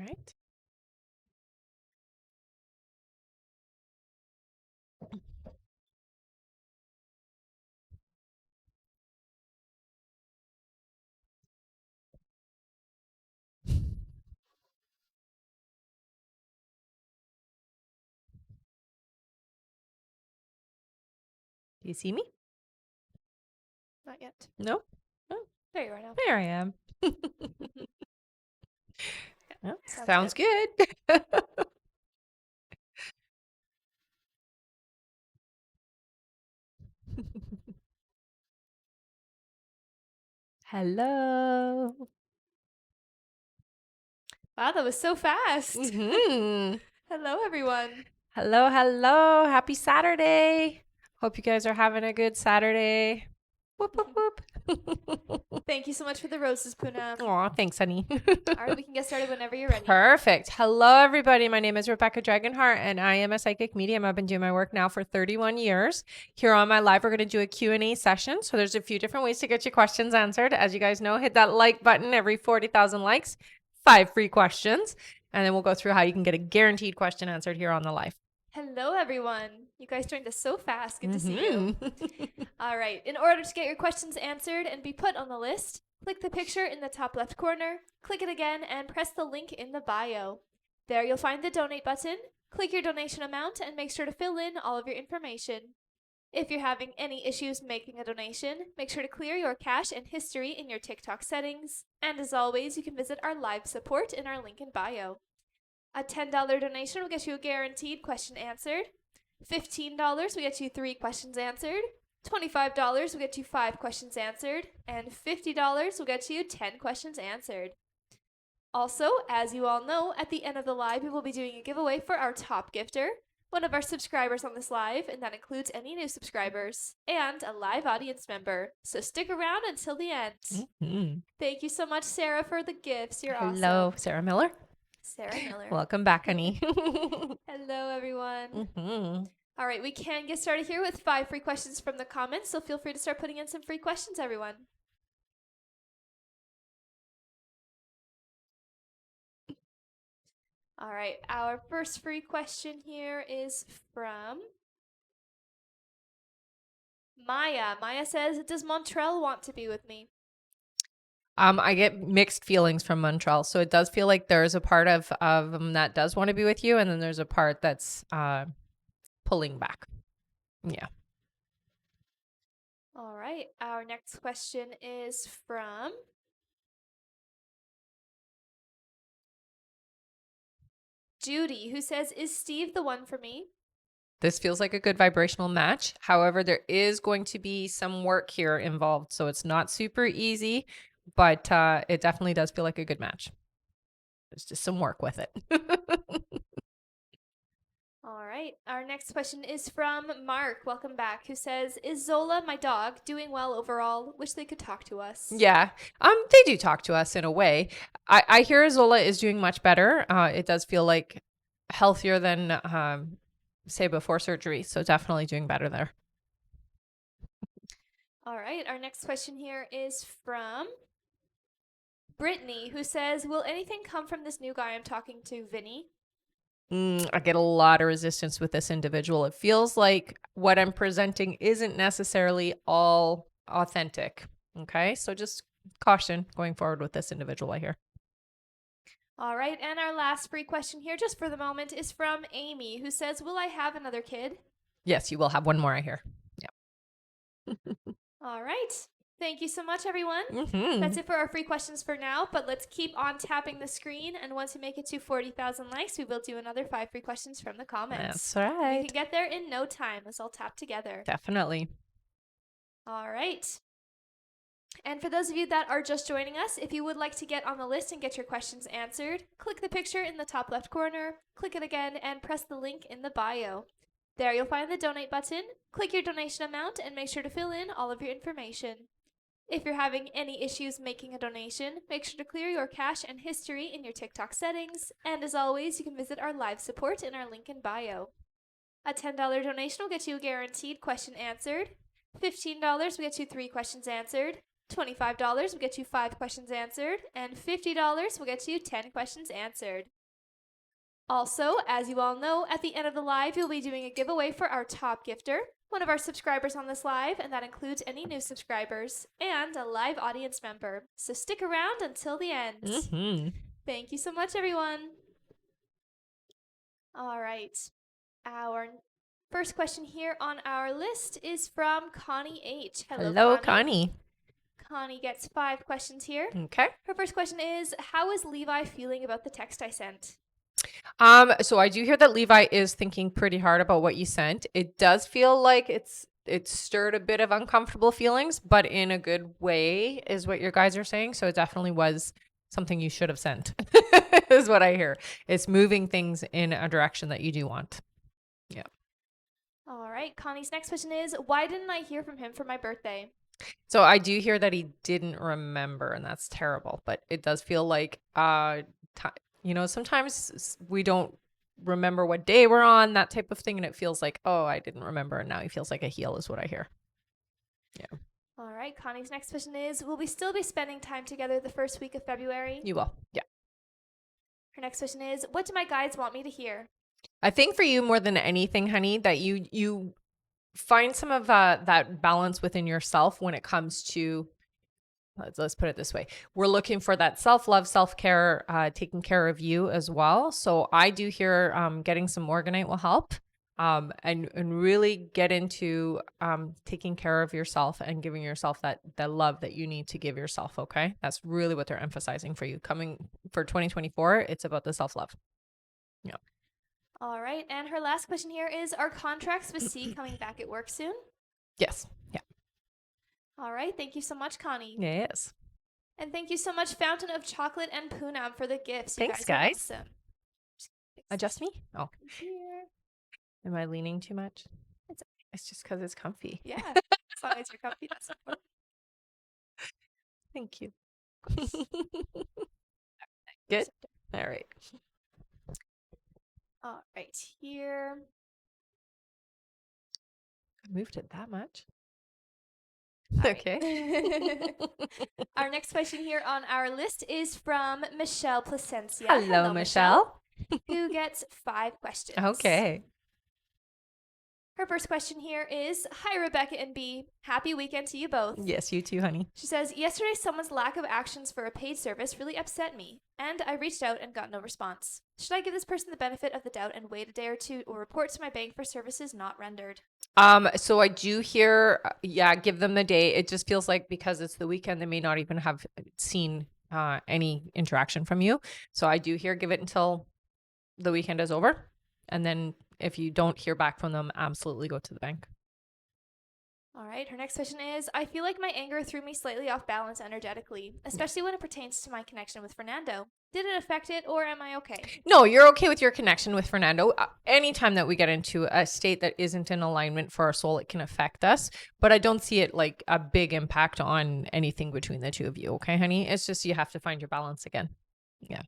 right. Do you see me? Not yet. No? Oh, There you are now. there I am. Yeah, Oh, sounds good. Hello. Wow, that was so fast. Mm-hmm. Hello, everyone. Hello, hello. Happy Saturday. Hope you guys are having a good Saturday. Whoop, whoop, whoop. Thank you so much for the roses, Poonam. Aw, thanks, honey. All right, we can get started whenever you're ready. Perfect. Hello, everybody. My name is Rebecca Dragonheart, and I am a psychic medium. I've been doing my work now for 31 years. Here on my live, we're going to do a Q&A session. So there's a few different ways to get your questions answered. As you guys know, hit that like button every 40,000 likes, 5 free questions, and then we'll go through how you can get a guaranteed question answered here on the live. Hello, everyone. You guys joined us so fast. Good to see you. Mm-hmm. All right, in order to get your questions answered and be put on the list, click the picture in the top left corner, click it again, and press the link in the bio. There you'll find the donate button. Click your donation amount and make sure to fill in all of your information. If you're having any issues making a donation, make sure to clear your cache and history in your TikTok settings. And as always, you can visit our live support in our link in bio. A $10 donation will get you a guaranteed question answered. $15 will get you 3 questions answered. $25 will get you 5 questions answered. And $50 will get you 10 questions answered. Also, as you all know, at the end of the live, we will be doing a giveaway for our top gifter, one of our subscribers on this live, and that includes any new subscribers, and a live audience member. So stick around until the end. Mm-hmm. Thank you so much, Sarah, for the gifts. You're Hello, awesome. Sarah Miller. Sarah Miller. Welcome back, honey. Hello, everyone. Mm-hmm. All right, we can get started here with 5 free questions from the comments, so feel free to start putting in some free questions, everyone. All right, our first free question here is from Maya. Maya says, does Montreal want to be with me? I get mixed feelings from Montreal. So it does feel like there's a part of them that does want to be with you, and then there's a part that's pulling back. Yeah. All right, our next question is from Judy, who says, is Steve the one for me? This feels like a good vibrational match. However, there is going to be some work here involved. So it's not super easy, but it definitely does feel like a good match. There's just some work with it. All right, our next question is from Mark, welcome back, who says, is Zola, my dog, doing well overall? Wish they could talk to us. Yeah. They do talk to us in a way. I hear Zola is doing much better. It does feel like healthier than say before surgery. So definitely doing better there. All right, our next question here is from Brittany, who says, will anything come from this new guy I'm talking to, Vinny? I get a lot of resistance with this individual. It feels like what I'm presenting isn't necessarily all authentic. Okay. So just caution going forward with this individual, I hear. All right, and our last free question here, just for the moment, is from Amy, who says, will I have another kid? Yes, you will have one more, I hear. Yeah. All right. Thank you so much, everyone. Mm-hmm. That's it for our free questions for now, but let's keep on tapping the screen, and once we make it to 40,000 likes, we will do another 5 free questions from the comments. That's right. We can get there in no time. Let's all tap together. Definitely. All right. And for those of you that are just joining us, if you would like to get on the list and get your questions answered, click the picture in the top left corner, click it again, and press the link in the bio. There you'll find the donate button. Click your donation amount and make sure to fill in all of your information. If you're having any issues making a donation, make sure to clear your cache and history in your TikTok settings. And as always, you can visit our live support in our link in bio. A $10 donation will get you a guaranteed question answered. $15 will get you 3 questions answered. $25 will get you 5 questions answered. And $50 will get you 10 questions answered. Also, as you all know, at the end of the live, we'll be doing a giveaway for our top gifter, one of our subscribers on this live, and that includes any new subscribers, and a live audience member. So stick around until the end. Mm-hmm. Thank you so much, everyone. All right. Our first question here on our list is from Connie H. Hello, Connie. Connie gets 5 questions here. Okay. Her first question is, how is Levi feeling about the text I sent? So I do hear that Levi is thinking pretty hard about what you sent. It does feel like it stirred a bit of uncomfortable feelings, but in a good way is what your guys are saying. So it definitely was something you should have sent, is what I hear. It's moving things in a direction that you do want. Yeah. All right. Connie's next question is, why didn't I hear from him for my birthday? So I do hear that he didn't remember, and that's terrible, but it does feel like, sometimes we don't remember what day we're on, that type of thing. And it feels like, oh, I didn't remember. And now he feels like a heel is what I hear. Yeah. All right. Connie's next question is, will we still be spending time together the first week of February? You will. Yeah. Her next question is, what do my guides want me to hear? I think for you more than anything, honey, that you find some of that balance within yourself when it comes to, let's put it this way. We're looking for that self-love, self-care, taking care of you as well. So I do hear getting some Morganite will help, and really get into taking care of yourself and giving yourself the love that you need to give yourself. Okay, that's really what they're emphasizing for you coming for 2024. It's about the self-love. Yeah. All right. And her last question here is, are contracts with C coming back at work soon? Yes. Yeah. All right. Thank you so much, Connie. Yes. And thank you so much, Fountain of Chocolate and Poonam, for the gifts. Thanks, you guys. Are awesome. Adjust me? Oh. Here. Am I leaning too much? It's just because it's comfy. Yeah. As long as you're comfy, that's important. Thank you. Good. All right. All right. Here. I moved it that much. All okay. Right. Our next question here on our list is from Michelle Placencia. Hello, Michelle. Who gets 5 questions. Okay. Her first question here is, hi, Rebecca and B. Happy weekend to you both. Yes, you too, honey. She says, yesterday someone's lack of actions for a paid service really upset me, and I reached out and got no response. Should I give this person the benefit of the doubt and wait a day or two or report to my bank for services not rendered? So I do hear, give them the day. It just feels like because it's the weekend, they may not even have seen any interaction from you. So I do hear give it until the weekend is over. And then if you don't hear back from them, absolutely go to the bank. All right. Her next question is, I feel like my anger threw me slightly off balance energetically, especially when it pertains to my connection with Fernando. Did it affect it, or am I okay? No, you're okay with your connection with Fernando. Anytime that we get into a state that isn't in alignment for our soul, it can affect us. But I don't see it like a big impact on anything between the two of you. Okay, honey? It's just you have to find your balance again. Yeah.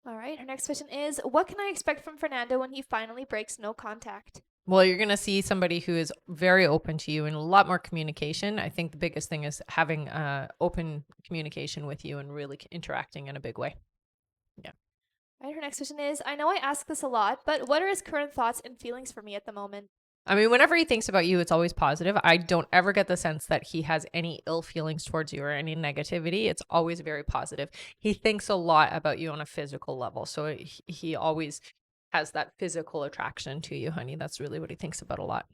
All right. Her next question is, what can I expect from Fernando when he finally breaks no contact? Well, you're going to see somebody who is very open to you and a lot more communication. I think the biggest thing is having open communication with you and really interacting in a big way. Yeah. All right. Her next question is, I know I ask this a lot, but what are his current thoughts and feelings for me at the moment? I mean, whenever he thinks about you, it's always positive. I don't ever get the sense that he has any ill feelings towards you or any negativity. It's always very positive. He thinks a lot about you on a physical level. So he always has that physical attraction to you, honey. That's really what he thinks about a lot.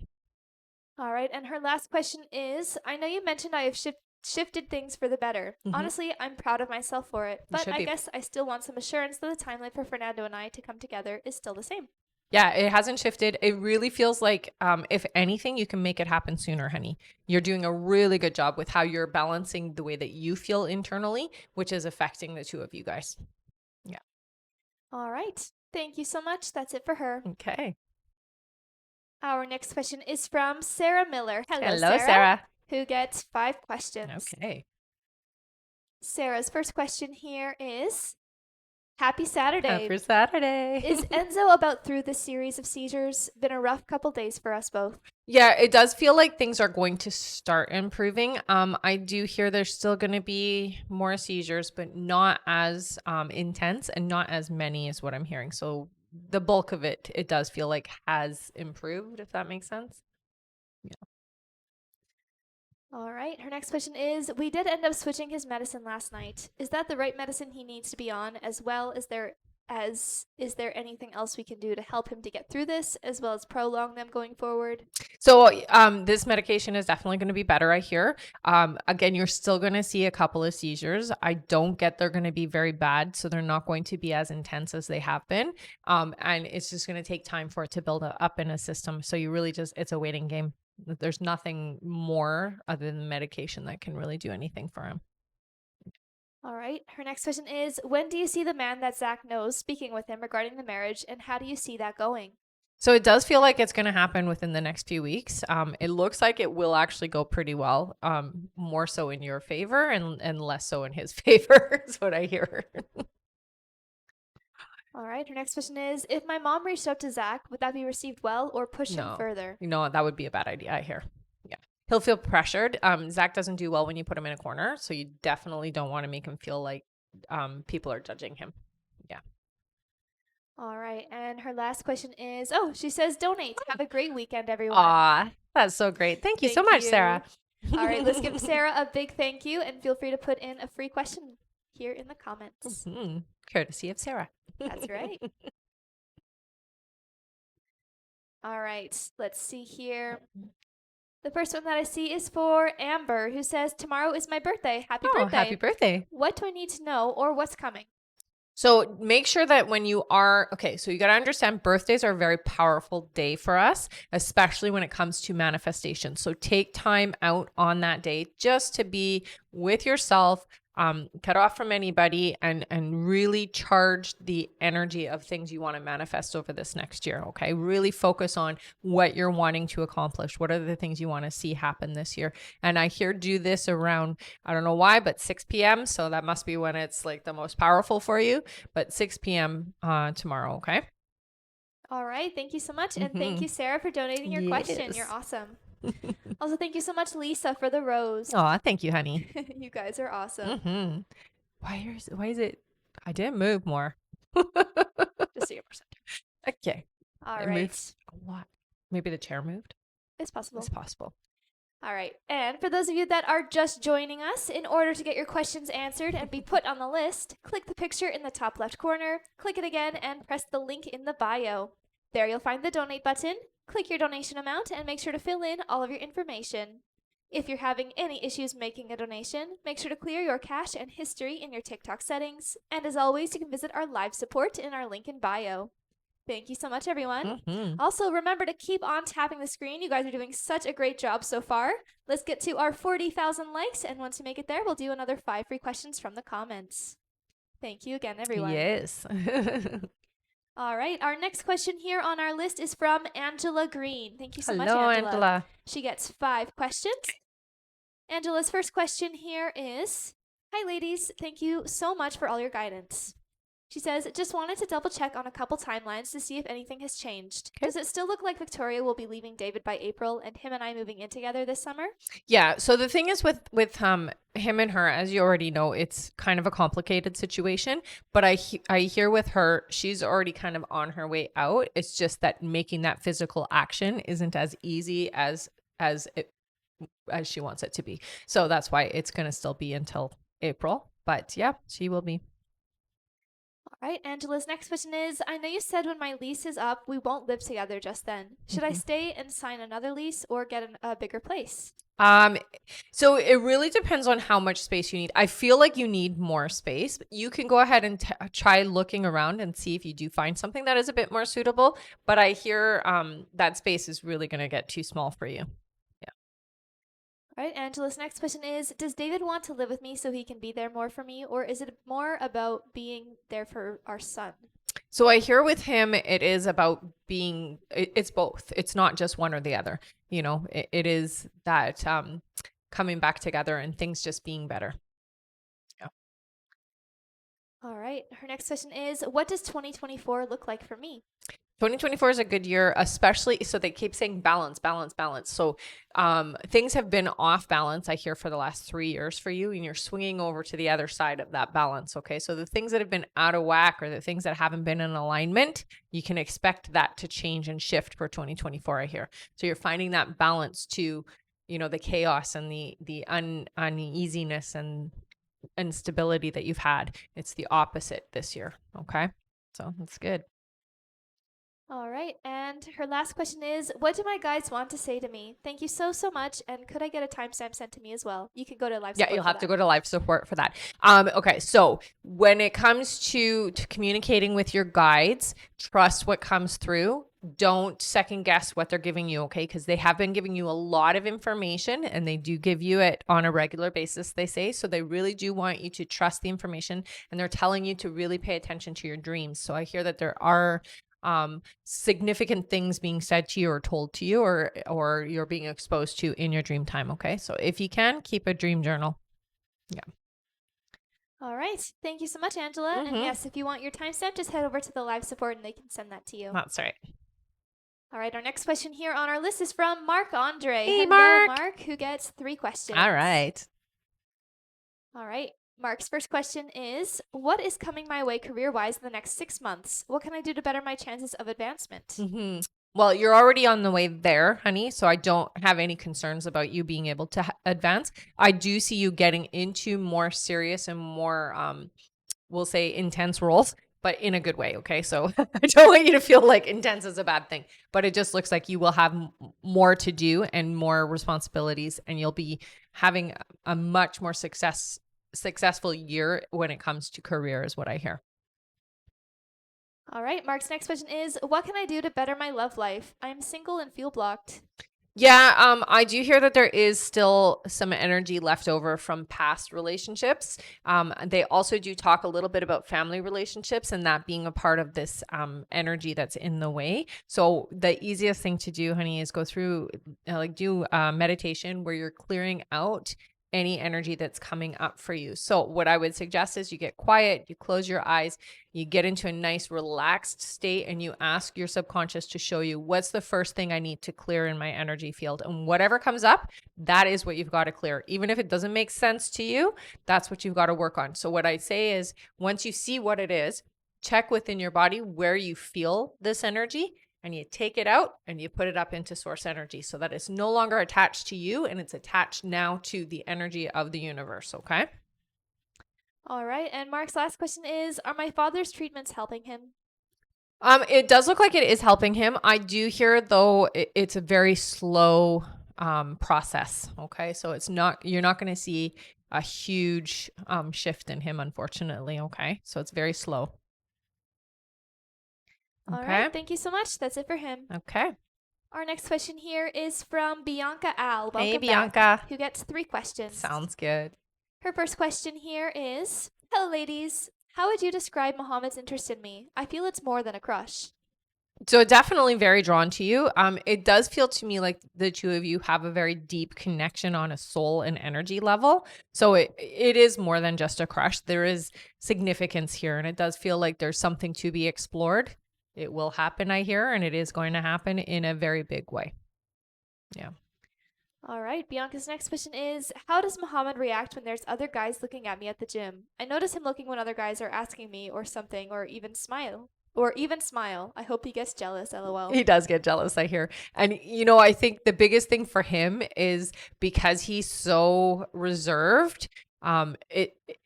All right. And her last question is, I know you mentioned I have shifted things for the better. Mhm. Honestly, I'm proud of myself for it. But should I be. guess I still want some assurance that the timeline for Fernando and I to come together is still the same. Yeah, it hasn't shifted. It really feels like, if anything, you can make it happen sooner, honey. You're doing a really good job with how you're balancing the way that you feel internally, which is affecting the two of you guys. Yeah. All right. Thank you so much. That's it for her. Okay. Our next question is from Sarah Miller. Hello, Sarah. Sarah. Who gets 5 questions. Okay. Sarah's first question here is, Happy Saturday. Happy Saturday. Is Enzo about through this series of seizures? Been a rough couple days for us both. Yeah, it does feel like things are going to start improving. I do hear there's still going to be more seizures, but not as intense and not as many as what I'm hearing. So the bulk of it does feel like has improved, if that makes sense. All right. Her next question is, we did end up switching his medicine last night. Is that the right medicine he needs to be on, as well as is there anything else we can do to help him to get through this, as well as prolong them going forward? So this medication is definitely going to be better, I hear. Again, you're still going to see a couple of seizures. I don't get they're going to be very bad, so they're not going to be as intense as they have been. And it's just going to take time for it to build up in a system. So you really it's a waiting game. There's nothing more other than medication that can really do anything for him. All right. Her next question is, when do you see the man that Zach knows speaking with him regarding the marriage, and how do you see that going? So it does feel like it's going to happen within the next few weeks. It looks like it will actually go pretty well, more so in your favor and less so in his favor is what I hear. All right. Her next question is, if my mom reached out to Zach, would that be received well or push him further? That would be a bad idea, I hear. Yeah. He'll feel pressured. Zach doesn't do well when you put him in a corner. So you definitely don't want to make him feel like people are judging him. Yeah. All right. And her last question is, she says donate. Have a great weekend, everyone. Aw, that's so great. Thank you so much, Sarah. All right. Let's give Sarah a big thank you, and feel free to put in a free question here in the comments. Mm-hmm. Courtesy of Sarah. That's right. All right. Let's see here. The first one that I see is for Amber, who says, tomorrow is my birthday. Happy birthday. Happy birthday. What do I need to know, or what's coming? So make sure that when you are, so you got to understand birthdays are a very powerful day for us, especially when it comes to manifestation. So take time out on that day just to be with yourself, cut off from anybody and really charge the energy of things you want to manifest over this next year. Okay. Really focus on what you're wanting to accomplish. What are the things you want to see happen this year? And I hear do this around, I don't know why, but 6 p.m. So that must be when it's like the most powerful for you, but 6 p.m. Tomorrow. Okay. All right. Thank you so much. And thank you, Sarah, for donating your question. You're awesome. Also, thank you so much, Lisa, for the rose. Oh, thank you, honey. You guys are awesome. Why is it? I didn't move more. Just so you're okay. All it right. Moved a lot. Maybe the chair moved. It's possible. It's possible. All right. And for those of you that are just joining us, in order to get your questions answered and be put on the list, click the picture in the top left corner, click it again, and press the link in the bio. There you'll find the donate button. Click your donation amount and make sure to fill in all of your information. If you're having any issues making a donation, make sure to clear your cache and history in your TikTok settings. And as always, you can visit our live support in our link in bio. Thank you so much, everyone. Also, remember to keep on tapping the screen. You guys are doing such a great job so far. Let's get to our 40,000 likes, and once we make it there, we'll do another 5 free questions from the comments. Thank you again, everyone. Yes. All right. Our next question here on our list is from Angela Green. Thank you so much, Hello, Angela. She gets 5 questions. Angela's first question here is, hi, ladies. Thank you so much for all your guidance. She says, just wanted to double check on a couple timelines to see if anything has changed. Okay. Does it still look like Victoria will be leaving David by April and him and I moving in together this summer? Yeah. So the thing is with him and her, as you already know, it's kind of a complicated situation. But I hear with her, she's already kind of on her way out. It's just that making that physical action isn't as easy as she wants it to be. So that's why it's going to still be until April. But yeah, she will be. All right, Angela's next question is, I know you said when my lease is up, we won't live together just then. Should I stay and sign another lease or get a bigger place? So it really depends on how much space you need. I feel like you need more space. You can go ahead and try looking around and see if you do find something that is a bit more suitable. But I hear that space is really going to get too small for you. All right, Angela's next question is, does David want to live with me so he can be there more for me, or is it more about being there for our son? So I hear with him, it is about being, it's both. It's not just one or the other. You know, it is that coming back together and things just being better. Yeah. All right. Her next question is, what does 2024 look like for me? 2024 is a good year, especially so they keep saying balance, balance, balance. So things have been off balance, I hear, for the last 3 years for you, and you're swinging over to the other side of that balance. Okay. So the things that have been out of whack or the things that haven't been in alignment, you can expect that to change and shift for 2024, I hear. So you're finding that balance to, the chaos and the uneasiness and instability that you've had. It's the opposite this year. Okay. So that's good. All right. And her last question is, what do my guides want to say to me? Thank you so, so much. And could I get a timestamp sent to me as well? You can go to live Yeah, support you'll for have to that. go to live support for that. Okay, so when it comes to communicating with your guides, trust what comes through. Don't second guess what they're giving you, okay? Because they have been giving you a lot of information and they do give you it on a regular basis, they say. So they really do want you to trust the information and they're telling you to really pay attention to your dreams. So I hear that there are significant things being said to you or told to you or you're being exposed to in your dream time. Okay, so if you can, keep a dream journal. Yeah. All right. Thank you so much, Angela. And yes, if you want your timestamp, just head over to the live support and they can send that to you. That's right. All right. Our next question here on our list is from Mark Andre. Hey, Hello, Mark. Mark, who gets 3 questions. All right. All right. Mark's first question is, what is coming my way career-wise in the next 6 months? What can I do to better my chances of advancement? Well, you're already on the way there, honey. So I don't have any concerns about you being able to advance. I do see you getting into more serious and more, we'll say, intense roles, but in a good way. Okay. So I don't want you to feel like intense is a bad thing, but it just looks like you will have more to do and more responsibilities, and you'll be having a much more successful year when it comes to career, is what I hear. All right. Mark's next question is, what can I do to better my love life? I am single and feel blocked. Yeah, I do hear that there is still some energy left over from past relationships. They also do talk a little bit about family relationships and that being a part of this energy that's in the way. So the easiest thing to do, honey, is go through, do meditation where you're clearing out any energy that's coming up for you. So what I would suggest is you get quiet, you close your eyes, you get into a nice relaxed state, and you ask your subconscious to show you what's the first thing I need to clear in my energy field. And whatever comes up, that is what you've got to clear. Even if it doesn't make sense to you, that's what you've got to work on. So what I say is, once you see what it is, check within your body where you feel this energy, and you take it out and you put it up into source energy so that it's no longer attached to you and it's attached now to the energy of the universe. Okay. All right. And Mark's last question is, are my father's treatments helping him? It does look like it is helping him. I do hear though it's a very slow process. Okay. So you're not going to see a huge shift in him, unfortunately. Okay. So it's very slow. All right. Thank you so much. That's it for him. Okay. Our next question here is from Bianca Al. Hey, Welcome Bianca. back, who gets 3 questions. Sounds good. Her first question here is, hello, ladies. How would you describe Muhammad's interest in me? I feel it's more than a crush. So definitely very drawn to you. It does feel to me like the two of you have a very deep connection on a soul and energy level. So it is more than just a crush. There is significance here, and it does feel like there's something to be explored. It will happen, I hear, and it is going to happen in a very big way. Yeah. All right. Bianca's next question is, how does Muhammad react when there's other guys looking at me at the gym? I notice him looking when other guys are asking me or something, or even smile. I hope he gets jealous, lol. He does get jealous, I hear. And, I think the biggest thing for him is because he's so reserved,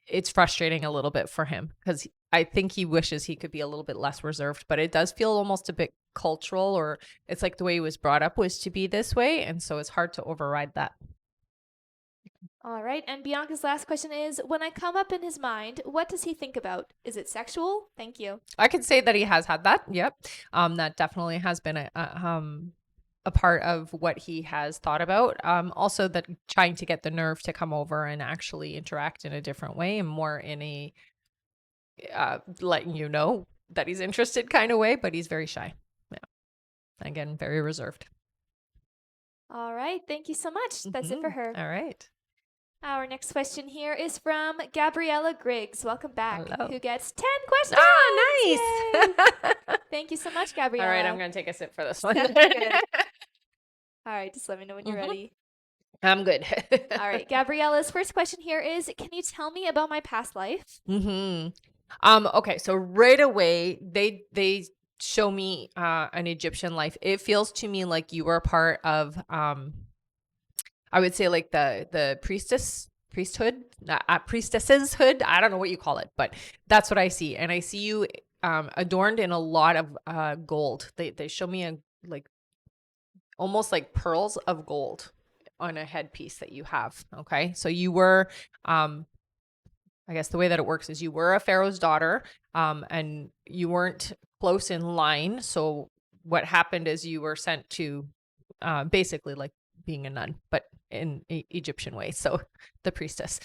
it's frustrating a little bit for him because I think he wishes he could be a little bit less reserved, but it does feel almost a bit cultural, or it's like the way he was brought up was to be this way. And so it's hard to override that. All right. And Bianca's last question is, when I come up in his mind, what does he think about? Is it sexual? Thank you. I could say that he has had that. Yep. That definitely has been a part of what he has thought about. Also that trying to get the nerve to come over and actually interact in a different way and more in a letting you know that he's interested kind of way, but he's very shy. Yeah. Again, very reserved. All right. Thank you so much. That's it for her. All right. Our next question here is from Gabriella Griggs. Welcome back. Hello. Who gets 10 questions. Oh, nice. Yay! Thank you so much, All Gabriella. right, I'm going to take a sip for this one. Sounds good. All right, just let me know when you're Mhm. ready. I'm good. All right, Gabriella's first question here is, can you tell me about my past life? Okay, so right away they show me an Egyptian life. It feels to me like you were part of I would say like the priestess's hood. I don't know what you call it, but that's what I see. And I see you adorned in a lot of gold. They show me like almost like pearls of gold on a headpiece that you have. Okay. So you were I guess the way that it works is you were a pharaoh's daughter, and you weren't close in line. So what happened is you were sent to basically like being a nun, but in Egyptian way. So the priestess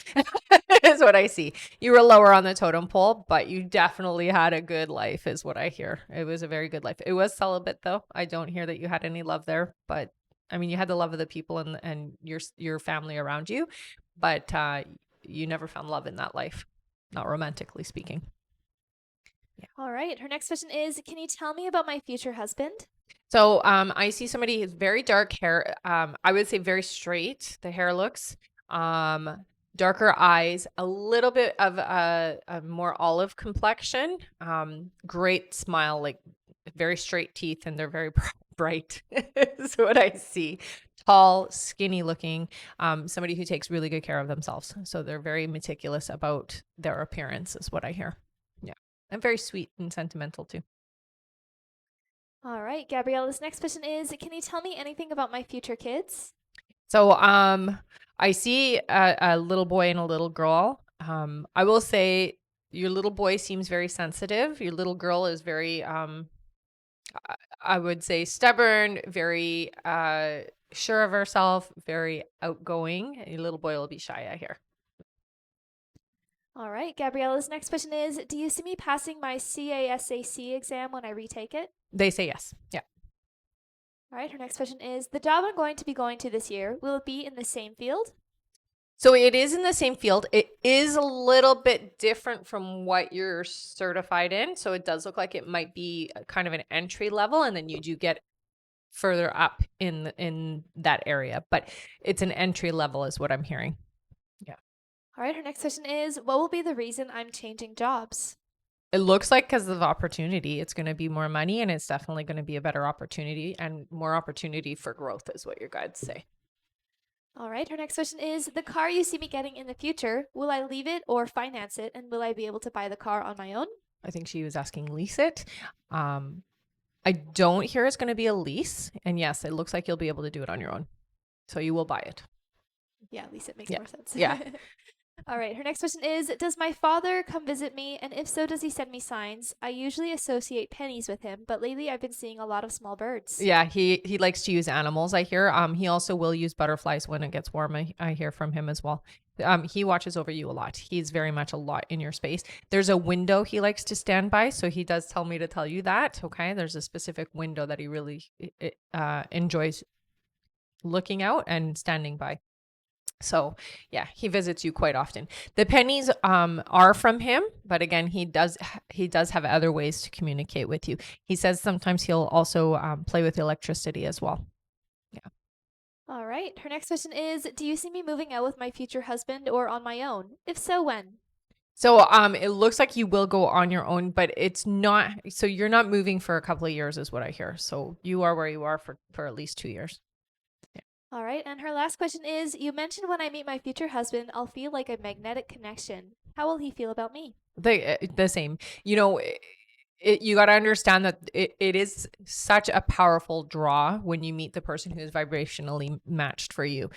is what I see. You were lower on the totem pole, but you definitely had a good life is what I hear. It was a very good life. It was celibate though. I don't hear that you had any love there, but I mean, you had the love of the people and your family around you, but you never found love in that life, not romantically speaking. All right, her next question is, can you tell me about my future husband? So I see somebody who's very dark hair. I would say very straight. The hair looks darker eyes, a little bit of a more olive complexion. Great smile, like very straight teeth, and they're very bright. Is what I see. Tall, skinny looking. Somebody who takes really good care of themselves. So they're very meticulous about their appearance, is what I hear. Yeah, and very sweet and sentimental too. All right, Gabrielle, this next question is, can you tell me anything about my future kids? So I see a little boy and a little girl. I will say your little boy seems very sensitive. Your little girl is very I would say stubborn, very sure of herself, very outgoing. Your little boy will be shy, I hear. All right, Gabriella's next question is, do you see me passing my CASAC exam when I retake it? They say yes. Yeah. All right, her next question is, the job I'm going to be going to this year, will it be in the same field? So it is in the same field. It is a little bit different from what you're certified in. So it does look like it might be kind of an entry level, and then you do get further up in that area. But it's an entry level is what I'm hearing. Yeah. All right, her next question is, what will be the reason I'm changing jobs? It looks like because of opportunity, it's going to be more money, and it's definitely going to be a better opportunity and more opportunity for growth is what your guides say. All right, her next question is, the car you see me getting in the future, will I leave it or finance it, and will I be able to buy the car on my own? I think she was asking lease it. I don't hear it's going to be a lease. And yes, it looks like you'll be able to do it on your own. So you will buy it. Yeah, lease it makes Yeah. more sense. Yeah. All right, her next question is, does my father come visit me, and if so, does he send me signs? I usually associate pennies with him, but lately I've been seeing a lot of small birds. Yeah, he likes to use animals, I hear. He also will use butterflies when it gets warm. I hear from him as well. He watches over you a lot. He's very much a lot in your space. There's a window he likes to stand by, so he does tell me to tell you that. Okay, there's a specific window that he really enjoys looking out and standing by. So yeah, he visits you quite often. The pennies are from him, but again, he does have other ways to communicate with you. He says sometimes he'll also play with electricity as well. Yeah. All right, her next question is, do you see me moving out with my future husband or on my own? If so, when? So it looks like you will go on your own, but it's not. So you're not moving for a couple of years, is what I hear. So you are where you are for at least 2 years. All right, and her last question is, you mentioned when I meet my future husband, I'll feel like a magnetic connection. How will he feel about me? The same. You know, you got to understand that it is such a powerful draw when you meet the person who is vibrationally matched for you.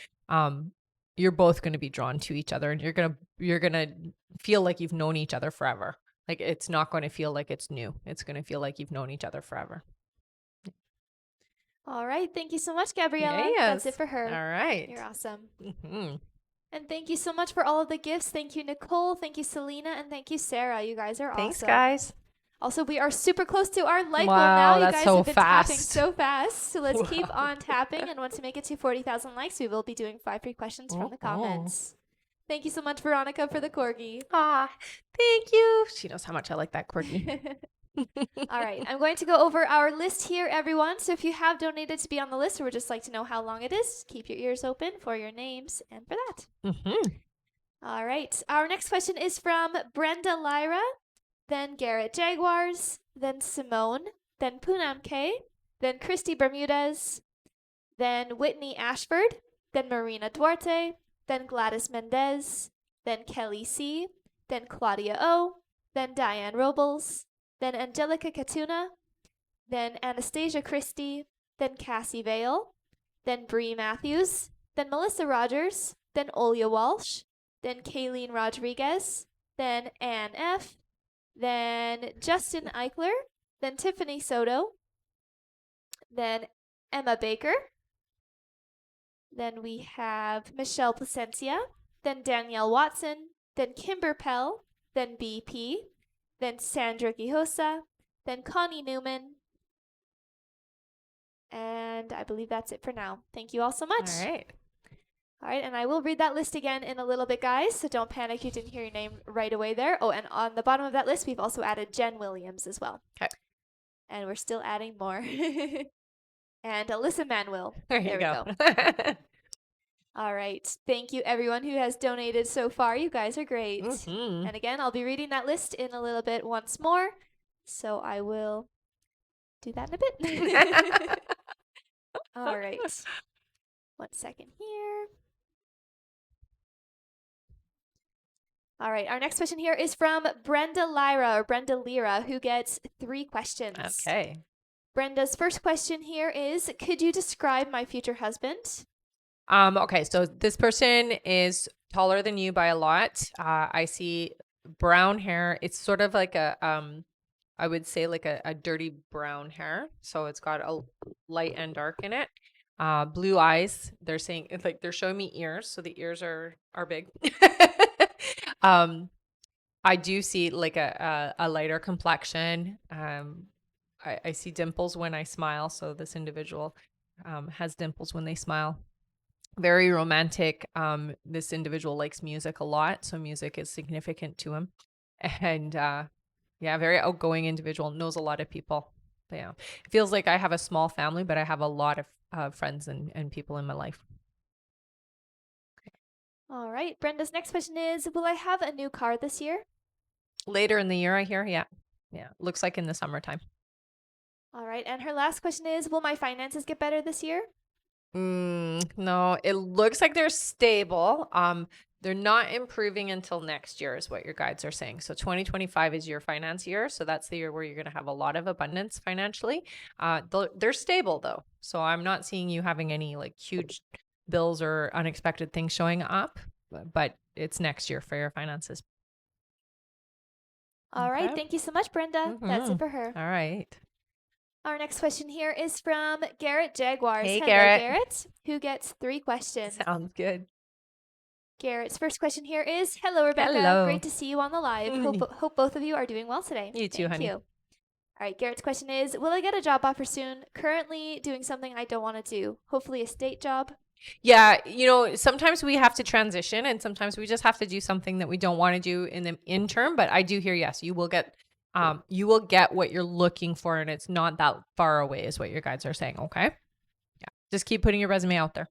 You're both going to be drawn to each other, and you're gonna feel like you've known each other forever. Like it's not going to feel like it's new. It's going to feel like you've known each other forever. All right, thank you so much, Gabriella. Yes. That's it for her. All right. You're awesome. Mm-hmm. And thank you so much for all of the gifts. Thank you, Nicole. Thank you, Selena. And thank you, Sarah. You guys are Thanks, awesome. guys. Also, we are super close to our light goal Wow, now. You that's guys so have been tapping fast. so fast. So let's keep Wow. on tapping. And once we make it to 40,000 likes, we will be doing 5 free questions from the Oh. comments. Thank you so much, Veronica, for the corgi. Ah, thank you. She knows how much I like that corgi. All right, I'm going to go over our list here, everyone. So if you have donated to be on the list or would just like to know how long it is, keep your ears open for your names and for that. All right, our next question is from Brenda Lyra, then Garrett Jaguars, then Simone, then Poonam K, then Christy Bermudez, then Whitney Ashford, then Marina Duarte, then Gladys Mendez, then Kelly C, then Claudia O, then Diane Robles, then Angelica Katuna, then Anastasia Christie, then Cassie Vale, then Bree Matthews, then Melissa Rogers, then Olia Walsh, then Kayleen Rodriguez, then Ann F., then Justin Eichler, then Tiffany Soto, then Emma Baker, then we have Michelle Placencia, then Danielle Watson, then Kimber Pell, then BP, then Sandra Gijosa, then Connie Newman, and I believe that's it for now. Thank you all so much. All right. All right, and I will read that list again in a little bit, guys, so don't panic. You didn't hear your name right away there. Oh, and on the bottom of that list, we've also added Jen Williams as well. Okay. And we're still adding more. And Alyssa Manuel. There you we go. All right. Thank you, everyone who has donated so far. You guys are great. And again, I'll be reading that list in a little bit once more. So I will do that in a bit. All right. 1 second here. All right. Our next question here is from Brenda Lyra, who gets 3 questions. Okay. Brenda's first question here is, could you describe my future husband? Okay, so this person is taller than you by a lot. I see brown hair. It's sort of like I would say like a dirty brown hair. So it's got a light and dark in it. Blue eyes. They're saying it's like they're showing me ears, so the ears are big. I do see like a lighter complexion. I see dimples when I smile. So this individual has dimples when they smile. Very romantic. This individual likes music a lot, so music is significant to him. And yeah, very outgoing individual, knows a lot of people. But yeah, it feels like I have a small family, but I have a lot of friends and people in my life. All right. Brenda's next question is, will I have a new car this year? Later in the year, I hear. Yeah. Looks like in the summertime. All right. And her last question is, will my finances get better this year? No, it looks like they're stable. They're not improving until next year is what your guides are saying. So 2025 is your finance year. So that's the year where you're going to have a lot of abundance financially. They're stable though. So I'm not seeing you having any like huge bills or unexpected things showing up, but it's next year for your finances. All right. Thank you so much, Brenda. That's it for her. All right. Our next question here is from Garrett Jaguars. Hey, Hello, Garrett. who gets 3 questions. Sounds good. Garrett's first question here is, hello, Rebecca. Hello. Great to see you on the live. Hope both of you are doing well today. You too, honey. Thank you. All right, Garrett's question is, will I get a job offer soon? Currently doing something I don't want to do. Hopefully a state job. Yeah, sometimes we have to transition and sometimes we just have to do something that we don't want to do in the interim. But I do hear, yes, you will get what you're looking for, and it's not that far away is what your guides are saying. Okay. Yeah. Just keep putting your resume out there.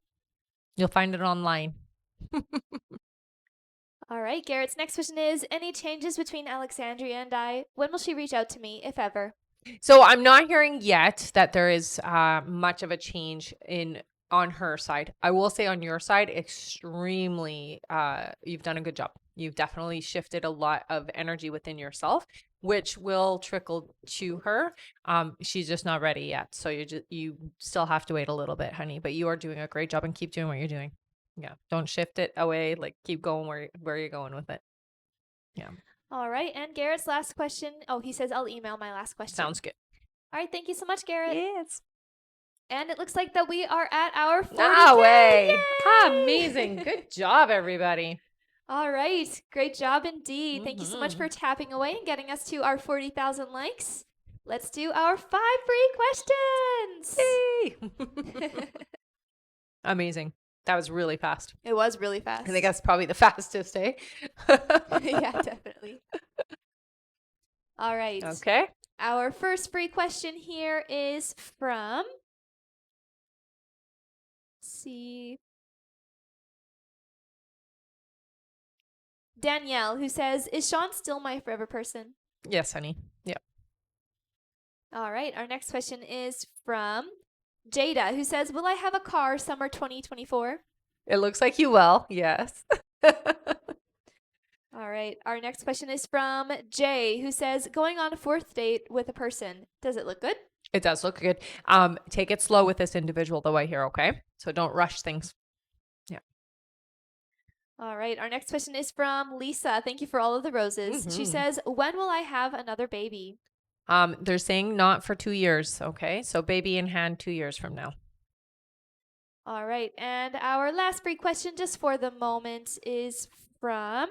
You'll find it online. All right. Garrett's next question is, any changes between Alexandria and I? When will she reach out to me, if ever? So I'm not hearing yet that there is much of a change on her side. I will say on your side, extremely, you've done a good job. You've definitely shifted a lot of energy within yourself, which will trickle to her. She's just not ready yet. So you still have to wait a little bit, honey, but you are doing a great job and keep doing what you're doing. Yeah. Don't shift it away. Like keep going where you're going with it. Yeah. All right. And Garrett's last question. Oh, he says, I'll email my last question. Sounds good. All right. Thank you so much, Garrett. Yes. And it looks like that we are at our 40K. No way. Yay! Amazing. Good job, everybody. All right. Great job indeed. Thank you so much for tapping away and getting us to our 40,000 likes. Let's do our 5 free questions. Yay. Amazing. That was really fast. It was really fast. I think that's probably the fastest, eh? Yeah, definitely. All right. Okay. Our first free question here is from, let's see, Danielle, who says, "Is Sean still my forever person?" Yes, honey. Yeah. All right. Our next question is from Jada, who says, "Will I have a car summer 2024?" It looks like you will. Yes. All right. Our next question is from Jay, who says, "Going on a fourth date with a person. Does it look good?" It does look good. Take it slow with this individual though, I hear, okay? So don't rush things. All right. Our next question is from Lisa. Thank you for all of the roses. She says, "When will I have another baby?" They're saying not for 2 years, okay? So baby in hand 2 years from now. All right. And our last free question, just for the moment, is from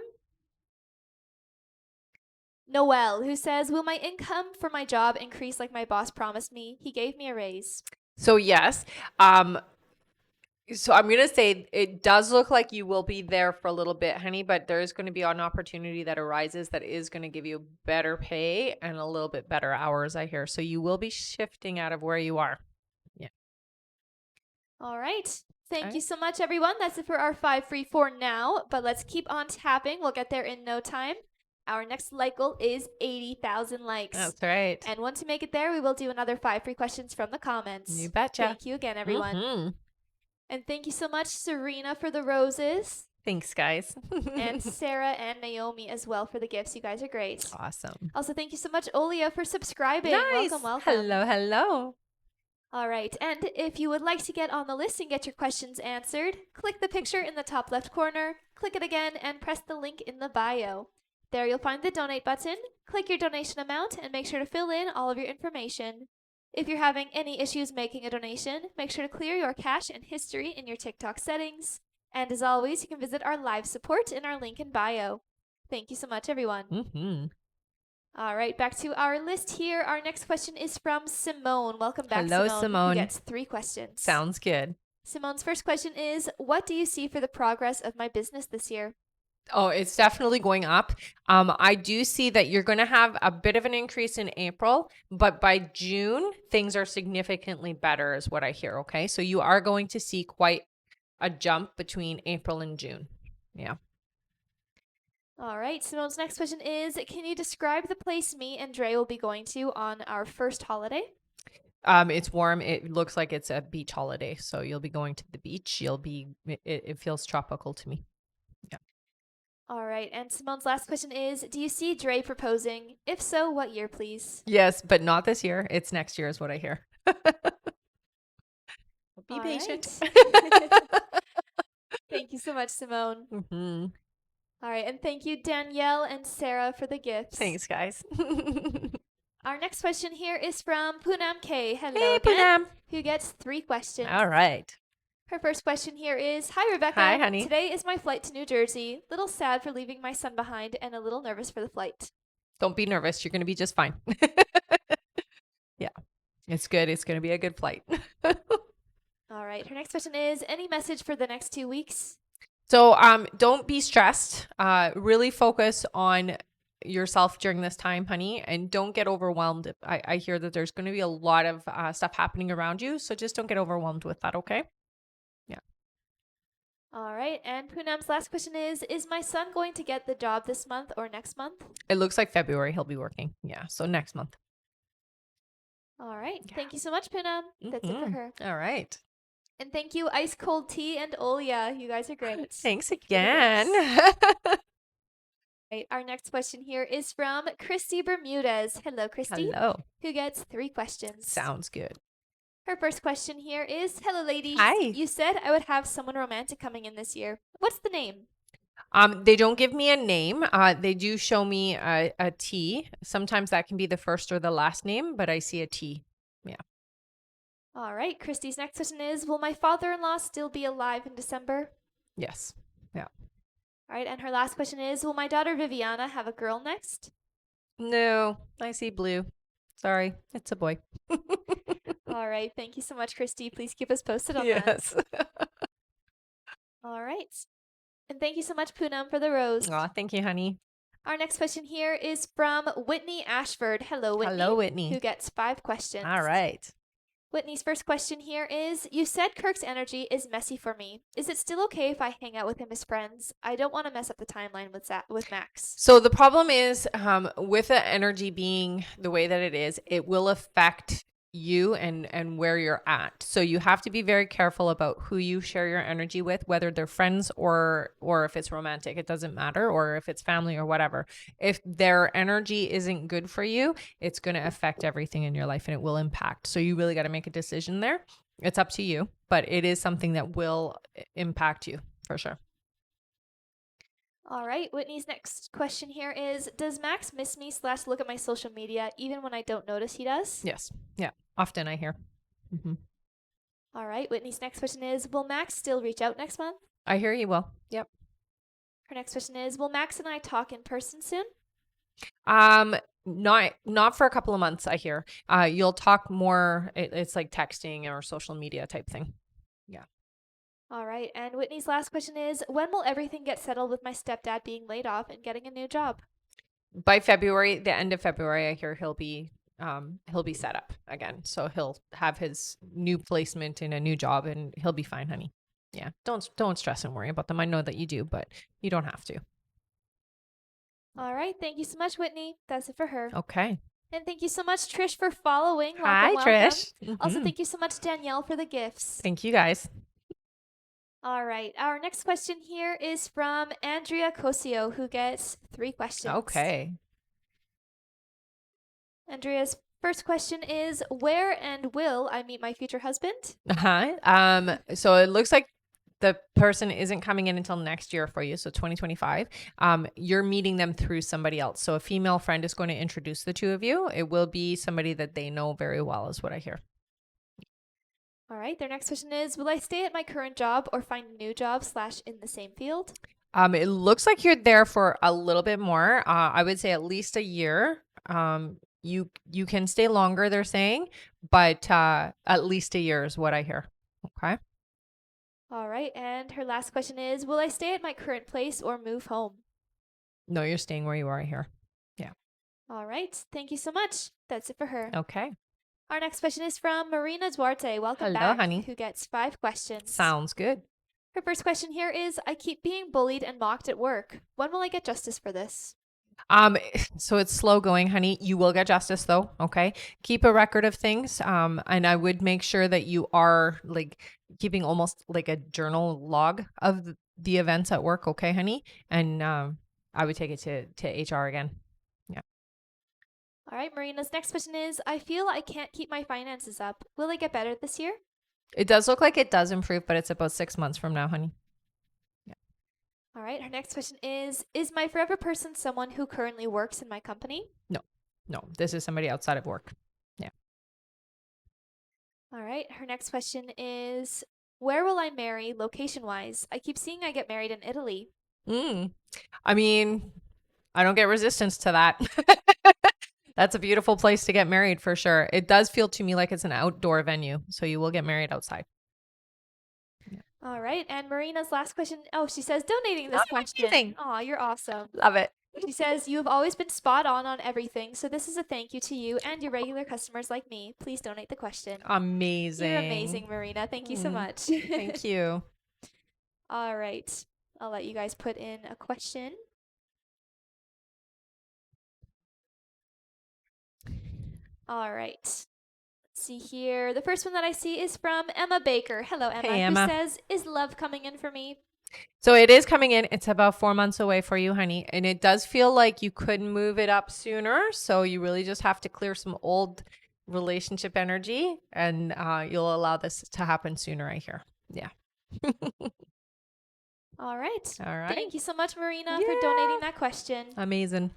Noelle, who says, "Will my income for my job increase like my boss promised me? He gave me a raise." So yes, so I'm going to say it does look like you will be there for a little bit, honey, but there is going to be an opportunity that arises that is going to give you better pay and a little bit better hours, I hear. So you will be shifting out of where you are. All right. Thank All you so much, everyone. That's it for our 5 free for now, but let's keep on tapping. We'll get there in no time. Our next like goal is 80,000 likes. That's right. And once we make it there, we will do another 5 free questions from the comments. You betcha. Thank you again, everyone. Mhm. And thank you so much, Serena, for the roses. Thanks, guys. And Sarah and Naomi as well for the gifts. You guys are great. Awesome. Also, thank you so much, Olia, for subscribing. Nice. Welcome, welcome. Hello, hello. All right. And if you would like to get on the list and get your questions answered, click the picture in the top left corner, click it again, and press the link in the bio. There you'll find the donate button. Click your donation amount and make sure to fill in all of your information. If you're having any issues making a donation, make sure to clear your cache and history in your TikTok settings. And as always, you can visit our live support in our link in bio. Thank you so much, everyone. Mm-hmm. All right, back to our list here. Our next question is from Simone. Welcome back, Hello, Simone. Simone. Who gets 3 questions. Sounds good. Simone's first question is, "What do you see for the progress of my business this year?" Oh, it's definitely going up. I do see that you're going to have a bit of an increase in April, but by June, things are significantly better is what I hear, okay? So you are going to see quite a jump between April and June. Yeah. All right, Simone's next question is, "Can you describe the place me and Dre will be going to on our first holiday?" It's warm. It looks like it's a beach holiday. So you'll be going to the beach. It feels tropical to me. Yeah. All right, and Simone's last question is, "Do you see Dre proposing? If so, what year, please?" Yes, but not this year. It's next year is what I hear. Be All patient. right. Thank you so much, Simone. Mm-hmm. All right, and thank you, Danielle and Sarah, for the gifts. Thanks, guys. Our next question here is from Poonam K. Hello Hey, again. Poonam. Who gets 3 questions. All right. Her first question here is, "Hi, Rebecca. Hi, honey. Today is my flight to New Jersey. Little sad for leaving my son behind and a little nervous for the flight." Don't be nervous. You're going to be just fine. Yeah. It's good. It's going to be a good flight. All right. Her next question is, "Any message for the next 2 weeks?" So don't be stressed. Really focus on yourself during this time, honey, and don't get overwhelmed. I hear that there's going to be a lot of stuff happening around you, so just don't get overwhelmed with that, okay? Yeah. All right. And Poonam's last question is my son going to get the job this month or next month?" It looks like February he'll be working. Yeah, so next month. All right. Yeah. Thank you so much, Poonam. That's it for her. All right. And thank you, Ice Cold Tea and Olia. You guys are great. Thanks again. Right, our next question here is from Christy Bermudez. Hello, Christy. Hello. Who gets 3 questions. Sounds good. Her first question here is, "Hello, ladies. Hi. You said I would have someone romantic coming in this year. What's the name?" They don't give me a name. They do show me a T. Sometimes that can be the first or the last name, but I see a T. Yeah. All right. Christy's next question is, "Will my father-in-law still be alive in December?" Yes. Yeah. All right. And her last question is, "Will my daughter Viviana have a girl next?" No, I see blue. Sorry, it's a boy. All right. Thank you so much, Christy. Please keep us posted on that. Yes. All right. And thank you so much, Poonam, for the rose. Aw, thank you, honey. Our next question here is from Whitney Ashford. Hello, Whitney. Hello, Whitney. Who gets 5 questions. All right. Whitney's first question here is, you said Kirk's energy is messy for me. Is it still okay if I hang out with him as friends? I don't want to mess up the timeline with Max. So the problem is, with the energy being the way that it is, it will affect you and where you're at. So you have to be very careful about who you share your energy with, whether they're friends or if it's romantic. It doesn't matter, or if it's family or whatever. If their energy isn't good for you, it's going to affect everything in your life and it will impact. So you really got to make a decision there. It's up to you, but it is something that will impact you for sure. All right, Whitney's next question here is, does Max miss me / look at my social media even when I don't notice he does? Yes. Yeah. Often I hear. All right, Whitney's next question is, will Max still reach out next month? I hear you will. Yep. Her next question is, will Max and I talk in person soon? Not for a couple of months, I hear. You'll talk more. It's like texting or social media type thing. Yeah. All right, and Whitney's last question is, when will everything get settled with my stepdad being laid off and getting a new job? By February, the end of February, I hear he'll be set up again. So he'll have his new placement in a new job and he'll be fine, honey. Yeah. Don't stress and worry about them. I know that you do, but you don't have to. All right, thank you so much, Whitney. That's it for her. Okay. And thank you so much, Trish, for following. Hi, Welcome. Trish. Also, thank you so much, Danielle, for the gifts. Thank you, guys. All right, our next question here is from Andrea Cosio, who gets 3 questions. Okay. Andrea's first question is, where and will I meet my future husband? So it looks like the person isn't coming in until next year for you, so 2025. You're meeting them through somebody else. So a female friend is going to introduce the two of you. It will be somebody that they know very well, is what I hear. All right, their next question is, will I stay at my current job or find a new job / in the same field? It looks like you're there for a little bit more. I would say at least a year. You can stay longer, they're saying, but at least a year is what I hear. Okay. All right, and her last question is, will I stay at my current place or move home? No, you're staying where you are, I hear. Yeah. All right, thank you so much. That's it for her. Okay. Our next question is from Marina Duarte. Welcome Hello, back, honey. who gets 5 questions. Sounds good. Her first question here is, I keep being bullied and mocked at work. When will I get justice for this? So it's slow going, honey. You will get justice though. Okay. Keep a record of things. And I would make sure that you are like keeping almost like a journal log of the events at work. Okay, honey. And, I would take it to HR again. Yeah. All right, Marina's next question is, I feel I can't keep my finances up. Will it get better this year? It does look like it does improve, but it's about 6 months from now, honey. All right, her next question is my forever person someone who currently works in my company? No, this is somebody outside of work. All right, her next question is, where will I marry location-wise? I keep seeing I get married in Italy. I mean, I don't get resistance to that. That's a beautiful place to get married for sure. It does feel to me like it's an outdoor venue, so you will get married outside. All right, and Marina's last question. Oh, she says donating this question. Amazing. Aw, you're awesome. Love it. She says, you have always been spot on everything, so this is a thank you to you and your regular customers like me. Please donate the question. Amazing. You're amazing, Marina. Thank you so much. Thank you. All right, I'll let you guys put in a question. All right. Let's see here. The first one that I see is from Emma Baker. Hello, Emma. Hey, Emma. Who says, is love coming in for me? So it is coming in. It's about 4 months away for you, honey. And it does feel like you could move it up sooner. So you really just have to clear some old relationship energy and you'll allow this to happen sooner, I hear. Yeah. All right. All right. Thank you so much, Marina, for donating that question. Amazing.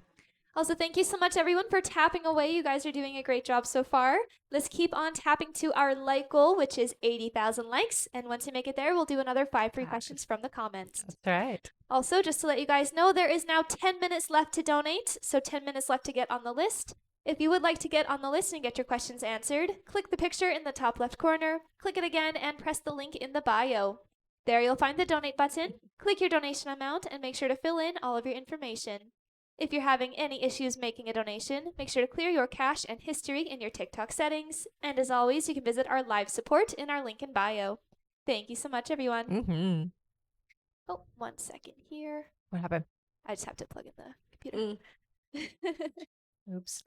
Also, thank you so much, everyone, for tapping away. You guys are doing a great job so far. Let's keep on tapping to our like goal, which is 80,000 likes. And once you make it there, we'll do another 5 free questions from the comments. That's right. Also, just to let you guys know, there is now 10 minutes left to donate. So 10 minutes left to get on the list. If you would like to get on the list and get your questions answered, click the picture in the top left corner, click it again, and press the link in the bio. There you'll find the donate button. Click your donation amount and make sure to fill in all of your information. If you're having any issues making a donation, make sure to clear your cache and history in your TikTok settings. And as always, you can visit our live support in our link in bio. Thank you so much, everyone. Mm-hmm. Oh, 1 second here. What happened? I just have to plug in the computer. Oops.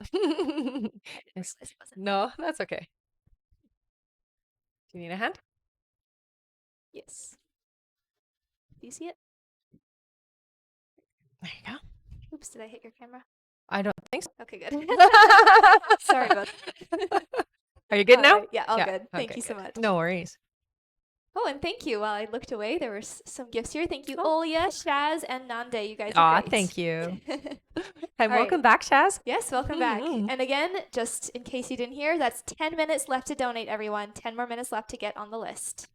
This wasn't- No, that's okay. Do you need a hand? Yes. Do you see it? There you go. Oops, did I hit your camera? I don't think so. Okay, good. Sorry about that. Are you good now? Right. Yeah, all good. Thank Okay, you so good. much. No worries. Oh, and thank you. While I looked away, there were some gifts here. Thank you, Oh. Olya, Shaz, and Nande. You guys are great. Thank you. And All welcome right. back, Shaz. Yes, welcome back. Mhm. And again, just in case you didn't hear, that's 10 minutes left to donate, everyone. 10 more minutes left to get on the list.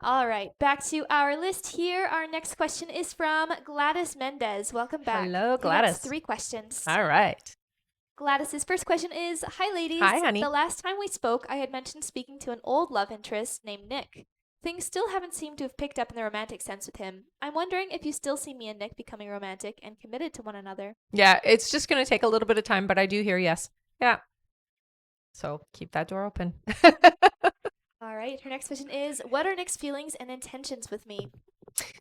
All right, back to our list here. Our next question is from Gladys Mendez. Welcome back. Hello, Who Gladys. gets 3 questions. All right. Gladys's first question is, hi ladies. Hi, honey. The last time we spoke, I had mentioned speaking to an old love interest named Nick. Things still haven't seemed to have picked up in the romantic sense with him. I'm wondering if you still see me and Nick becoming romantic and committed to one another. Yeah, it's just going to take a little bit of time, but I do hear yes. Yeah. So keep that door open. All right, her next question is, what are Nick's feelings and intentions with me?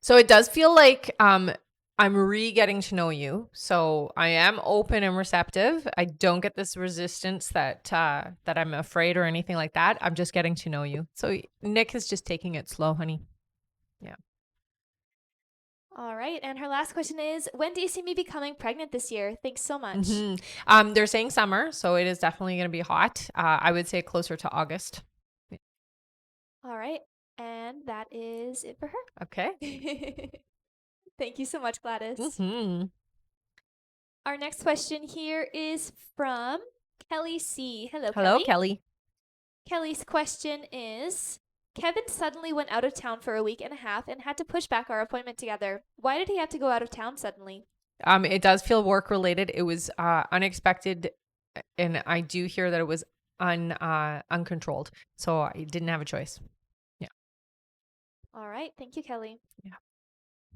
So it does feel like I'm re-getting to know you. So I am open and receptive. I don't get this resistance that that I'm afraid or anything like that. I'm just getting to know you. So Nick is just taking it slow, honey. Yeah. All right, and her last question is, when do you see me becoming pregnant this year? Thanks so much. They're saying summer, so it is definitely going to be hot. I would say closer to August. All right, and that is it for her. Okay. Thank you so much, Gladys. Mm-hmm. Our next question here is from Kelly C. Hello, Hello, Kelly. Kelly. Kelly's question is, Kevin suddenly went out of town for a week and a half and had to push back our appointment together. Why did he have to go out of town suddenly? It does feel work related. It was unexpected, and I do hear that it was uncontrolled. So I didn't have a choice. Yeah. All right. Thank you, Kelly. Yeah.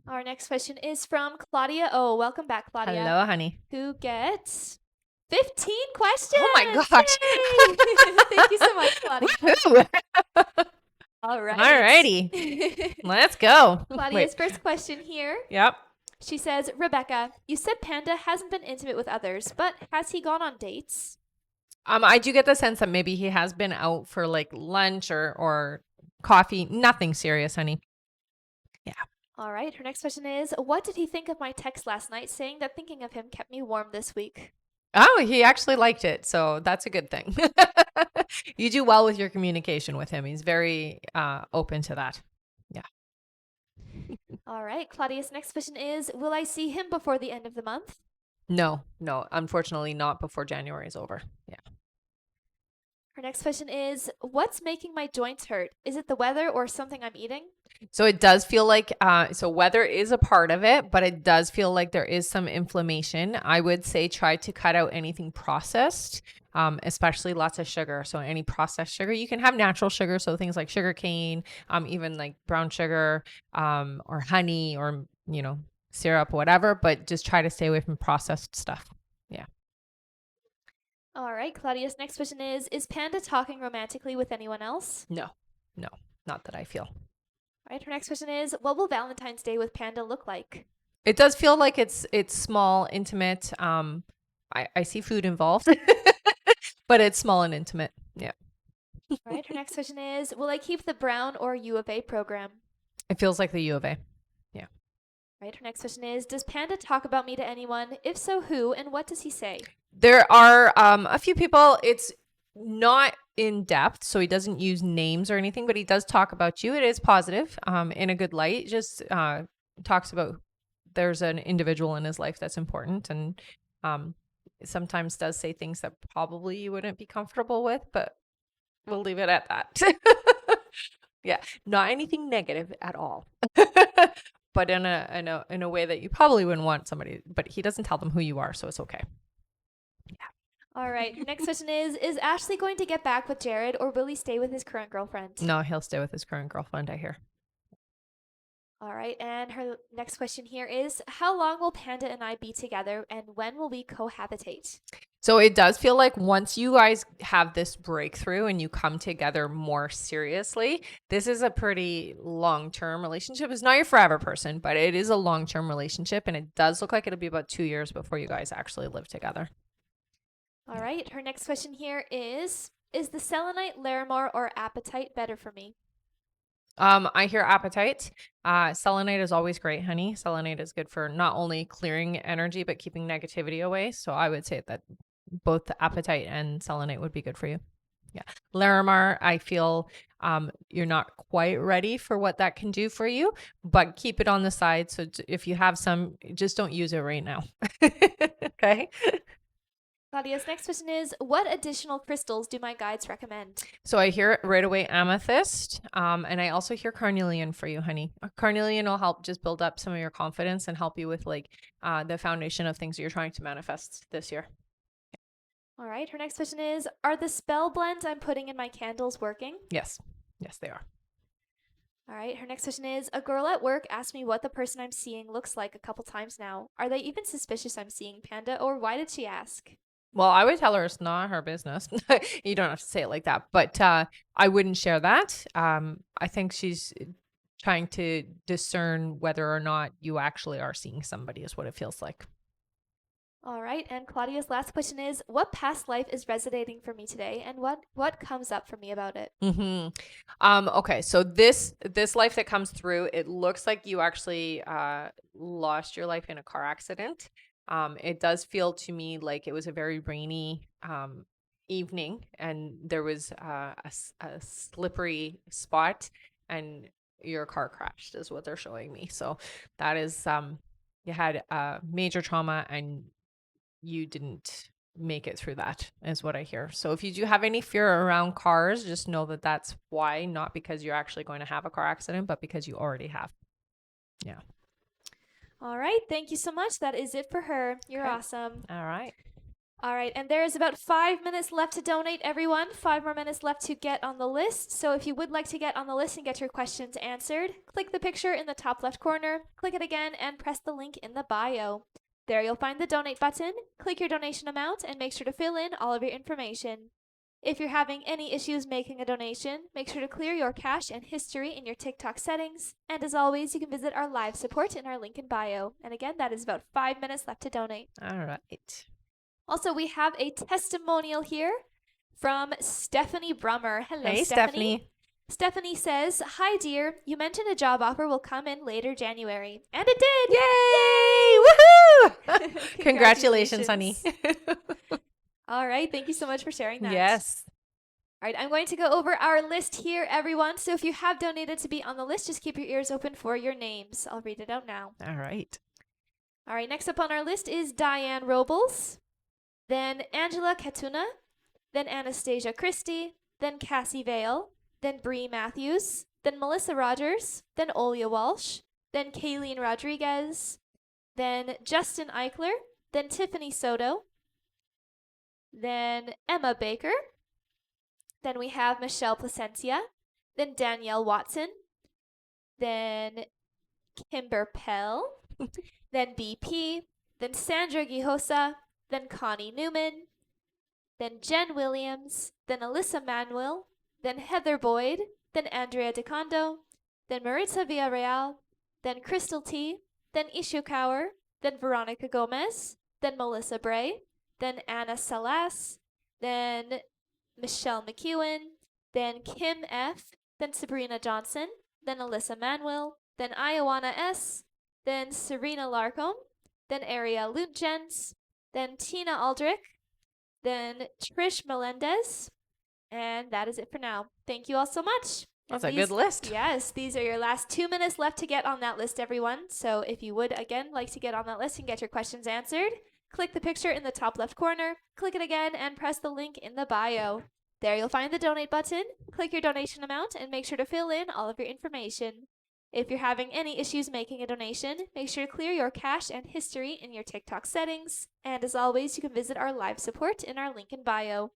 Our next question is from Claudia O. Welcome back, Claudia. Hello, honey. Who gets 15 questions. Oh my gosh. Yay! Thank you so much, Claudia. Woohoo. All right. Alrighty. Let's go. Claudia's first question here. Yep. She says, Rebecca, you said Panda hasn't been intimate with others, but has he gone on dates? I do get the sense that maybe he has been out for like lunch or coffee. Nothing serious, honey. Yeah. All right. Her next question is, what did he think of my text last night saying that thinking of him kept me warm this week? Oh, he actually liked it. So that's a good thing. You do well with your communication with him. He's very open to that. Yeah. All right. Claudia's next question is, will I see him before the end of the month? No, unfortunately not before January is over. Yeah. Her next question is, what's making my joints hurt? Is it the weather or something I'm eating? So it does feel like, so weather is a part of it, but it does feel like there is some inflammation. I would say try to cut out anything processed, especially lots of sugar. So any processed sugar, you can have natural sugar. So things like sugar cane, even like brown sugar, or honey or, syrup, whatever, but just try to stay away from processed stuff. Yeah. All right. Claudia's next question is Panda talking romantically with anyone else? No, not that I feel. All right. Her next question is, what will Valentine's Day with Panda look like? It does feel like it's small, intimate. I see food involved, but it's small and intimate. Yeah. All right. Her next question is, will I keep the Brown or U of A program? It feels like the U of A. Yeah. All right. Her next question is, does Panda talk about me to anyone? If so, who and what does he say? There are a few people. It's not in depth, so he doesn't use names or anything, but he does talk about you. It is positive, in a good light. Just talks about there's an individual in his life that's important, and sometimes does say things that probably you wouldn't be comfortable with, but we'll leave it at that. Yeah, not anything negative at all. But in a way that you probably wouldn't want somebody, but he doesn't tell them who you are, so it's okay. All right. Her next question is Ashley going to get back with Jared or will he stay with his current girlfriend? No, he'll stay with his current girlfriend, I hear. All right, and her next question here is, how long will Panda and I be together, and when will we cohabitate? So it does feel like once you guys have this breakthrough and you come together more seriously, this is a pretty long-term relationship. It's not your forever person, but it is a long-term relationship. And it does look like it'll be about 2 years before you guys actually live together. All right, her next question here is the selenite, Larimar, or apatite better for me? I hear appetite. Selenite is always great, honey. Selenite is good for not only clearing energy, but keeping negativity away. So I would say that both the appetite and selenite would be good for you. Yeah. Larimar, I feel you're not quite ready for what that can do for you, but keep it on the side. So if you have some, just don't use it right now. Okay. Claudia's next question is, what additional crystals do my guides recommend? So I hear right away amethyst, and I also hear carnelian for you, honey. Carnelian will help just build up some of your confidence and help you with like the foundation of things that you're trying to manifest this year. All right, her next question is, are the spell blends I'm putting in my candles working? Yes. Yes, they are. All right, her next question is, a girl at work asked me what the person I'm seeing looks like a couple times now. Are they even suspicious I'm seeing Panda, or why did she ask? Well, I would tell her it's not her business. You don't have to say it like that, but I wouldn't share that. I think she's trying to discern whether or not you actually are seeing somebody is what it feels like. All right, and Claudia's last question is, what past life is resonating for me today, and what comes up for me about it? Okay, so this life that comes through, it looks like you actually lost your life in a car accident. It does feel to me like it was a very rainy evening, and there was a slippery spot, and your car crashed, is what they're showing me. So that is you had major trauma, and you didn't make it through that, is what I hear. So if you do have any fear around cars, just know that that's why, not because you're actually going to have a car accident, but because you already have. Yeah. All right, thank you so much. That is it for her. You're Okay. awesome. All right. All right, and there is about 5 minutes left to donate, everyone. 5 more minutes left to get on the list. So if you would like to get on the list and get your questions answered, click the picture in the top left corner, click it again, and press the link in the bio. There you'll find the donate button. Click your donation amount and make sure to fill in all of your information. If you're having any issues making a donation, make sure to clear your cache and history in your TikTok settings. And as always, you can visit our live support in our link in bio. And again, that is about 5 minutes left to donate. All right. Also, we have a testimonial here from Stephanie Brummer. Hello, Hey, Stephanie. Stephanie says, "Hi, dear. You mentioned a job offer will come in later January. And it did! Yay! Woohoo! Congratulations, honey. All right. Thank you so much for sharing that. Yes. All right. I'm going to go over our list here, everyone. So if you have donated to be on the list, just keep your ears open for your names. I'll read it out now. All right. All right. Next up on our list is Diane Robles, then Angela Katuna, then Anastasia Christie, then Cassie Vale, then Bree Matthews, then Melissa Rogers, then Olia Walsh, then Kayleen Rodriguez, then Justin Eichler, then Tiffany Soto, then Emma Baker, then we have Michelle Placencia, then Danielle Watson, then Kimber Pell, then BP, then Sandra Gijosa, then Connie Newman, then Jen Williams, then Alyssa Manuel, then Heather Boyd, then Andrea DeCondo, then Maritza Villarreal, then Crystal T, then Ishu Kaur, then Veronica Gomez, then Melissa Bray, then Anna Salas, then Michelle McEwen, then Kim F, then Sabrina Johnson, then Alyssa Manuel, then Iowana S, then Serena Larcombe, then Ariel Luntjens, then Tina Aldrich, then Trish Melendez, and that is it for now. Thank you all so much. That's a good list. Yes, these are your last 2 minutes left to get on that list, everyone. So if you would, again, like to get on that list and get your questions answered, click the picture in the top left corner, click it again, and press the link in the bio. There you'll find the donate button. Click your donation amount and make sure to fill in all of your information. If you're having any issues making a donation, make sure to clear your cache and history in your TikTok settings. And as always, you can visit our live support in our link in bio.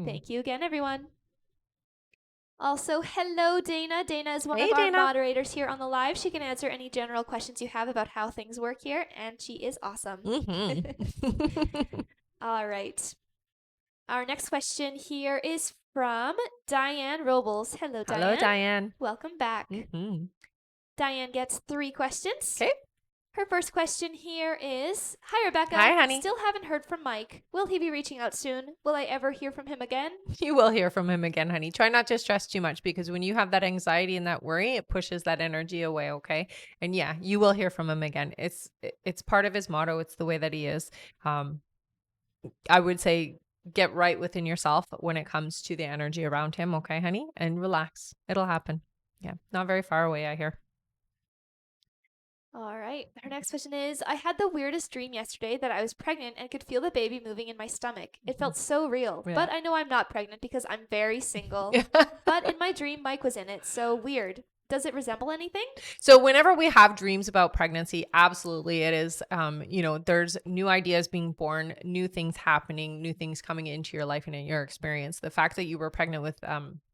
Thank you again, everyone. Also, hello, Dana. Dana is one Hey, of our Dana. moderators here on the live. She can answer any general questions you have about how things work here, and she is awesome. All right. Our next question here is from Diane Robles. Hello, Diane. Hello, Diane. Welcome back. Diane gets 3 questions. Okay. Her first question here is, hi, Rebecca. Hi, honey. Still haven't heard from Mike. Will he be reaching out soon? Will I ever hear from him again? You will hear from him again, honey. Try not to stress too much, because when you have that anxiety and that worry, it pushes that energy away, okay? And yeah, you will hear from him again. It's part of his motto. It's the way that he is. I would say get right within yourself when it comes to the energy around him, okay, honey? And relax. It'll happen. Yeah, not very far away, I hear. All right. Her next question is, I had the weirdest dream yesterday that I was pregnant and could feel the baby moving in my stomach. It felt so real. Yeah. But I know I'm not pregnant because I'm very single. But in my dream, Mike was in it. So weird. Does it resemble anything? So whenever we have dreams about pregnancy, absolutely it is, there's new ideas being born, new things happening, new things coming into your life and in your experience. The fact that you were pregnant with,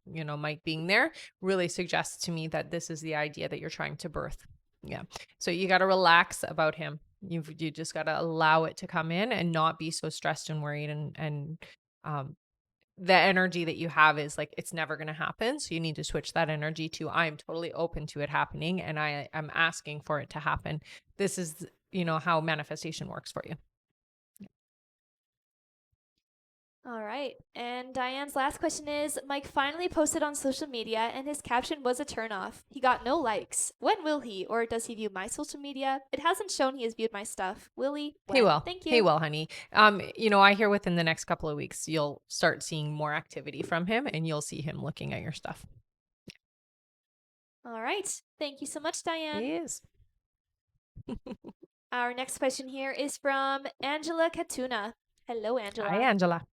Mike being there really suggests to me that this is the idea that you're trying to birth. Yeah. So you got to relax about him. You just got to allow it to come in and not be so stressed and worried, and the energy that you have is like, it's never going to happen. So you need to switch that energy to, I'm totally open to it happening and I am asking for it to happen. This is, how manifestation works for you. All right. And Diane's last question is, Mike finally posted on social media and his caption was a turnoff. He got no likes. When will he? Or does he view my social media? It hasn't shown he has viewed my stuff. Will he? When? He will. Thank you. He will, honey. I hear within the next couple of weeks, you'll start seeing more activity from him and you'll see him looking at your stuff. All right. Thank you so much, Diane. He is. Our next question here is from Angela Katuna. Hello, Angela. Hi, Angela.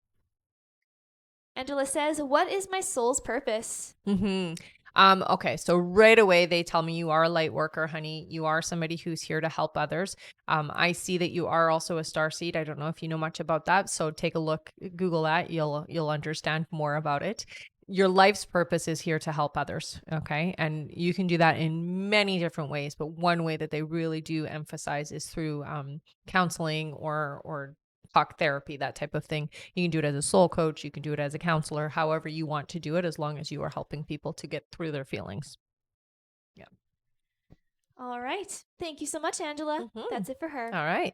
Angela says, what is my soul's purpose? Okay, so right away they tell me you are a light worker, honey. You are somebody who's here to help others. I see that you are also a starseed. I don't know if you know much about that, so take a look, Google that. You'll understand more about it. Your life's purpose is here to help others, okay? And you can do that in many different ways, but one way that they really do emphasize is through counseling or talk therapy, that type of thing. You can do it as a soul coach. You can do it as a counselor, however you want to do it, as long as you are helping people to get through their feelings. Yeah. All right. Thank you so much, Angela. That's it for her. All right.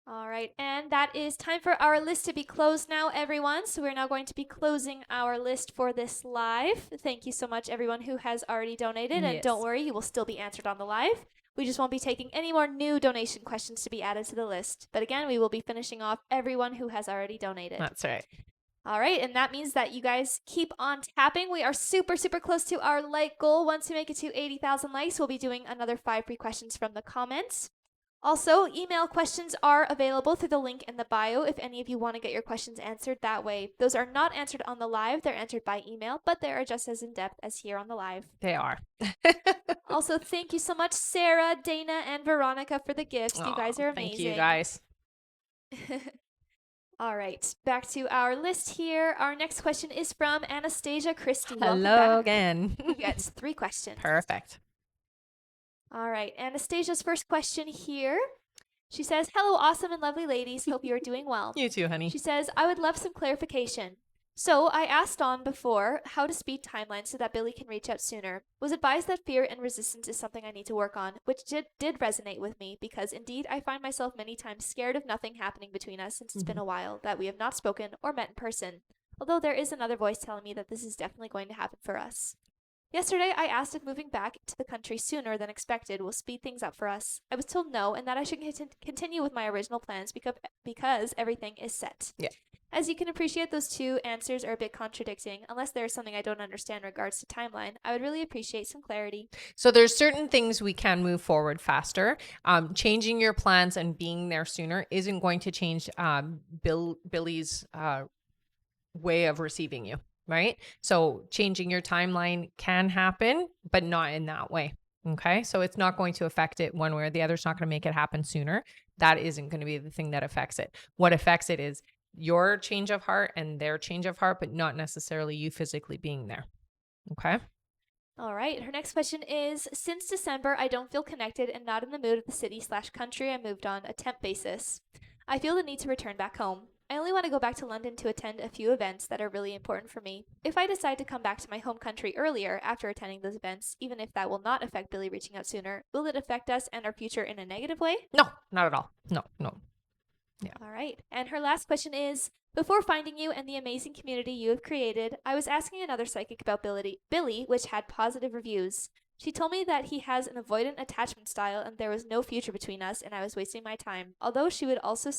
All right. And that is time for our list to be closed now, everyone. So we're now going to be closing our list for this live. Thank you so much, everyone who has already donated. And don't worry, you will still be answered on the live. We just won't be taking any more new donation questions to be added to the list. But again, we will be finishing off everyone who has already donated. That's right. All right. And that means that you guys keep on tapping. We are super, super close to our like goal. Once we make it to 80,000 likes, we'll be doing another 5 free questions from the comments. Also, email questions are available through the link in the bio if any of you want to get your questions answered that way. Those are not answered on the live. They're answered by email, but they are just as in-depth as here on the live. They are. Also, thank you so much, Sarah, Dana, and Veronica for the gifts. You guys are amazing. Thank you, guys. All right, back to our list here. Our next question is from Anastasia Christie. Hello again. Who gets 3 questions. Perfect. All right, Anastasia's first question here. She says, hello, awesome and lovely ladies. Hope you are doing well. You too, honey. She says, I would love some clarification. So I asked on before how to speed timelines so that Billy can reach out sooner. Was advised that fear and resistance is something I need to work on, which did resonate with me because indeed I find myself many times scared of nothing happening between us since it's been a while that we have not spoken or met in person. Although there is another voice telling me that this is definitely going to happen for us. Yesterday, I asked if moving back to the country sooner than expected will speed things up for us. I was told no, and that I should continue with my original plans because everything is set. Yeah. As you can appreciate, those 2 answers are a bit contradicting. Unless there is something I don't understand in regards to timeline, I would really appreciate some clarity. So there's certain things we can move forward faster. Changing your plans and being there sooner isn't going to change Billy's way of receiving you. Right? So changing your timeline can happen, but not in that way. Okay. So it's not going to affect it one way or the other. It's not going to make it happen sooner. That isn't going to be the thing that affects it. What affects it is your change of heart and their change of heart, but not necessarily you physically being there. Okay. All right. Her next question is, since December, I don't feel connected and not in the mood of the city/country I moved on a temp basis. I feel the need to return back home. I only want to go back to London to attend a few events that are really important for me. If I decide to come back to my home country earlier after attending those events, even if that will not affect Billy reaching out sooner, will it affect us and our future in a negative way? No, not at all. No. Yeah. All right. And her last question is, before finding you and the amazing community you have created, I was asking another psychic about Billy, which had positive reviews. She told me that he has an avoidant attachment style and there was no future between us and I was wasting my time. Although she would always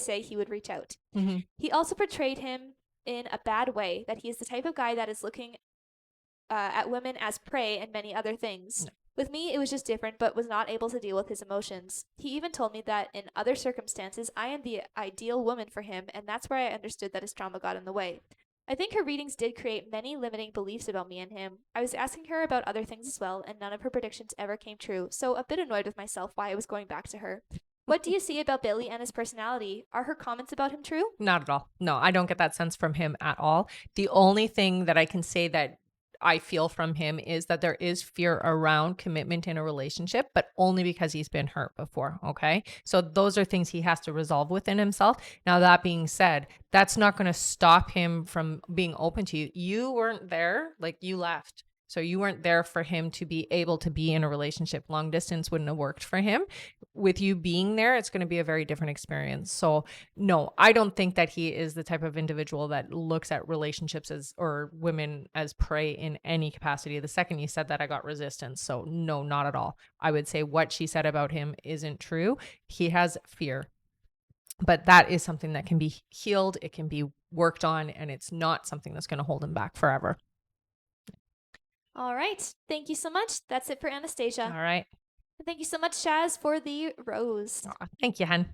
say he would reach out. Mm-hmm. He also portrayed him in a bad way, that he is the type of guy that is looking at women as prey and many other things. No. With me, it was just different, but was not able to deal with his emotions. He even told me that in other circumstances, I am the ideal woman for him, and that's where I understood that his trauma got in the way. I think her readings did create many limiting beliefs about me and him. I was asking her about other things as well, and none of her predictions ever came true, so a bit annoyed with myself why I was going back to her. What do you see about Billy and his personality? Are her comments about him true? Not at all. No, I don't get that sense from him at all. The only thing that I can say that I feel from him is that there is fear around commitment in a relationship, but only because he's been hurt before. Okay. So those are things he has to resolve within himself. Now, that being said, that's not going to stop him from being open to you. You weren't there, like you left. So you weren't there for him to be able to be in a relationship. Long distance wouldn't have worked for him. With you being there, it's going to be a very different experience. So no, I don't think that he is the type of individual that looks at relationships as or women as prey in any capacity. The second you said that, I got resistance. So no, not at all. I would say what she said about him isn't true. He has fear. But that is something that can be healed. It can be worked on, and it's not something that's going to hold him back forever. All right. Thank you so much. That's it for Anastasia. All right. Thank you so much, Shaz, for the rose. Aw, thank you, hun.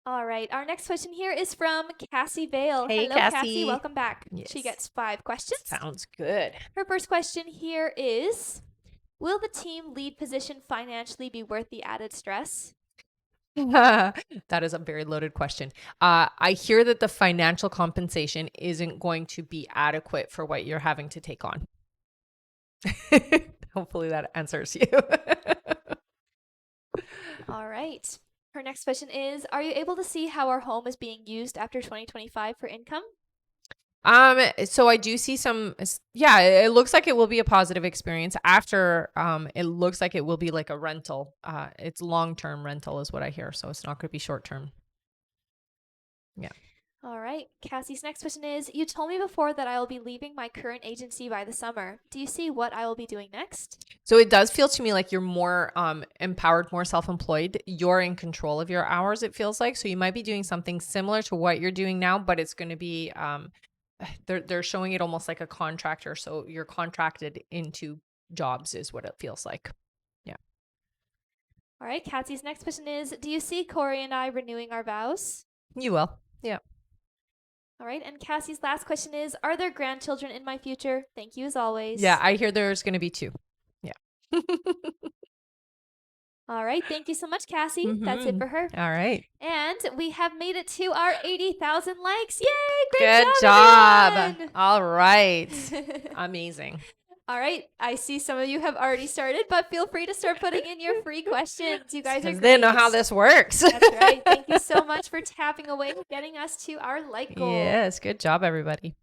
All right. Our next question here is from Cassie Vale. Hey, Hello, Cassie. Welcome back. Yes. She gets 5 questions. Sounds good. Her first question here is, will the team lead position financially be worth the added stress? That is a very loaded question. I hear that the financial compensation isn't going to be adequate for what you're having to take on. Hopefully that answers you. All right. Her next question is, are you able to see how our home is being used after 2025 for income? So I do see some, it looks like it will be a positive experience after, it looks like it will be like a rental. It's long-term rental is what I hear. So it's not going to be short-term. Yeah. All right. Cassie's next question is, you told me before that I will be leaving my current agency by the summer. Do you see what I will be doing next? So it does feel to me like you're more empowered, more self-employed. You're in control of your hours, it feels like. So you might be doing something similar to what you're doing now, but it's going to be, they're showing it almost like a contractor. So you're contracted into jobs is what it feels like. Yeah. All right. Cassie's next question is, do you see Corey and I renewing our vows? You will. Yeah. All right. And Cassie's last question is, are there grandchildren in my future? Thank you as always. Yeah. I hear there's going to be 2. Yeah. All right. Thank you so much, Cassie. That's it for her. All right. And we have made it to our 80,000 likes. Yay! Good job. All right. Amazing. All right. I see some of you have already started, but feel free to start putting in your free questions. You guys are great. They know how this works. That's right. Thank you so much for tapping away, getting us to our like goal. Yes. Good job, everybody.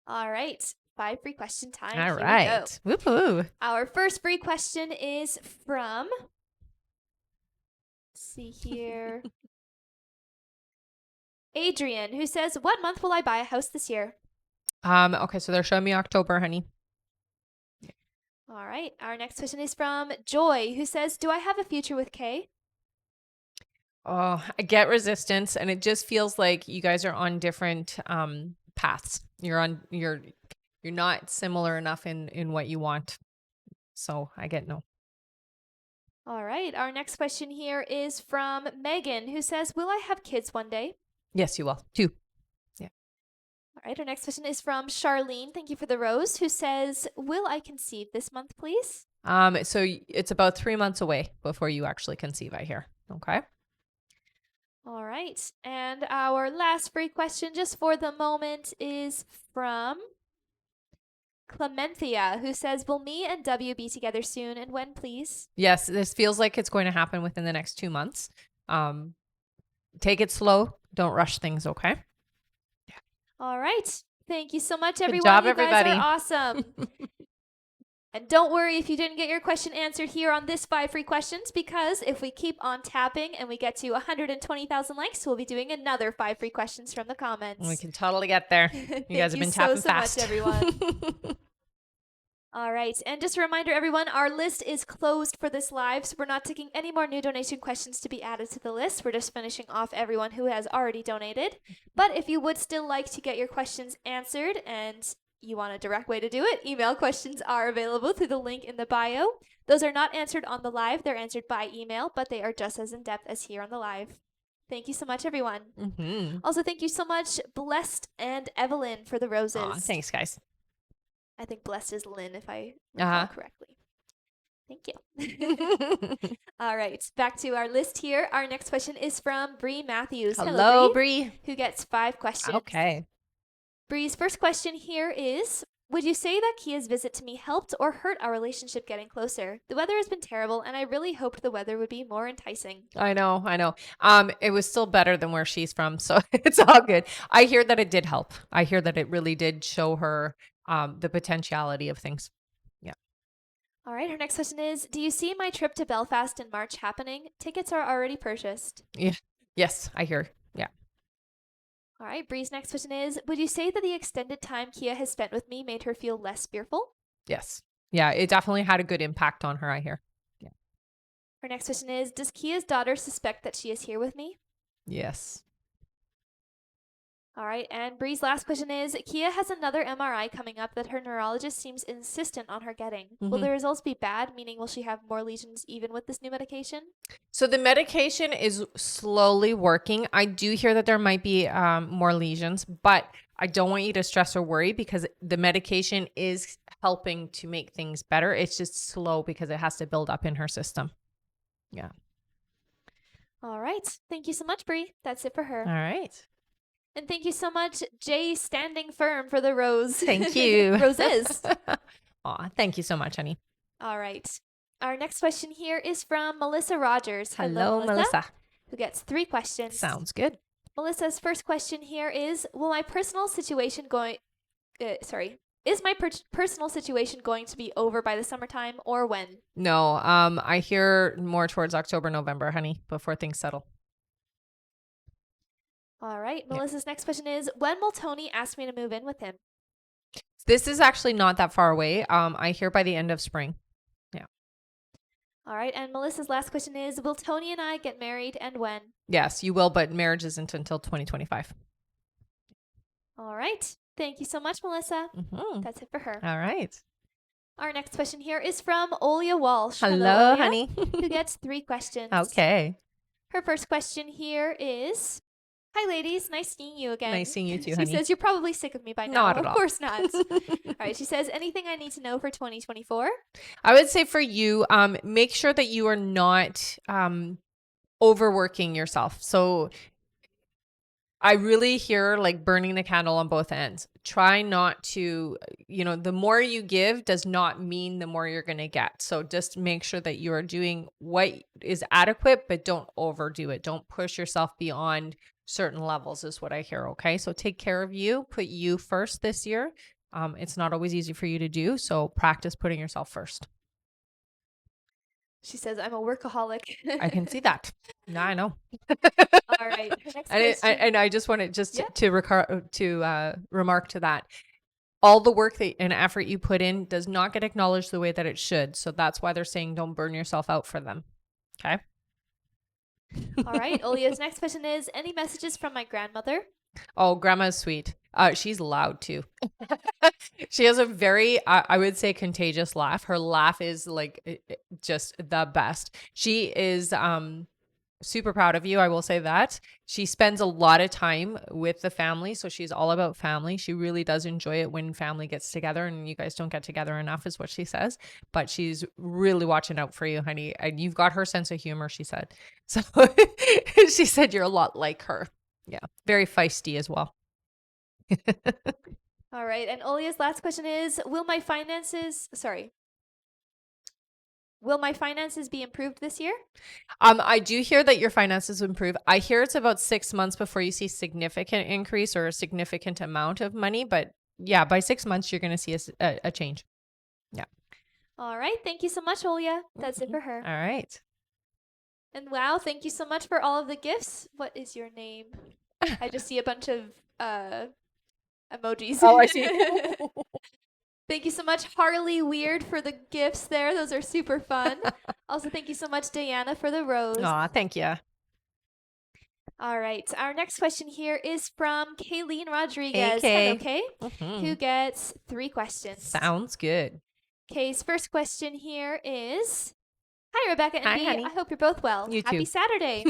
All right. 5 free question time. All Here right. we go. Woo-hoo. Our first free question is from, let's see here, Adrian, who says, what month will I buy a house this year? Okay, so they're showing me October, honey. All right. Our next question is from Joy, who says, do I have a future with Kay? Oh, I get resistance, and it just feels like you guys are on different paths. You're not similar enough in what you want. So I get no. All right. Our next question here is from Megan, who says, will I have kids one day? Yes, you will. 2. All right. Our next question is from Charlene. Thank you for the rose, who says, will I conceive this month, please? So it's about 3 months away before you actually conceive, I hear. Okay. All right. And our last free question, just for the moment, is from Clementhia, who says, will me and W be together soon, and when, please? Yes, this feels like it's going to happen within the next 2 months. Take it slow. Don't rush things, okay? All right. Thank you so much, Good everyone. job, You everybody. guys are awesome. And don't worry if you didn't get your question answered here on this 5 free questions, because if we keep on tapping and we get to 120,000 likes, we'll be doing another 5 free questions from the comments. We can totally get there. You guys have been tapping fast. Much, everyone. All right. And just a reminder, everyone, our list is closed for this live, so we're not taking any more new donation questions to be added to the list. We're just finishing off everyone who has already donated. But if you would still like to get your questions answered and you want a direct way to do it, email questions are available through the link in the bio. Those are not answered on the live. They're answered by email, but they are just as in-depth as here on the live. Thank you so much, everyone. Mm-hmm. Also, thank you so much, Blessed and Evelyn, for the roses. Aw, thanks, guys. I think Blessed is Lynn, if I recall correctly. Thank you. All right, back to our list here. Our next question is from Bree Matthews. Hello, Bree. Who gets 5 questions. Okay. Bree's first question here is, would you say that Kia's visit to me helped or hurt our relationship getting closer? The weather has been terrible, and I really hoped the weather would be more enticing. I know. It was still better than where she's from, so it's all good. I hear that it did help. I hear that it really did show her the potentiality of things. Yeah. All right. Her next question is, do you see my trip to Belfast in March happening? Tickets are already purchased. Yeah. Yes, I hear. Yeah. All right. Bree's next question is, would you say that the extended time Kia has spent with me made her feel less fearful? Yes. Yeah, it definitely had a good impact on her, I hear. Yeah. Her next question is, does Kia's daughter suspect that she is here with me? Yes. All right, and Bree's last question is, Kia has another MRI coming up that her neurologist seems insistent on her getting. Will the results be bad, meaning will she have more lesions even with this new medication? So the medication is slowly working. I do hear that there might be more lesions, but I don't want you to stress or worry because the medication is helping to make things better. It's just slow because it has to build up in her system. Yeah. All right. Thank you so much, Bree. That's it for her. All right. And thank you so much, Jay Standing Firm, for the rose. Thank you. Roses. Aw, thank you so much, honey. All right. Our next question here is from Melissa Rogers. Hello, Melissa. Who gets 3 questions. Sounds good. Melissa's first question here is, will my personal situation going... Is my personal situation going to be over by the summertime or when? No, I hear more towards October, November, honey, before things settle. All right. Melissa's next question is, when will Tony ask me to move in with him? This is actually not that far away. I hear by the end of spring. Yeah. All right. And Melissa's last question is, will Tony and I get married and when? Yes, you will, but marriage isn't until 2025. All right. Thank you so much, Melissa. Mm-hmm. That's it for her. All right. Our next question here is from Olia Walsh. Hello, Olia, honey. Who gets 3 questions. Okay. Her first question here is, hi, ladies. Nice seeing you again. Nice seeing you too, she honey. says, you're probably sick of me by now. Not at all. Of course not. All right. She says, anything I need to know for 2024? I would say for you, make sure that you are not overworking yourself. So I really hear like burning the candle on both ends. Try not to, the more you give does not mean the more you're going to get. So just make sure that you are doing what is adequate, but don't overdo it. Don't push yourself beyond certain levels is what I hear. Okay. So take care of you, put you first this year. It's not always easy for you to do. So practice putting yourself first. She says, I'm a workaholic. I can see that. Yeah, I know. All right. Her next question. And I just wanted to remark to that. All the work and effort you put in does not get acknowledged the way that it should. So that's why they're saying don't burn yourself out for them. Okay. All right. Olia's next question is, any messages from my grandmother? Oh, grandma's sweet. She's loud too. She has a very, I would say, contagious laugh. Her laugh is like just the best. She is, super proud of you. I will say that. She spends a lot of time with the family. So she's all about family. She really does enjoy it when family gets together, and you guys don't get together enough is what she says. But she's really watching out for you, honey. And you've got her sense of humor, she said. So she said you're a lot like her. Yeah. Very feisty as well. All right. And Olia's last question is, will my finances be improved this year? I do hear that your finances improve. I hear it's about 6 months before you see significant increase or a significant amount of money, but yeah, by 6 months you're going to see a change. Yeah. All right. Thank you so much, Olia. That's it for her. All right. And wow, thank you so much for all of the gifts. What is your name? I just see a bunch of emojis. Oh, I see. Thank you so much, Harley Weird, for the gifts there. Those are super fun. Also, thank you so much, Diana, for the rose. Aw, thank you. All right. Our next question here is from Kayleen Rodriguez. Kay. Hello, Kay. Who gets 3 questions. Sounds good. Kay's first question here is, hi, Rebecca and Hi, Bea. honey. I hope you're both well. You Happy too. Saturday.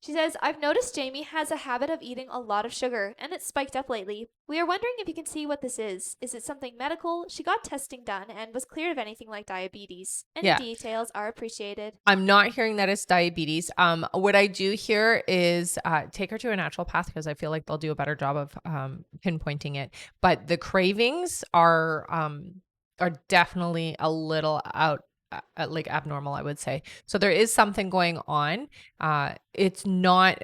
She says, I've noticed Jamie has a habit of eating a lot of sugar, and it's spiked up lately. We are wondering if you can see what this is. Is it something medical? She got testing done and was cleared of anything like diabetes. Any Yeah. details are appreciated. I'm not hearing that it's diabetes. What I do hear is take her to a naturopath because I feel like they'll do a better job of pinpointing it. But the cravings are definitely a little out like abnormal, I would say. So there is something going on. It's not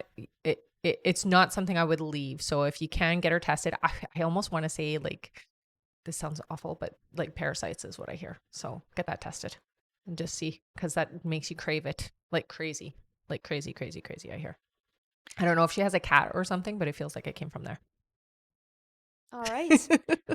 it's not something I would leave. So if you can get her tested, I almost want to say, like, this sounds awful, but like parasites is what I hear. So get that tested and just see, because that makes you crave it like crazy, I hear. I don't know if she has a cat or something, but it feels like it came from there. All right.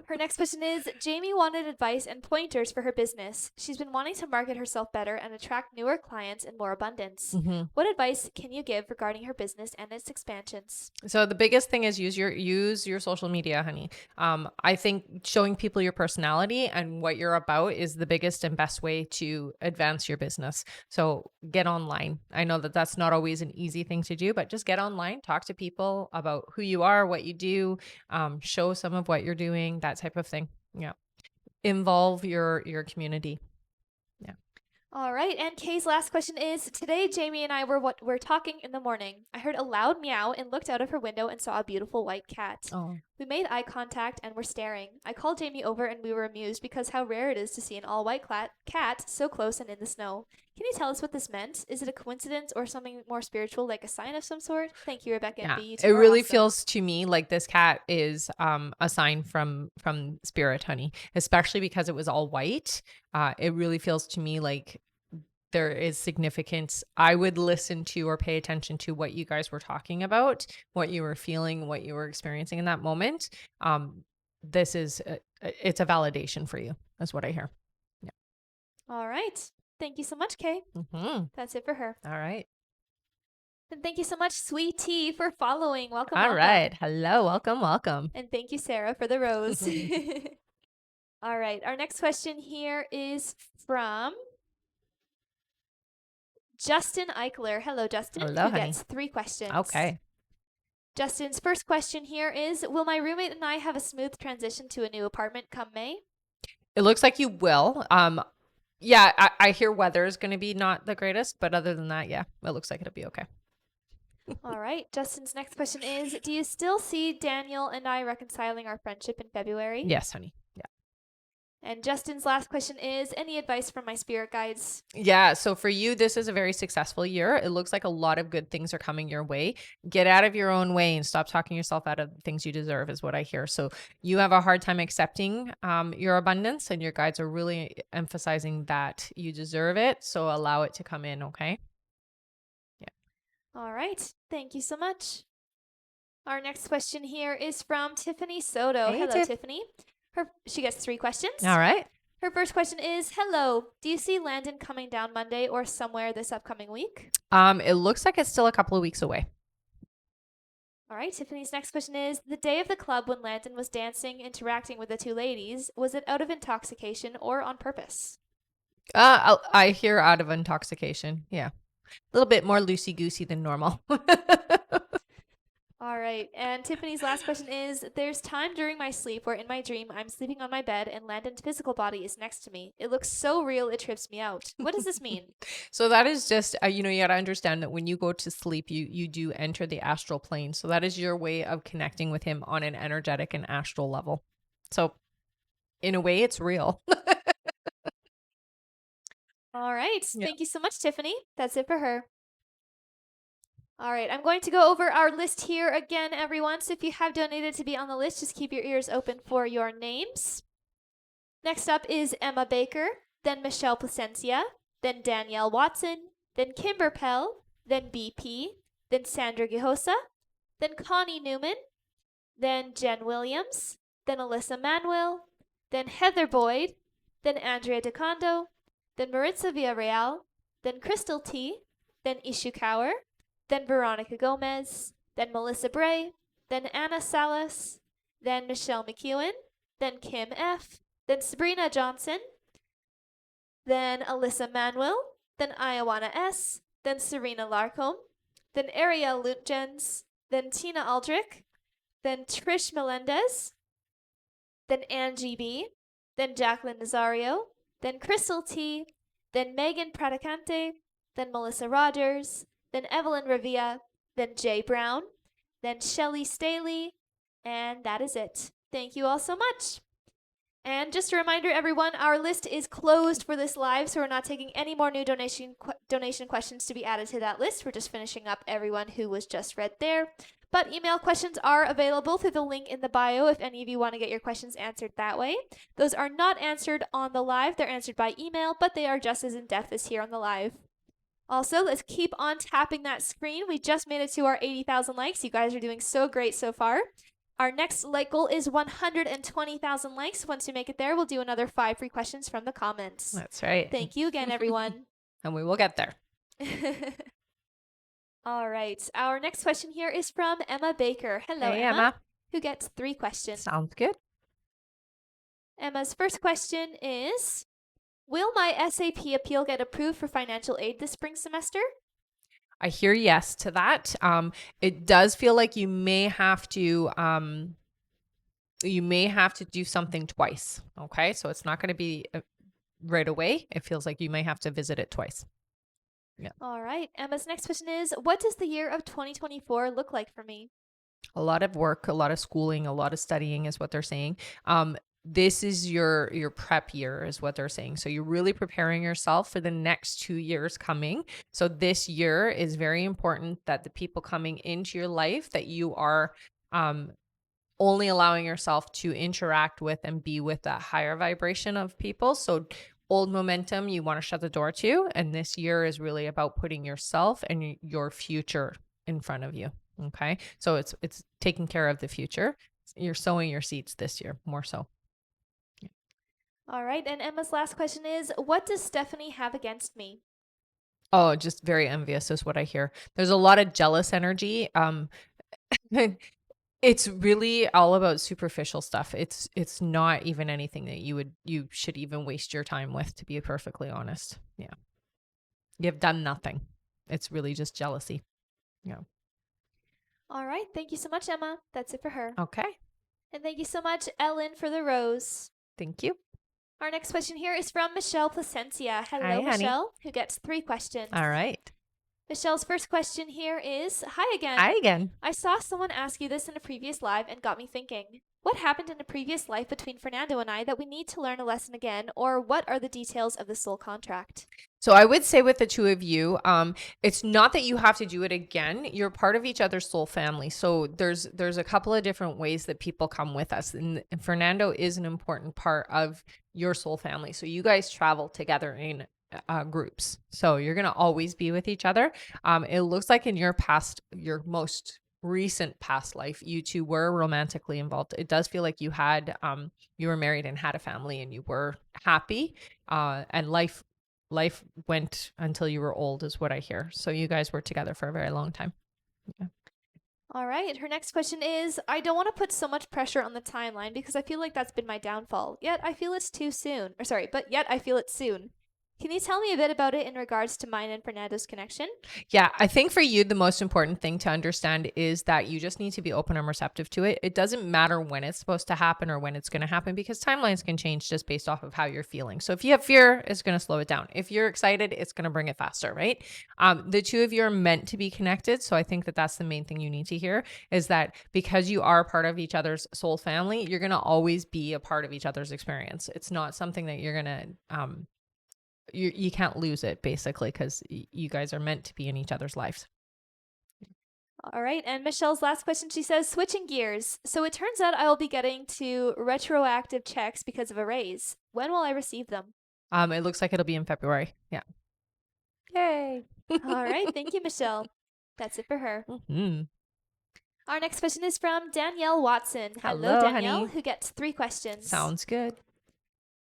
Her next question is, Jamie wanted advice and pointers for her business. She's been wanting to market herself better and attract newer clients in more abundance. What advice can you give regarding her business and its expansions? So the biggest thing is use your social media, honey. I think showing people your personality and what you're about is the biggest and best way to advance your business. So get online. I know that that's not always an easy thing to do, but just get online, talk to people about who you are, what you do, show some of what you're doing, that type of thing. Yeah. Involve your community. Yeah. All right. And Kay's last question is, today Jamie and I were talking in the morning. I heard a loud meow and looked out of her window and saw a beautiful white cat. Oh. We made eye contact and were staring. I called Jamie over and we were amused because how rare it is to see an all-white cat so close and in the snow. Can you tell us what this meant? Is it a coincidence or something more spiritual, like a sign of some sort? Thank you, Rebecca and Bea. It really feels to me like this cat is a sign from spirit, honey, especially because it was all white. It really feels to me like there is significance. I would listen to or pay attention to what you guys were talking about, what you were feeling, what you were experiencing in that moment. This is it's a validation for you. That's what I hear. Yeah. All right. Thank you so much, Kay. That's it for her. All right. And thank you so much, Sweet Tea, for following. Welcome. All right. Hello. Welcome. And thank you, Sarah, for the rose. All right. Our next question here is from Justin Eichler. Hello, Justin. Hello, who honey. gets 3 questions. Okay. Justin's first question here is, will my roommate and I have a smooth transition to a new apartment come May? It looks like you will. Yeah, I hear weather is going to be not the greatest, but other than that, yeah, it looks like it'll be okay. All right. Justin's next question is, do you still see Daniel and I reconciling our friendship in February? Yes, honey. Yeah. And Justin's last question is, any advice from my spirit guides? Yeah. So for you, this is a very successful year. It looks like a lot of good things are coming your way. Get out of your own way and stop talking yourself out of the things you deserve is what I hear. So you have a hard time accepting your abundance, and your guides are really emphasizing that you deserve it. So allow it to come in. Okay. Yeah. All right. Thank you so much. Our next question here is from Tiffany Soto. Hey, Hello, Tiffany. She gets 3 questions. All right. Her first question is, hello, do you see Landon coming down Monday or somewhere this upcoming week? It looks like it's still a couple of weeks away. All right. Tiffany's next question is, the day of the club when Landon was dancing, interacting with the 2 ladies, was it out of intoxication or on purpose? I hear out of intoxication. Yeah. little bit more loosey-goosey than normal. All right. And Tiffany's last question is, there's time during my sleep where in my dream I'm sleeping on my bed and Landon's physical body is next to me. It looks so real it trips me out. What does this mean? So that is just, you got to understand that when you go to sleep, you do enter the astral plane. So that is your way of connecting with him on an energetic and astral level. So in a way, it's real. All right. Yeah. Thank you so much, Tiffany. That's it for her. All right, I'm going to go over our list here again, everyone. So if you have donated to be on the list, just keep your ears open for your names. Next up is Emma Baker, then Michelle Placencia, then Danielle Watson, then Kimber Pell, then BP, then Sandra Gijosa, then Connie Newman, then Jen Williams, then Alyssa Manuel, then Heather Boyd, then Andrea DeCondo, then Maritza Villarreal, then Crystal T, then Ishu Kaur, then Veronica Gomez, then Melissa Bray, then Anna Salas, then Michelle McEwen, then Kim F., then Sabrina Johnson, then Alyssa Manuel, then Iowana S., then Serena Larcombe, then Ariel Luntgens, then Tina Aldrich, then Trish Melendez, then Angie B., then Jacqueline Nazario, then Crystal T., then Megan Praticante, then Melissa Rogers, then Evelyn Revia, then Jay Brown, then Shelley Staley, and that is it. Thank you all so much. And just a reminder, everyone, our list is closed for this live, so we're not taking any more new donation questions to be added to that list. We're just finishing up everyone who was just read there. But email questions are available through the link in the bio if any of you want to get your questions answered that way. Those are not answered on the live. They're answered by email, but they are just as in-depth as here on the live. Also, let's keep on tapping that screen. We just made it to our 80,000 likes. You guys are doing so great so far. Our next like goal is 120,000 likes. Once we make it there, we'll do another 5 free questions from the comments. That's right. Thank you again, everyone. And we will get there. All right. Our next question here is from Emma Baker. Hello, Hey, Emma, who gets 3 questions. Sounds good. Emma's first question is, will my SAP appeal get approved for financial aid this spring semester? I hear yes to that. It does feel like you may have to do something twice. Okay, so it's not going to be right away. It feels like you may have to visit it twice. Yeah. All right. Emma's next question is, what does the year of 2024 look like for me? A lot of work, a lot of schooling, a lot of studying is what they're saying. This is your prep year is what they're saying. So you're really preparing yourself for the next 2 years coming. So this year is very important that the people coming into your life, that you are only allowing yourself to interact with and be with that higher vibration of people. So old momentum, you want to shut the door to. And this year is really about putting yourself and your future in front of you. Okay. So it's taking care of the future. You're sowing your seeds this year more so. All right. And Emma's last question is, what does Stephanie have against me? Oh, just very envious is what I hear. There's a lot of jealous energy. It's really all about superficial stuff. It's not even anything that you should even waste your time with, to be perfectly honest. Yeah. You've done nothing. It's really just jealousy. Yeah. All right. Thank you so much, Emma. That's it for her. Okay. And thank you so much, Ellen, for the rose. Thank you. Our next question here is from Michelle Placencia. Hello, Hi, honey. Michelle, who gets 3 questions. All right. Michelle's first question here is, hi again. Hi again. I saw someone ask you this in a previous live and got me thinking. What happened in a previous life between Fernando and I that we need to learn a lesson again, or what are the details of the soul contract? So I would say with the two of you, it's not that you have to do it again. You're part of each other's soul family. So there's a couple of different ways that people come with us. And Fernando is an important part of your soul family. So you guys travel together in groups. So you're going to always be with each other. It looks like in your most recent past life, you two were romantically involved. It does feel like you were married and had a family and you were happy, and life went until you were old is what I hear. So you guys were together for a very long time. Yeah. All right. Her next question is, I don't want to put so much pressure on the timeline because I feel like that's been my downfall. Yet I feel it's too soon. Yet I feel it soon. Can you tell me a bit about it in regards to mine and Fernando's connection? Yeah, I think for you, the most important thing to understand is that you just need to be open and receptive to it. It doesn't matter when it's supposed to happen or when it's going to happen because timelines can change just based off of how you're feeling. So if you have fear, it's going to slow it down. If you're excited, it's going to bring it faster, right? The two of you are meant to be connected. So I think that that's the main thing you need to hear is that because you are part of each other's soul family, you're going to always be a part of each other's experience. It's not something that you're going to, you can't lose it basically because you guys are meant to be in each other's lives. All right. And Michelle's last question, she says, switching gears. So it turns out I will be getting to retroactive checks because of a raise. When will I receive them? It looks like it'll be in February. Yeah. Yay. All right. Thank you, Michelle. That's it for her. Mhm. Our next question is from Danielle Watson. Hello, Danielle, honey. who gets 3 questions. Sounds good.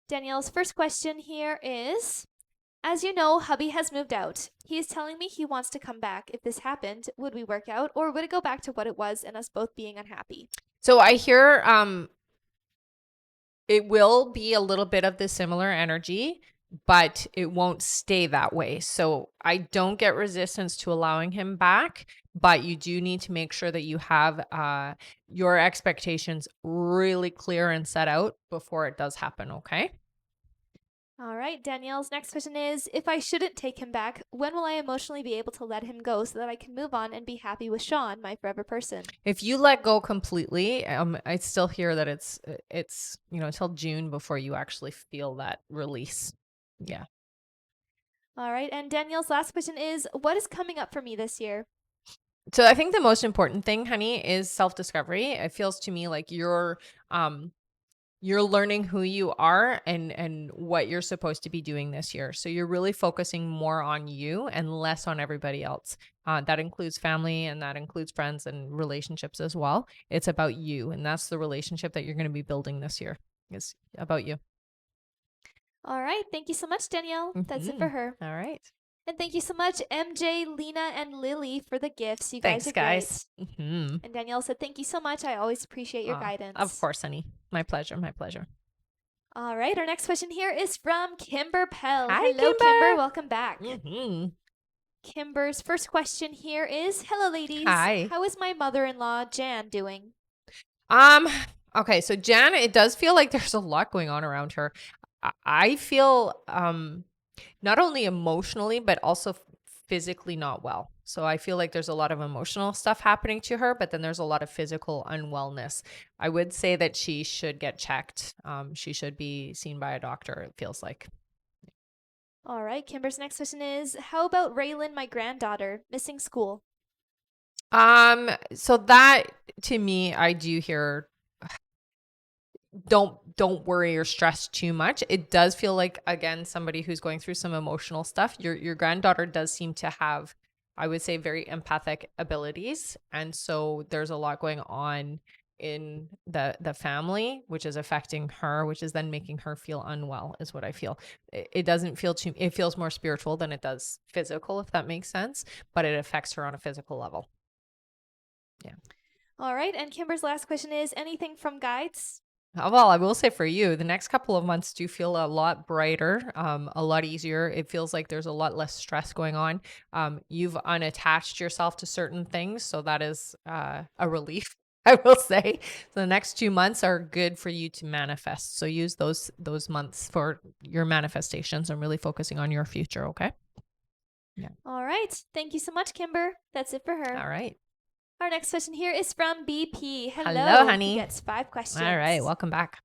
Danielle's first question here is, as you know, hubby has moved out. He is telling me he wants to come back. If this happened, would we work out or would it go back to what it was and us both being unhappy? So I hear it will be a little bit of the similar energy, but it won't stay that way. So I don't get resistance to allowing him back, but you do need to make sure that you have your expectations really clear and set out before it does happen, okay? All right, Danielle's next question is, if I shouldn't take him back, when will I emotionally be able to let him go so that I can move on and be happy with Sean, my forever person? If you let go completely, I still hear that it's until June before you actually feel that release. Yeah. All right, and Danielle's last question is, what is coming up for me this year? So I think the most important thing, honey, is self-discovery. It feels to me like you're learning who you are and what you're supposed to be doing this year. So you're really focusing more on you and less on everybody else. That includes family and that includes friends and relationships as well. It's about you, and that's the relationship that you're going to be building this year. It's about you. All right, thank you so much, Danielle. That's it for her. All right. And thank you so much, MJ, Lena, and Lily, for the gifts. You guys Thanks, are guys. great. Mm-hmm. And Danielle said, thank you so much. I always appreciate your guidance. Of course, honey. My pleasure. My pleasure. All right, our next question here is from Kimber Pell. Hi, Hello, Kimber. Welcome back. Mm-hmm. Kimber's first question here is, hello, ladies. Hi. How is my mother-in-law, Jan, doing? Okay, so Jan, it does feel like there's a lot going on around her. I feel not only emotionally but also physically not well. So I feel like there's a lot of emotional stuff happening to her, but then there's a lot of physical unwellness. I would say that she should get checked. She should be seen by a doctor, it feels like. All right, Kimber's next question is, how about Raylan, my granddaughter, missing school? So that to me, I do hear don't worry or stress too much. It does feel like, again, somebody who's going through some emotional stuff. Your granddaughter does seem to have, I would say, very empathic abilities, and so there's a lot going on in the family, which is affecting her, which is then making her feel unwell, is what I feel. It doesn't feel too, it feels more spiritual than it does physical, if that makes sense, but it affects her on a physical level. Yeah. All right, and Kimber's last question is, anything from guides? Well, I will say for you, the next couple of months do feel a lot brighter, a lot easier. It feels like there's a lot less stress going on. You've unattached yourself to certain things, so that is a relief, I will say. So the next 2 months are good for you to manifest. So use those months for your manifestations and really focusing on your future, okay? Yeah. All right. Thank you so much, Kimber. That's it for her. All right. Our next question here is from BP. Hello, honey. He gets 5 questions. All right. Welcome back.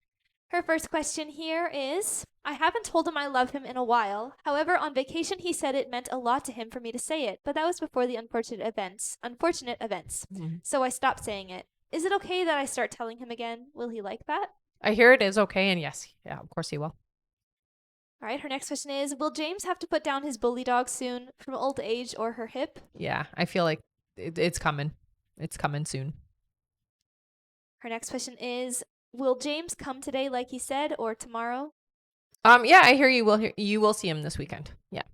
Her first question here is, I haven't told him I love him in a while. However, on vacation, he said it meant a lot to him for me to say it, but that was before the unfortunate events. Mm-hmm. So I stopped saying it. Is it okay that I start telling him again? Will he like that? I hear it is okay. And yes, yeah, of course he will. All right. Her next question is, will James have to put down his bully dog soon from old age or her hip? Yeah, I feel like it's coming. It's coming soon. Her next question is, will James come today like he said or tomorrow? Yeah, I hear you. You will see him this weekend. Yeah.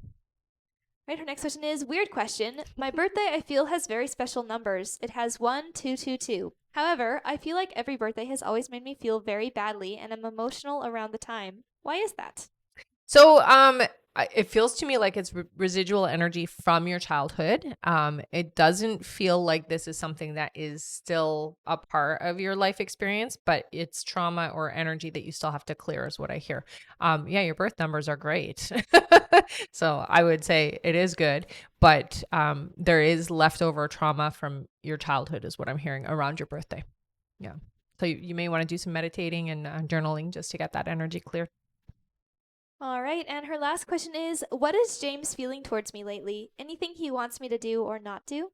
Right. Her next question is, weird question. My birthday, I feel, has very special numbers. It has 1, 2, 2, 2. However, I feel like every birthday has always made me feel very badly and I'm emotional around the time. Why is that? So, It feels to me like it's residual energy from your childhood. It doesn't feel like this is something that is still a part of your life experience, but it's trauma or energy that you still have to clear, is what I hear. Yeah, your birth numbers are great. So I would say it is good, but there is leftover trauma from your childhood, is what I'm hearing around your birthday. Yeah. So you may want to do some meditating and journaling just to get that energy cleared. All right, and her last question is, what is James feeling towards me lately? Anything he wants me to do or not do?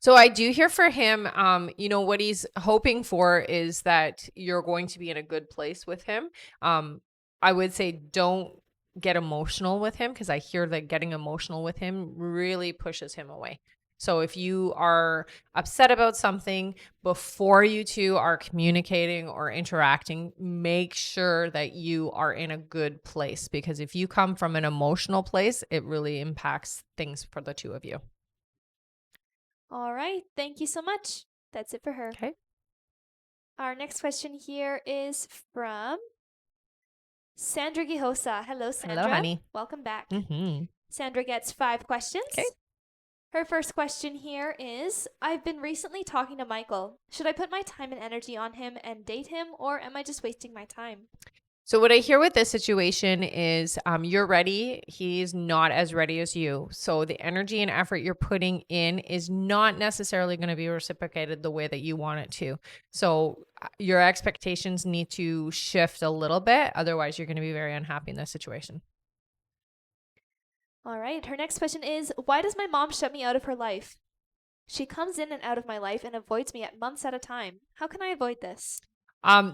So I do hear for him, what he's hoping for is that you're going to be in a good place with him. I would say don't get emotional with him, because I hear that getting emotional with him really pushes him away. So if you are upset about something before you two are communicating or interacting, make sure that you are in a good place, because if you come from an emotional place, it really impacts things for the two of you. All right, thank you so much. That's it for her. Okay. Our next question here is from Sandra Gihosa. Hello, Sandra. Hello, honey. Welcome back. Mm-hmm. Sandra gets 5 questions. Okay. Her first question here is, I've been recently talking to Michael. Should I put my time and energy on him and date him, or am I just wasting my time? So what I hear with this situation is you're ready. He's not as ready as you. So the energy and effort you're putting in is not necessarily going to be reciprocated the way that you want it to. So your expectations need to shift a little bit. Otherwise, you're going to be very unhappy in this situation. All right, her next question is, why does my mom shut me out of her life? She comes in and out of my life and avoids me at months at a time. How can I avoid this?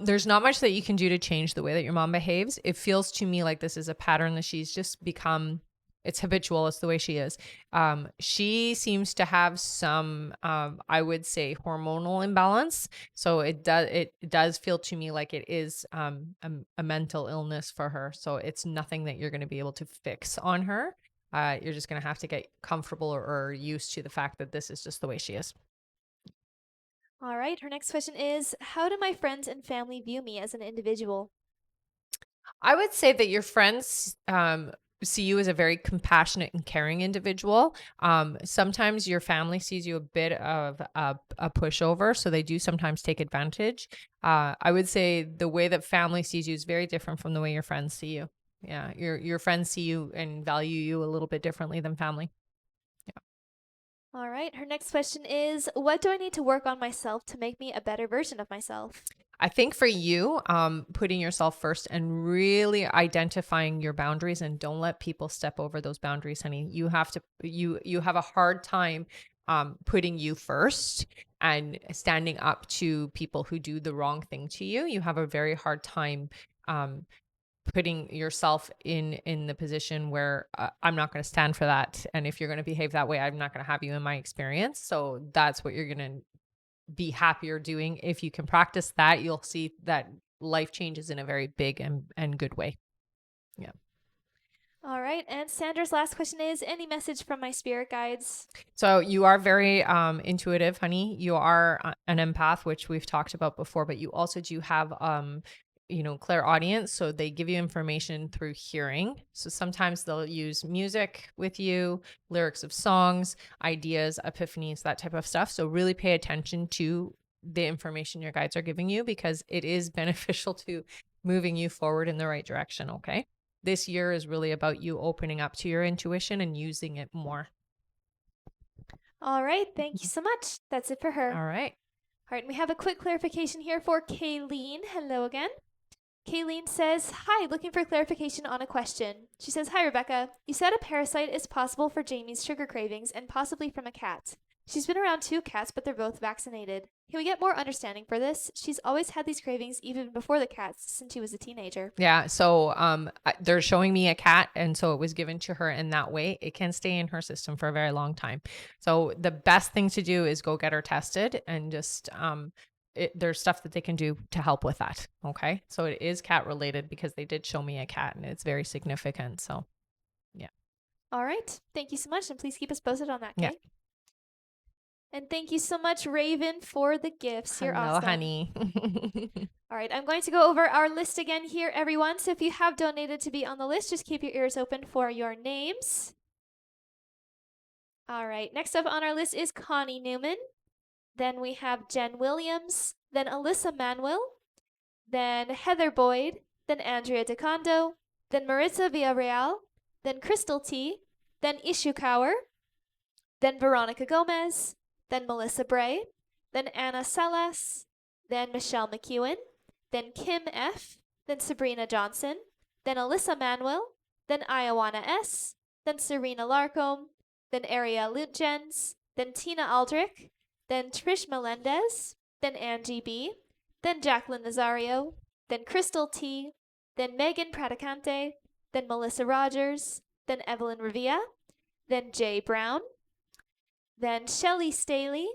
There's not much that you can do to change the way that your mom behaves. It feels to me like this is a pattern that she's just become. It's habitual. It's the way she is. She seems to have some, I would say, hormonal imbalance. So it does feel to me like it is a mental illness for her. So it's nothing that you're going to be able to fix on her. You're just going to have to get comfortable or used to the fact that this is just the way she is. All right, her next question is, how do my friends and family view me as an individual? I would say that your friends see you as a very compassionate and caring individual. Sometimes your family sees you a bit of a pushover, so they do sometimes take advantage. I would say the way that family sees you is very different from the way your friends see you. Yeah, your friends see you and value you a little bit differently than family. All right, her next question is, what do I need to work on myself to make me a better version of myself? I think for you, putting yourself first and really identifying your boundaries, and don't let people step over those boundaries, honey. You have to, you have a hard time putting you first and standing up to people who do the wrong thing to you. You have a very hard time putting yourself in the position where I'm not going to stand for that. And if you're going to behave that way, I'm not going to have you in my experience. So that's what you're going to be happier doing. If you can practice that, you'll see that life changes in a very big and good way. Yeah. All right, and Sandra's last question is, any message from my spirit guides? So you are very intuitive, honey. You are an empath, which we've talked about before, but you also do have clairaudience. So they give you information through hearing. So sometimes they'll use music with you, lyrics of songs, ideas, epiphanies, that type of stuff. So really pay attention to the information your guides are giving you, because it is beneficial to moving you forward in the right direction. Okay. This year is really about you opening up to your intuition and using it more. All right, thank you so much. That's it for her. All right. All right, and we have a quick clarification here for Kayleen. Hello again. Kayleen says, hi, looking for clarification on a question. She says, hi, Rebecca. You said a parasite is possible for Jamie's sugar cravings and possibly from a cat. She's been around 2 cats, but they're both vaccinated. Can we get more understanding for this? She's always had these cravings even before the cats, since she was a teenager. Yeah. So they're showing me a cat, and so it was given to her in that way. It can stay in her system for a very long time. So the best thing to do is go get her tested, and just there's stuff that they can do to help with that. Okay. So it is cat related, because they did show me a cat, and it's very significant. So yeah. All right. Thank you so much, and please keep us posted on that, Yeah. okay? And thank you so much, Raven, for the gifts. You're Hello, awesome. honey. All right, I'm going to go over our list again here, everyone. So if you have donated to be on the list, just keep your ears open for your names. All right, next up on our list is Connie Newman. Then we have Jen Williams. Then Alyssa Manuel. Then Heather Boyd. Then Andrea DeCondo. Then Maritza Villarreal. Then Crystal T. Then Ishu Kaur. Then Veronica Gomez. Then Melissa Bray. Then Anna Salas. Then Michelle McEwen. Then Kim F. Then Sabrina Johnson. Then Alyssa Manuel. Then Iowana S. Then Serena Larcombe. Then Ariel Lutjens. Then Tina Aldrich. Then Trish Melendez. Then Angie B. Then Jacqueline Nazario. Then Crystal T. Then Megan Praticante. Then Melissa Rogers. Then Evelyn Revia. Then Jay Brown. Then Shelley Staley.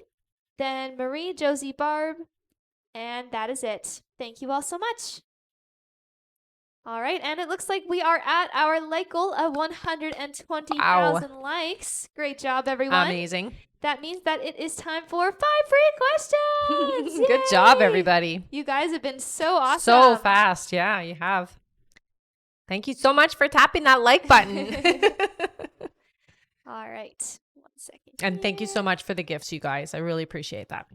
Then Marie Josie Barb. And that is it. Thank you all so much. All right, and it looks like we are at our like goal of 120,000 likes. Great job, everyone. Amazing. That means that it is time for 5 free questions. Good job, Yay! everybody. You guys have been so awesome. So fast. Yeah, you have. Thank you so much for tapping that like button. All right. 1 second. And thank you so much for the gifts, you guys. I really appreciate that.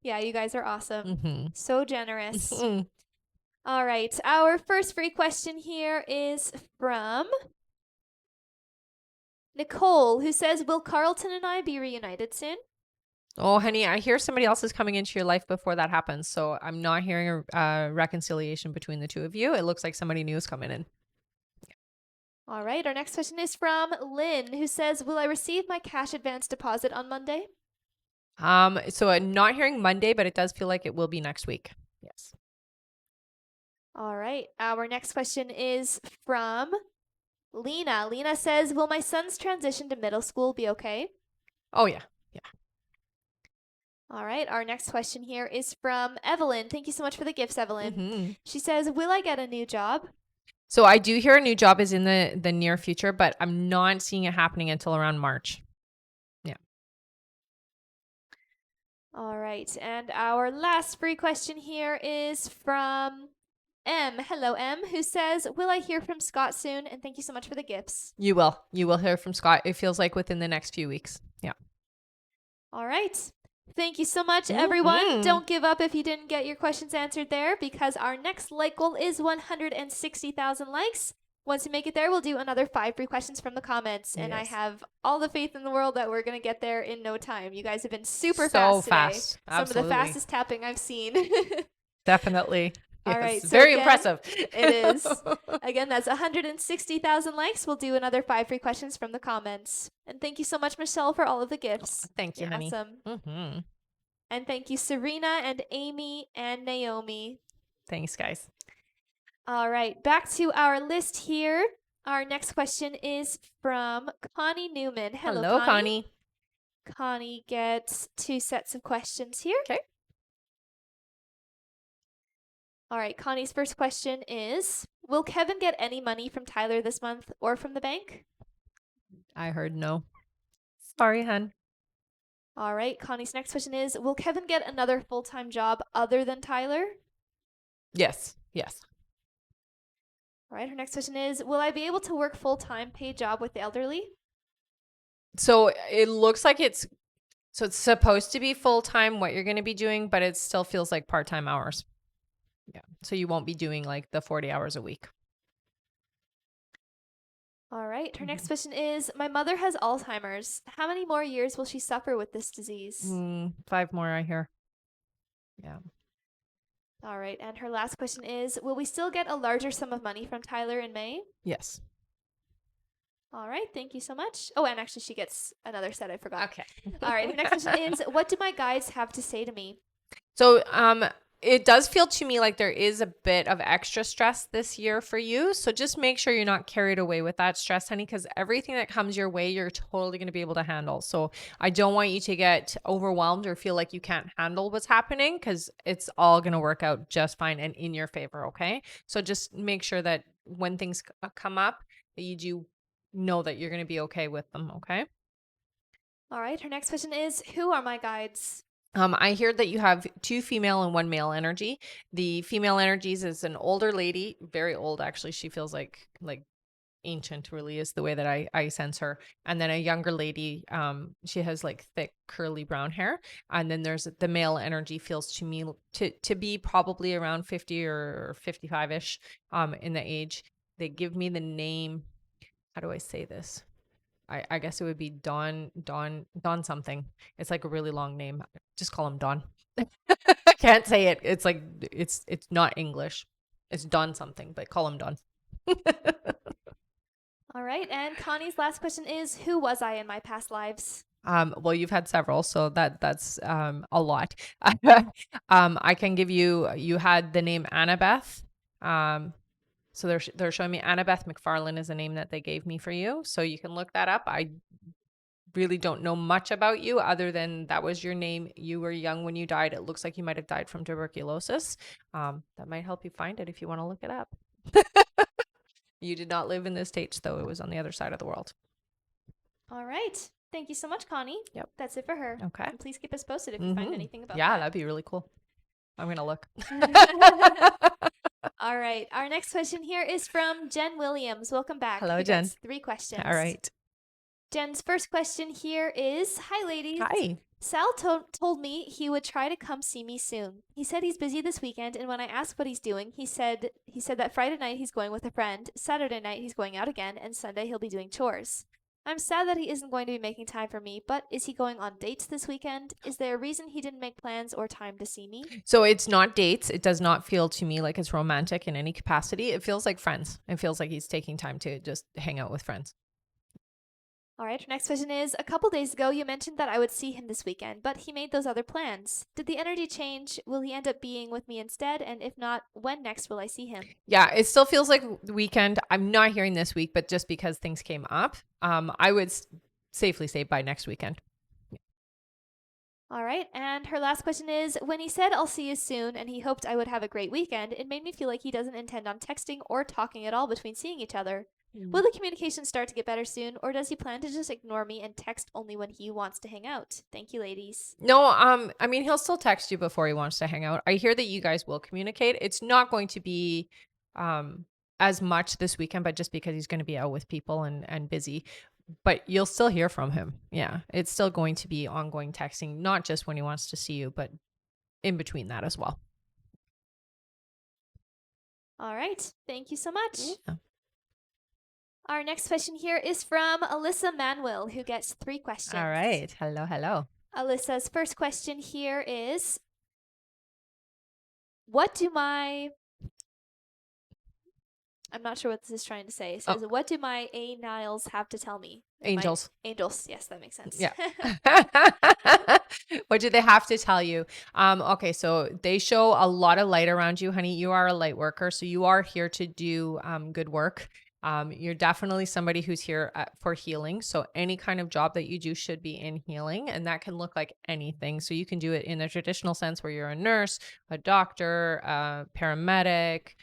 Yeah, you guys are awesome. Mm-hmm. So generous. All right. Our first free question here is from Nicole, who says, will Carlton and I be reunited soon? Oh, honey, I hear somebody else is coming into your life before that happens. So I'm not hearing a reconciliation between the two of you. It looks like somebody new is coming in. All right. Our next question is from Lynn, who says, will I receive my cash advance deposit on Monday? So I'm not hearing Monday, but it does feel like it will be next week. Yes. All right. Our next question is from Lena. Lena says, will my son's transition to middle school be okay? Oh, yeah. All right. Our next question here is from Evelyn. Thank you so much for the gifts, Evelyn. Mm-hmm. She says, will I get a new job? So I do hear a new job is in the near future, but I'm not seeing it happening until around March. Yeah. All right. And our last free question here is from M. Hello, M, who says, will I hear from Scott soon? And thank you so much for the gifts. You will. You will hear from Scott. It feels like within the next few weeks. Yeah. All right. Thank you so much, everyone. Don't give up if you didn't get your questions answered there, because our next like goal is 160,000 likes. Once we make it there, we'll do another 5 free questions from the comments. And I have all the faith in the world that we're going to get there in no time. You guys have been super fast today. Absolutely. Some of the fastest tapping I've seen. Definitely. All Yes. right. So Very again, impressive. It is. Again, that's 160,000 likes. We'll do another 5 free questions from the comments. And thank you so much, Michelle, for all of the gifts. Thank you, honey. Awesome. Mm-hmm. And thank you, Serena and Amy and Naomi. Thanks, guys. All right. Back to our list here. Our next question is from Connie Newman. Hello, Connie. Connie gets 2 sets of questions here. Okay. All right. Connie's first question is, will Kevin get any money from Tyler this month or from the bank? I heard no. Sorry, hun. All right. Connie's next question is, will Kevin get another full-time job other than Tyler? Yes. Yes. All right. Her next question is, will I be able to work full-time paid job with the elderly? So it looks like it's supposed to be full-time what you're going to be doing, but it still feels like part-time hours. Yeah. So you won't be doing like the 40 hours a week. All right. Her next question is, my mother has Alzheimer's. How many more years will she suffer with this disease? 5 more, I hear. Yeah. All right. And her last question is, will we still get a larger sum of money from Tyler in May? Yes. All right. Thank you so much. Oh, and actually she gets another set. I forgot. Okay. All right. Her next question is, what do my guides have to say to me? So, it does feel to me like there is a bit of extra stress this year for you. So just make sure you're not carried away with that stress, honey, because everything that comes your way, you're totally going to be able to handle. So I don't want you to get overwhelmed or feel like you can't handle what's happening, because it's all going to work out just fine and in your favor. Okay. So just make sure that when things come up, that you do know that you're going to be okay with them. Okay. All right. Her next question is, who are my guides? I hear that you have 2 female and 1 male energy. The female energies is an older lady, very old actually. She feels like ancient really is the way that I sense her. And then a younger lady, she has like thick curly brown hair. And then there's the male energy feels to me to be probably around 50 or 55ish in the age. They give me the name, how do I say this? I guess it would be Don something. It's like a really long name. Just call him Don. I can't say it. It's like it's not English. It's Don something, but call him Don. All right. And Connie's last question is, who was I in my past lives? Well, you've had several, so that's a lot. I can give you had the name Annabeth. So they're showing me Annabeth McFarlane is the name that they gave me for you. So you can look that up. I really don't know much about you other than that was your name. You were young when you died. It looks like you might have died from tuberculosis. That might help you find it if you want to look it up. You did not live in the States, though. It was on the other side of the world. All right. Thank you so much, Connie. Yep. That's it for her. Okay. And please keep us posted if you find anything about Yeah, that. that'd be really cool. I'm going to look. All right. Our next question here is from Jen Williams. Welcome back. Hello, Who Jen. gets 3 questions. All right. Jen's first question here is, hi, ladies. Hi. Sal told me he would try to come see me soon. He said he's busy this weekend, and when I asked what he's doing, he said that Friday night he's going with a friend, Saturday night he's going out again, and Sunday he'll be doing chores. I'm sad that he isn't going to be making time for me, but is he going on dates this weekend? Is there a reason he didn't make plans or time to see me? So it's not dates. It does not feel to me like it's romantic in any capacity. It feels like friends. It feels like he's taking time to just hang out with friends. All right, our next question is, a couple days ago you mentioned that I would see him this weekend, but he made those other plans. Did the energy change? Will he end up being with me instead? And if not, when next will I see him? Yeah, it still feels like the weekend. I'm not hearing this week, but just because things came up, I would safely say by next weekend. All right, and her last question is, when he said I'll see you soon and he hoped I would have a great weekend, it made me feel like he doesn't intend on texting or talking at all between seeing each other. Will the communication start to get better soon, or does he plan to just ignore me and text only when he wants to hang out? Thank you, ladies. No, I mean, he'll still text you before he wants to hang out. I hear that you guys will communicate. It's not going to be as much this weekend, but just because he's going to be out with people and busy. But you'll still hear from him. Yeah, it's still going to be ongoing texting, not just when he wants to see you, but in between that as well. All right, thank you so much. Yeah. Our next question here is from Alyssa Manuel, who gets 3 questions. All right. Hello. Alyssa's first question here is, what do my... I'm not sure what this is trying to say. It says, what do my A-Niles have to tell me? Angels. Angels. Yes, that makes sense. Yeah. What do they have to tell you? Okay, so they show a lot of light around you, honey. You are a light worker, so you are here to do good work. You're definitely somebody who's here for healing. So any kind of job that you do should be in healing, and that can look like anything. So you can do it in the traditional sense where you're a nurse, a doctor, a paramedic.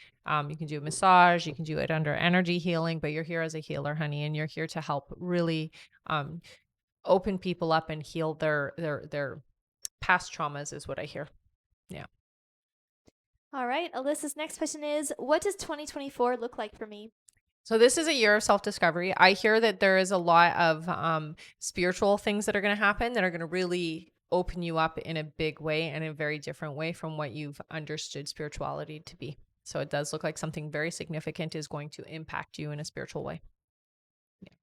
You can do massage, you can do it under energy healing, but you're here as a healer, honey, and you're here to help really open people up and heal their past traumas is what I hear. Yeah. All right. Alyssa's next question is, what does 2024 look like for me? So this is a year of self-discovery. I hear that there is a lot of spiritual things that are going to happen that are going to really open you up in a big way and a very different way from what you've understood spirituality to be. So it does look like something very significant is going to impact you in a spiritual way. Yeah.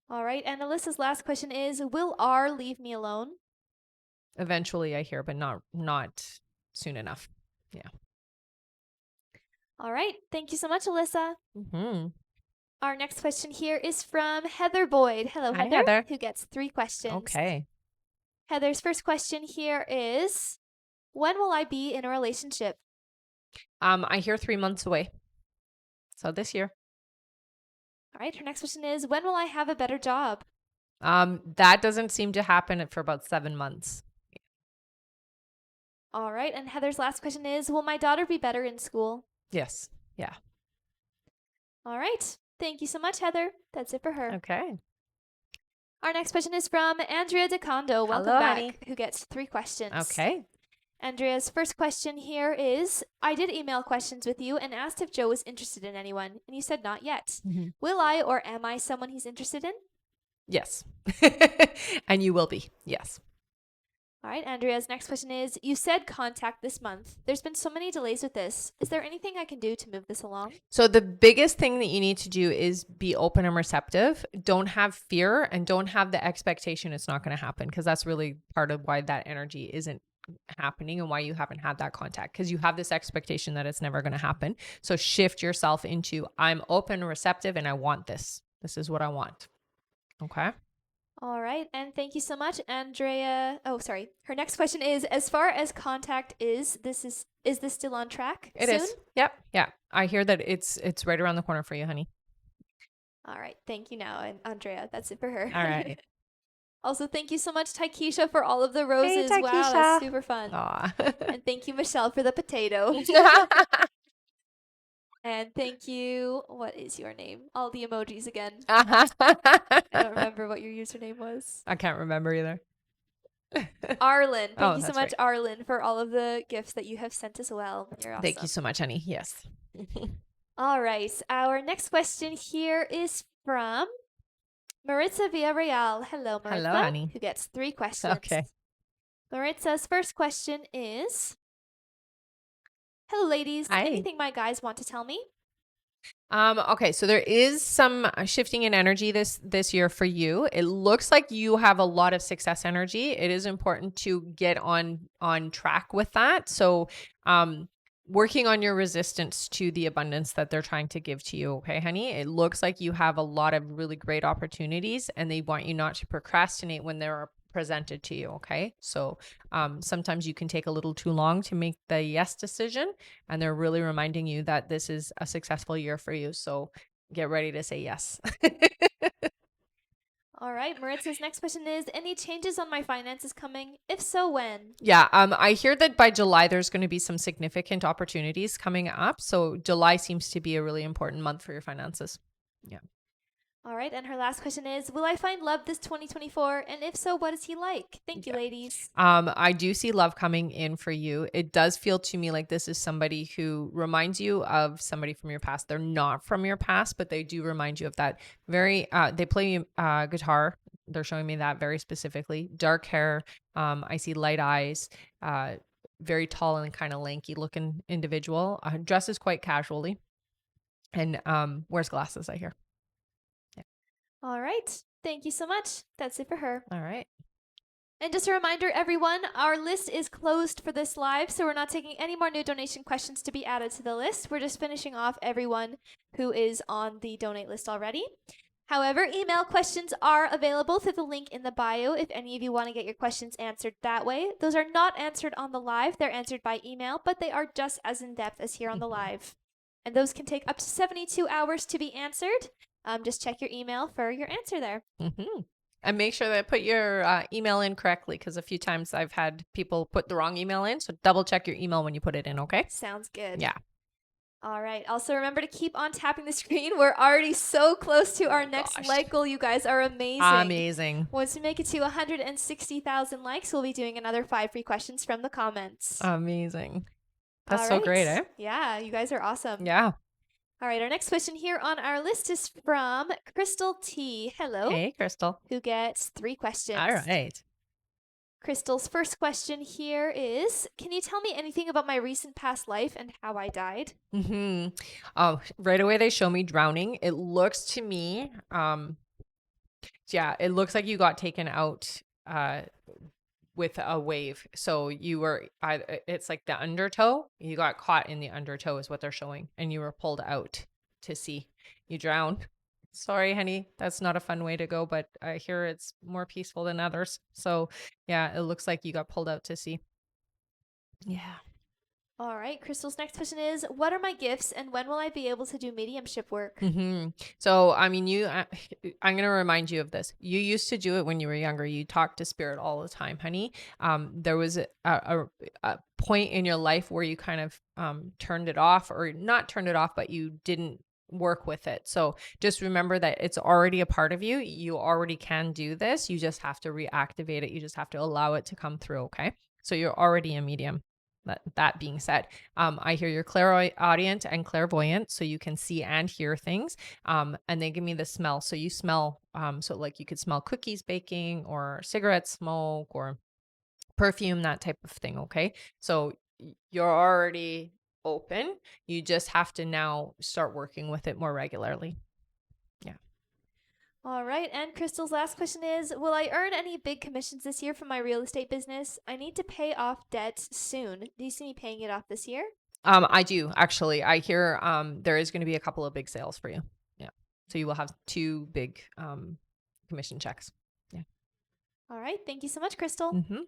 All right. And Alyssa's last question is, will R leave me alone? Eventually, I hear, but not soon enough. Yeah. All right. Thank you so much, Alyssa. Mm-hmm. Our next question here is from Heather Boyd. Hello, Hi, Heather, Heather. who gets 3 questions. Okay. Heather's first question here is, when will I be in a relationship? I hear 3 months away. So this year. All right. Her next question is, when will I have a better job? That doesn't seem to happen for about 7 months. All right. And Heather's last question is, will my daughter be better in school? Yes. Yeah. All right. Thank you so much, Heather. That's it for her. Okay. Our next question is from Andrea DeCondo. Welcome Hello, back. honey. Who gets 3 questions. Okay. Andrea's first question here is, I did email questions with you and asked if Joe was interested in anyone, and you said not yet. Will I or am I someone he's interested in? Yes. And you will be. Yes. All right, Andrea's next question is, you said contact this month. There's been so many delays with this. Is there anything I can do to move this along? So the biggest thing that you need to do is be open and receptive. Don't have fear and don't have the expectation it's not going to happen, because that's really part of why that energy isn't happening and why you haven't had that contact, because you have this expectation that it's never going to happen. So shift yourself into, I'm open, receptive, and I want this. This is what I want. Okay. All right, and thank you so much, Andrea. Oh, sorry. Her next question is, as far as contact is this still on track? It soon? is. Yep. Yeah. I hear that it's right around the corner for you, honey. All right, thank you now, and Andrea. That's it for her. All right. Also, thank you so much, Taikisha, for all of the roses. Wow, Taikisha. that's super fun. Aw. And thank you, Michelle, for the potato. And thank you. What is your name? All the emojis again. I don't remember what your username was. I can't remember either. Arlen. Thank Oh, you so that's much, right. Arlen, for all of the gifts that you have sent as well. You're awesome. Thank you so much, honey. Yes. All right. Our next question here is from Maritza Villarreal. Hello, Maritza. Hello, honey. Who gets 3 questions. Okay. Maritza's first question is, hello, ladies. Hi. Anything my guys want to tell me? Okay, so there is some shifting in energy this year for you. It looks like you have a lot of success energy. It is important to get on track with that. So, working on your resistance to the abundance that they're trying to give to you, okay, honey? It looks like you have a lot of really great opportunities, and they want you not to procrastinate when they're presented to you, okay? So sometimes you can take a little too long to make the yes decision, and they're really reminding you that this is a successful year for you. So get ready to say yes. All right. Maritza's next question is, any changes on my finances coming? If so, when? Yeah, I hear that by July there's going to be some significant opportunities coming up. So July seems to be a really important month for your finances. Yeah. All right. And her last question is, will I find love this 2024? And if so, what is he like? Thank you, ladies. I do see love coming in for you. It does feel to me like this is somebody who reminds you of somebody from your past. They're not from your past, but they do remind you of that. They play guitar. They're showing me that very specifically. Dark hair. I see light eyes. Very tall and kind of lanky looking individual. Dresses quite casually, and wears glasses, I hear. All right. Thank you so much. That's it for her. All right. And just a reminder, everyone, our list is closed for this live, so we're not taking any more new donation questions to be added to the list. We're just finishing off everyone who is on the donate list already. However, email questions are available through the link in the bio if any of you want to get your questions answered that way. Those are not answered on the live. They're answered by email, but they are just as in-depth as here on the live. And those can take up to 72 hours to be answered. Just check your email for your answer there. And make sure that put your email in correctly, because a few times I've had people put the wrong email in. So double check your email when you put it in, okay? Sounds good. Yeah. All right. Also, remember to keep on tapping the screen. We're already so close to our next like goal. You guys are amazing. Amazing. Once we make it to 160,000 likes, we'll be doing another 5 free questions from the comments. Amazing. That's All so right. great, eh? Yeah, you guys are awesome. Yeah. All right, our next question here on our list is from Crystal T. Hello. Hey, Crystal. Who gets 3 questions. All right. Crystal's first question here is, can you tell me anything about my recent past life and how I died? Oh, right away they show me drowning. It looks to me, it looks like you got taken out with a wave. So you were it's like the undertow. You got caught in the undertow is what they're showing, and you were pulled out to sea. You drowned. Sorry, honey. That's not a fun way to go, but I hear it's more peaceful than others. So yeah, it looks like you got pulled out to sea. Yeah. All right. Crystal's next question is, what are my gifts and when will I be able to do mediumship work? So, I mean, I'm going to remind you of this. You used to do it when you were younger. You talked to spirit all the time, honey. There was a point in your life where you kind of turned it off, or not turned it off, but you didn't work with it. So just remember that it's already a part of you. You already can do this. You just have to reactivate it. You just have to allow it to come through. Okay. So you're already a medium. That being said, I hear you're clairaudient and clairvoyant, so you can see and hear things. And they give me the smell. So you smell, so like you could smell cookies baking or cigarette smoke or perfume, that type of thing. Okay. So you're already open. You just have to now start working with it more regularly. Yeah. All right. And Crystal's last question is, will I earn any big commissions this year from my real estate business? I need to pay off debt soon. Do you see me paying it off this year? I do actually. I hear there is going to be a couple of big sales for you. Yeah. So you will have 2 big commission checks. Yeah. All right. Thank you so much, Crystal. Mm-hmm.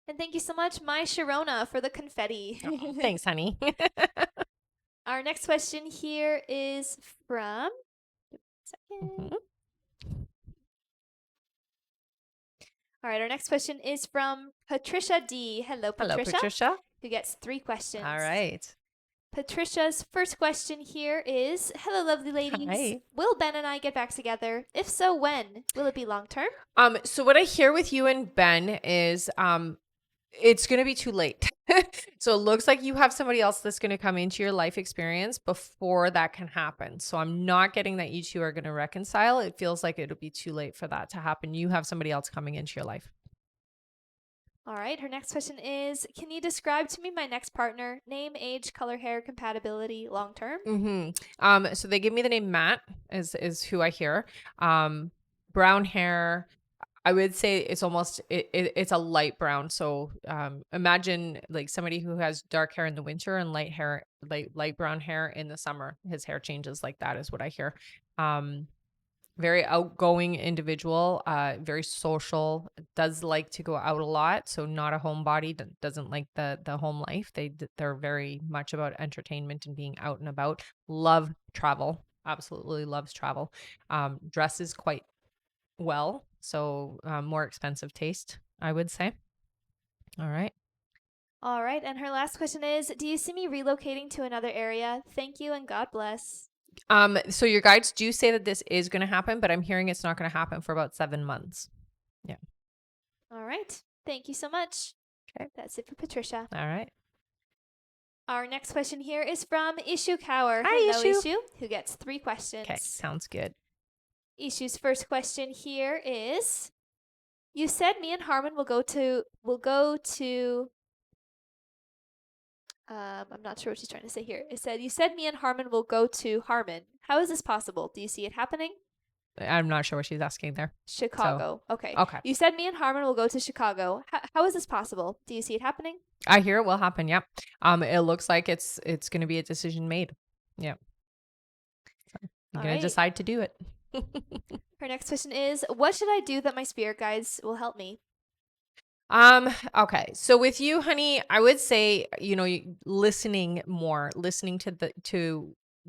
And thank you so much, my Sharona, for the confetti. Oh, thanks, honey. Our next question here is from. Mhm. All right, our next question is from Patricia D. Hello, Hello, Patricia. Patricia. Who gets 3 questions. All right. Patricia's first question here is, hello, lovely ladies. Hi. Will Ben and I get back together? If so, when? Will it be long term? So what I hear with you and Ben is it's going to be too late. So it looks like you have somebody else that's going to come into your life experience before that can happen. So I'm not getting that you 2 are going to reconcile. It feels like it'll be too late for that to happen. You have somebody else coming into your life. All right, her next question is, can you describe to me my next partner? Name, age, color, hair, compatibility, long term? Mm-hmm. So they give me the name Matt is who I hear. Brown hair. I would say it's almost it's a light brown. So imagine like somebody who has dark hair in the winter and light brown hair in the summer. His hair changes like that is what I hear. Very outgoing individual, very social, does like to go out a lot. So not a homebody, doesn't like the home life. They're very much about entertainment and being out and about. Love travel, absolutely loves travel. Dresses quite well, so more expensive taste, I would say. All right. All right, and her last question is, do you see me relocating to another area? Thank you and God bless. So your guides do say that this is going to happen, but I'm hearing it's not going to happen for about 7 months. Yeah. All right. Thank you so much. Okay. That's it for Patricia. All right. Our next question here is from Ishu Kaur. Hi, Hello, Ishu. Ishu, who gets 3 questions. Okay. Sounds good. Ishu's first question here is, you said me and Harmon will go to I'm not sure what she's trying to say here. It said, you said me and Harmon will go to Harmon. How is this possible? Do you see it happening? I'm not sure what she's asking there. Chicago. Okay. Okay. You said me and Harmon will go to Chicago. How is this possible? Do you see it happening? I hear it will happen. Yep. It looks like it's going to be a decision made. Yep. So I'm going to decide to do it. Her next question is, what should I do that my spirit guides will help me? Okay. So with you, honey, I would say, listening to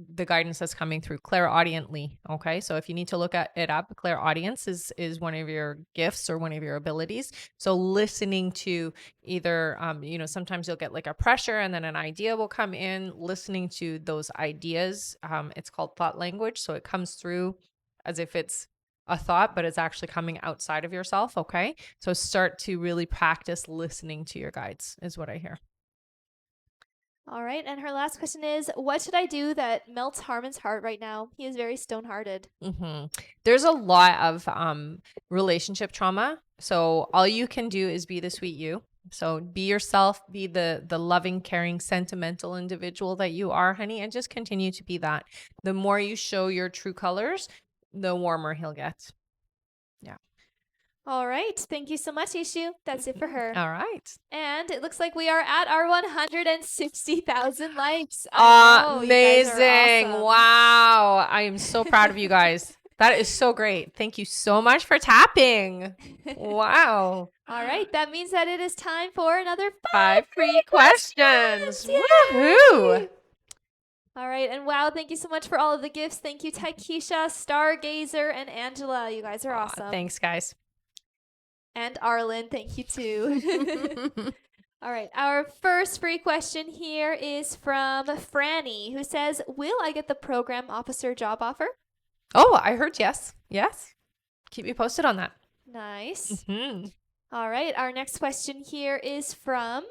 the guidance that's coming through clairaudiently. Okay. So if you need to look at it up, clairaudience is one of your gifts or one of your abilities. So listening to either, sometimes you'll get like a pressure and then an idea will come in, listening to those ideas. It's called thought language. So it comes through as if it's a thought, but it's actually coming outside of yourself. Okay. So start to really practice listening to your guides is what I hear. All right. And her last question is, what should I do that melts Harmon's heart right now? He is very stone-hearted. Mm-hmm. There's a lot of relationship trauma. So all you can do is be the sweet you. So be yourself, be the loving, caring, sentimental individual that you are, honey, and just continue to be that. The more you show your true colors, the warmer he'll get. Yeah. All right. Thank you so much, Ishu. That's it for her. All right. And it looks like we are at our 160,000 likes. Amazing. Awesome. Wow. I am so proud of you guys. That is so great. Thank you so much for tapping. Wow. All right. That means that it is time for another 5 free questions. Yay! Woohoo. All right. And wow, thank you so much for all of the gifts. Thank you, Taikisha, Stargazer, and Angela. You guys are awesome. Thanks, guys. And Arlen, thank you too. All right. Our first free question here is from Franny, who says, "Will I get the program officer job offer?" Oh, I heard yes. Yes. Keep me posted on that. Nice. Hmm. All right. Our next question here is from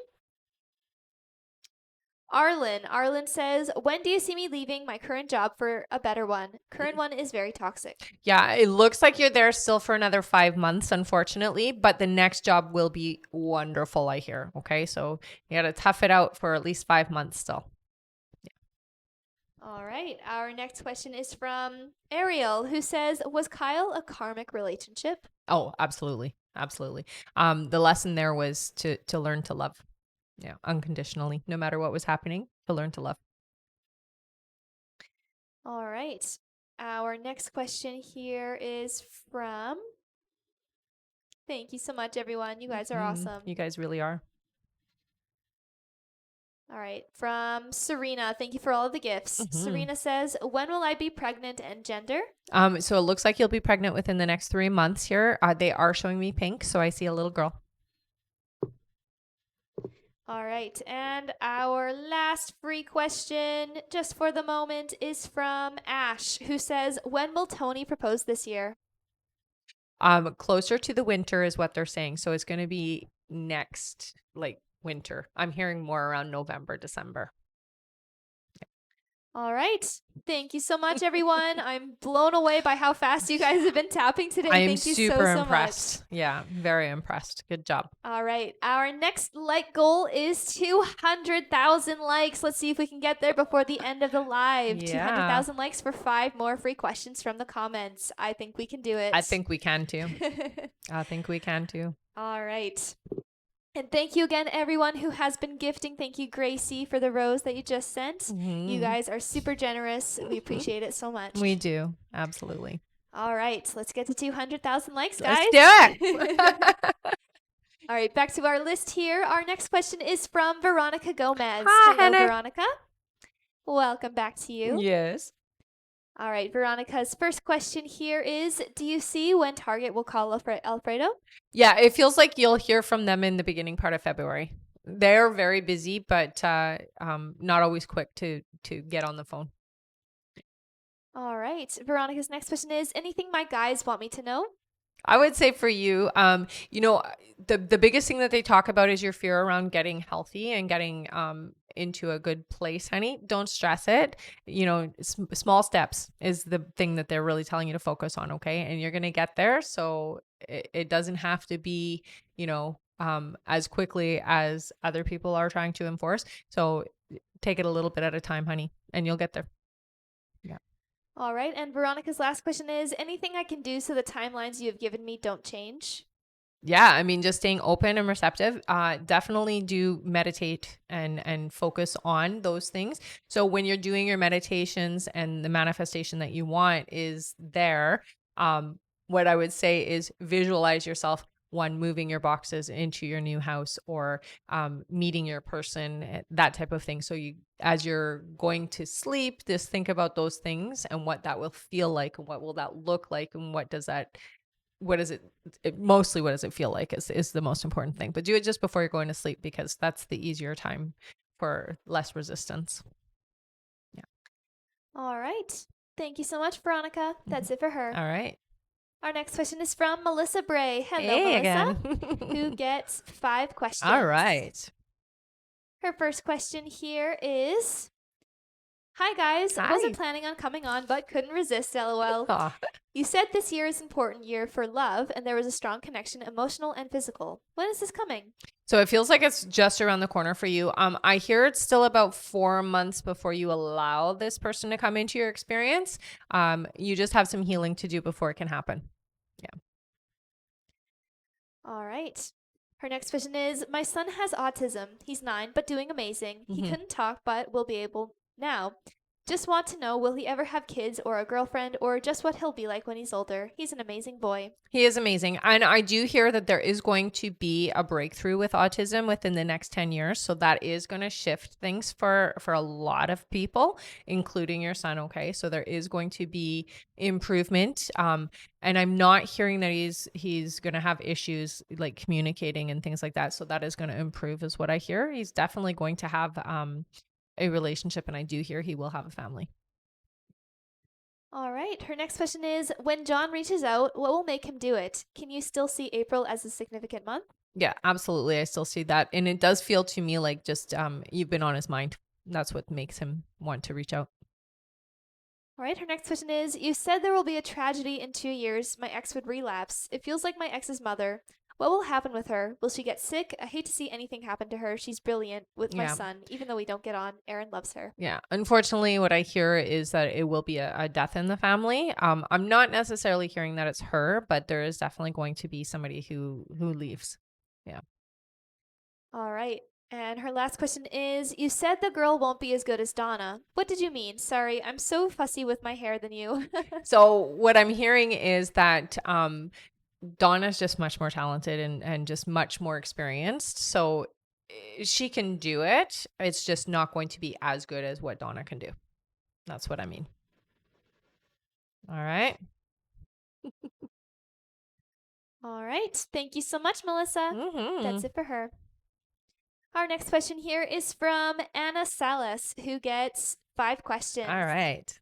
Arlen. Arlen says, "When do you see me leaving my current job for a better one? Current one is very toxic." Yeah, it looks like you're there still for another 5 months, unfortunately, but the next job will be wonderful, I hear. Okay, so you got to tough it out for at least 5 months still. All right. Our next question is from Ariel, who says, "Was Kyle a karmic relationship?" Oh, absolutely. Absolutely. The lesson there was to learn to love. Yeah, unconditionally, no matter what was happening, to learn to love. All right. Our next question here is from. Thank you so much, everyone. You guys are awesome. You guys really are. All right. From Serena. Thank you for all of the gifts. Serena says, "When will I be pregnant and gender?" So it looks like you'll be pregnant within the next 3 months here. They are showing me pink, so I see a little girl. All right. And our last free question, just for the moment, is from Ash, who says, "When will Tony propose this year?" Closer to the winter is what they're saying. So it's going to be next, like winter. I'm hearing more around November, December. All right. Thank you so much, everyone. I'm blown away by how fast you guys have been tapping today. I am Thank you super so impressed. much. Yeah, very impressed. Good job. All right. Our next like goal is 200,000 likes. Let's see if we can get there before the end of the live. Yeah. 200,000 likes for 5 more free questions from the comments. I think we can do it. I think we can too. I think we can too. All right. And thank you again, everyone who has been gifting. Thank you, Gracie, for the rose that you just sent. You guys are super generous. We appreciate it so much. We do. Absolutely. All right. Let's get to 200,000 likes, guys. Let's do it. All right. Back to our list here. Our next question is from Veronica Gomez. Hi, Hello, Hannah. Veronica. Welcome back to you. Yes. All right. Veronica's first question here is, do you see when Target will call Alfredo? Yeah, it feels like you'll hear from them in the beginning part of February. They're very busy, but not always quick to get on the phone. All right. Veronica's next question is, anything my guys want me to know? I would say for you, the biggest thing that they talk about is your fear around getting healthy and getting into a good place, honey. Don't stress it. Small steps is the thing that they're really telling you to focus on, okay? And you're going to get there. So it doesn't have to be, as quickly as other people are trying to enforce. So take it a little bit at a time, honey, and you'll get there. Yeah. All right. And Veronica's last question is, anything I can do so the timelines you have given me don't change? Yeah, I mean, just staying open and receptive. Definitely do meditate and focus on those things. So when you're doing your meditations and the manifestation that you want is there, what I would say is visualize yourself moving your boxes into your new house or meeting your person, that type of thing. So as you're going to sleep, just think about those things and what that will feel like and what will that look like and what does it feel like is the most important thing. But do it just before you're going to sleep because that's the easier time for less resistance. Yeah. All right. Thank you so much, Veronica. That's it for her. All right. Our next question is from Melissa Bray. Hello, Hey Melissa. again. Who gets 5 questions. All right. Her first question here is, hi guys, Hi. wasn't planning on coming on but couldn't resist, lol. Aw. You said this year is an important year for love and there was a strong connection, emotional and physical. When is this coming? So it feels like it's just around the corner for you. I hear it's still about 4 months before you allow this person to come into your experience. You just have some healing to do before it can happen. Yeah. All right. Her next question is, my son has autism. He's 9 but doing amazing. He couldn't talk but will be able now. Just want to know, will he ever have kids or a girlfriend, or just what he'll be like when he's older? He's an amazing boy. He is amazing. And I do hear that there is going to be a breakthrough with autism within the next 10 years. So that is going to shift things for a lot of people, including your son. Okay. So there is going to be improvement. And I'm not hearing that he's going to have issues like communicating and things like that. So that is going to improve is what I hear. He's definitely going to have a relationship, and I do hear he will have a family. All right. Her next question is, when John reaches out, what will make him do it? Can you still see April as a significant month? Yeah, absolutely. I still see that. And it does feel to me like just you've been on his mind. That's what makes him want to reach out. All right. Her next question is, you said there will be a tragedy in 2 years. My ex would relapse. It feels like my ex's mother. What will happen with her? Will she get sick? I hate to see anything happen to her. She's brilliant with my Yeah. son. Even though we don't get on, Aaron loves her. Yeah. Unfortunately, what I hear is that it will be a death in the family. I'm not necessarily hearing that it's her, but there is definitely going to be somebody who leaves. Yeah. All right. And her last question is, you said the girl won't be as good as Donna. What did you mean? Sorry, I'm so fussy with my hair than you. So what I'm hearing is that Donna's just much more talented and just much more experienced. So she can do it. It's just not going to be as good as what Donna can do. That's what I mean. All right. All right. Thank you so much, Melissa. Mm-hmm. That's it for her. Our next question here is from Anna Salas, who gets 5 questions. All right.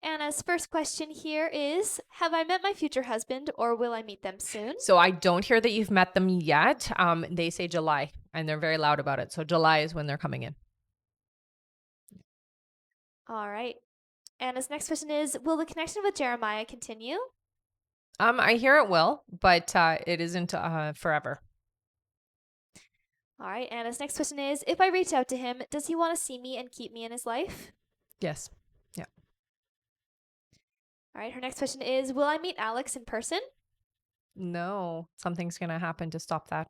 Anna's first question here is, have I met my future husband, or will I meet them soon? So I don't hear that you've met them yet. They say July, and they're very loud about it. So July is when they're coming in. All right. Anna's next question is, will the connection with Jeremiah continue? I hear it will, but it isn't forever. All right. Anna's next question is, if I reach out to him, does he want to see me and keep me in his life? Yes. Yeah. All right. Her next question is, will I meet Alex in person? No, something's going to happen to stop that.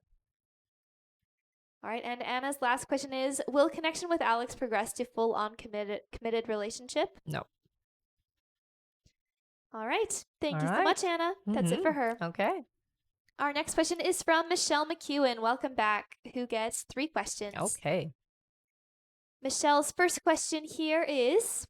All right. And Anna's last question is, will connection with Alex progress to full-on committed relationship? No. All right. Thank All you so right. much, Anna. That's it for her. Okay. Our next question is from Michelle McEwen. Welcome back, who gets 3 questions. Okay. Michelle's first question here is,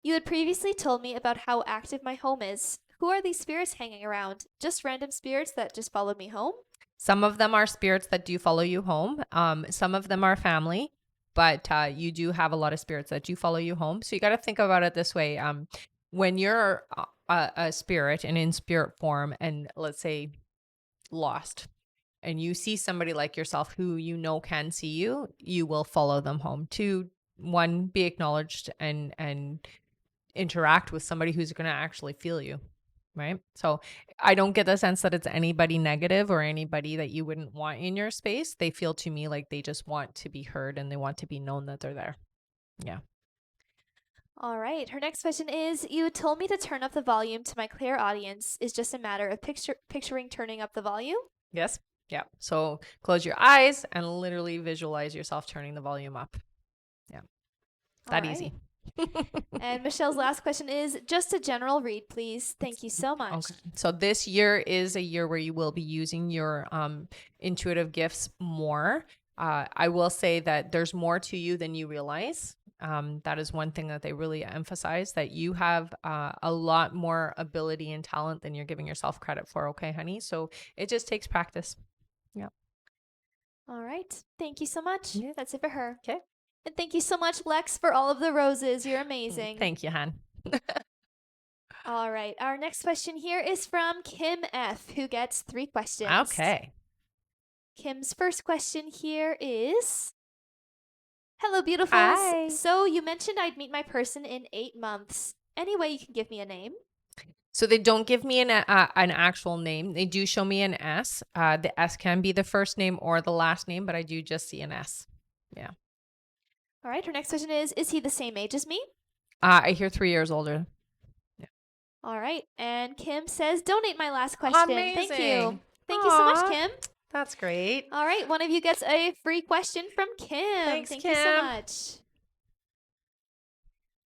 you had previously told me about how active my home is. Who are these spirits hanging around? Just random spirits that just followed me home? Some of them are spirits that do follow you home. Some of them are family, but you do have a lot of spirits that do follow you home. So you got to think about it this way. When you're a spirit and in spirit form, and let's say lost, and you see somebody like yourself who you know can see you, you will follow them home to, one, be acknowledged and interact with somebody who's going to actually feel you. Right. So I don't get the sense that it's anybody negative or anybody that you wouldn't want in your space. They feel to me like they just want to be heard and they want to be known that they're there. Yeah. All right. Her next question is, you told me to turn up the volume to my clear audience. Is just a matter of picturing turning up the volume? Yes. Yeah. So close your eyes and literally visualize yourself turning the volume up. Yeah. That easy. And Michelle's last question is, just a general read, please. Thank you so much. Okay. So this year is a year where you will be using your intuitive gifts more. I will say that there's more to you than you realize. That is one thing that they really emphasize, that you have a lot more ability and talent than you're giving yourself credit for. Okay, honey? So it just takes practice. Yeah. All right. Thank you so much. Yeah. That's it for her. Okay. And thank you so much, Lex, for all of the roses. You're amazing. Thank you, Han. All right. Our next question here is from Kim F., who gets 3 questions. Okay. Kim's first question here is, hello, beautifuls. Hi. So you mentioned I'd meet my person in 8 months. Any way you can give me a name? So they don't give me an actual name. They do show me an S. The S can be the first name or the last name, but I do just see an S. Yeah. All right. Her next question is he the same age as me? I hear 3 years older. Yeah. All right. And Kim says, donate my last question. Amazing. Thank you. Thank you so much, Kim. That's great. All right. One of you gets a free question from Kim. Thanks, Thank Kim. you so much.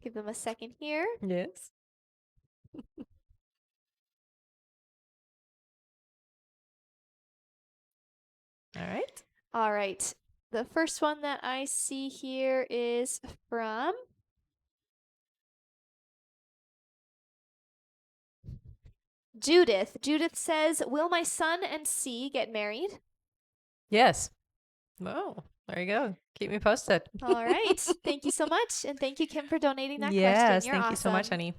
Give them a second here. Yes. All right. All right. The first one that I see here is from Judith. Judith says, "Will my son and C get married?" Yes. Oh, there you go. Keep me posted. All right. Thank you so much. And thank you, Kim, for donating that Yes. question. You're Thank you so much, awesome. honey.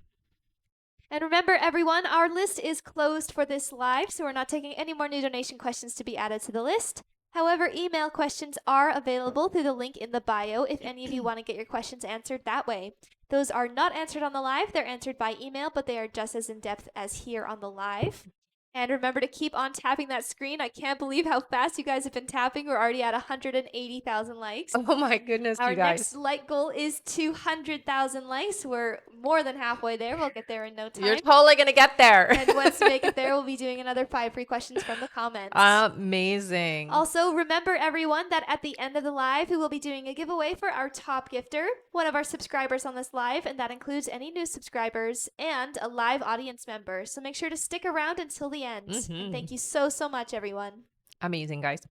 And remember, everyone, our list is closed for this live, so we're not taking any more new donation questions to be added to the list. However, email questions are available through the link in the bio if any of you want to get your questions answered that way. Those are not answered on the live. They're answered by email, but they are just as in-depth as here on the live. And remember to keep on tapping that screen. I can't believe how fast you guys have been tapping. We're already at 180,000 likes. Oh my goodness, Our you guys. next like goal is 200,000 likes. We're more than halfway there. We'll get there in no time. You're totally going to get there. And once we make it there, we'll be doing another 5 free questions from the comments. Amazing. Also, remember everyone that at the end of the live, we will be doing a giveaway for our top gifter, one of our subscribers on this live, and that includes any new subscribers and a live audience member. So make sure to stick around until the end. And thank you so much, everyone. Amazing, guys.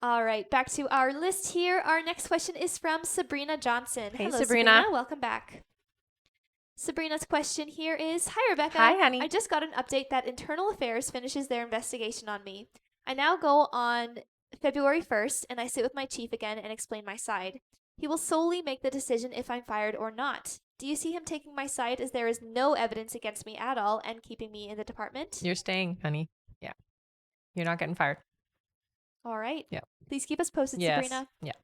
All right, back to our list here. Our next question is from Sabrina Johnson. Hey, Hello, Sabrina. Welcome back. Sabrina's question here is, "Hi, Rebecca. Hi, honey. I just got an update that Internal Affairs finishes their investigation on me. I now go on February 1st, and I sit with my chief again and explain my side. He will solely make the decision if I'm fired or not. Do you see him taking my side as there is no evidence against me at all and keeping me in the department?" You're staying, honey. Yeah. You're not getting fired. All right. Yeah. Please keep us posted, Yes. Sabrina. Yeah.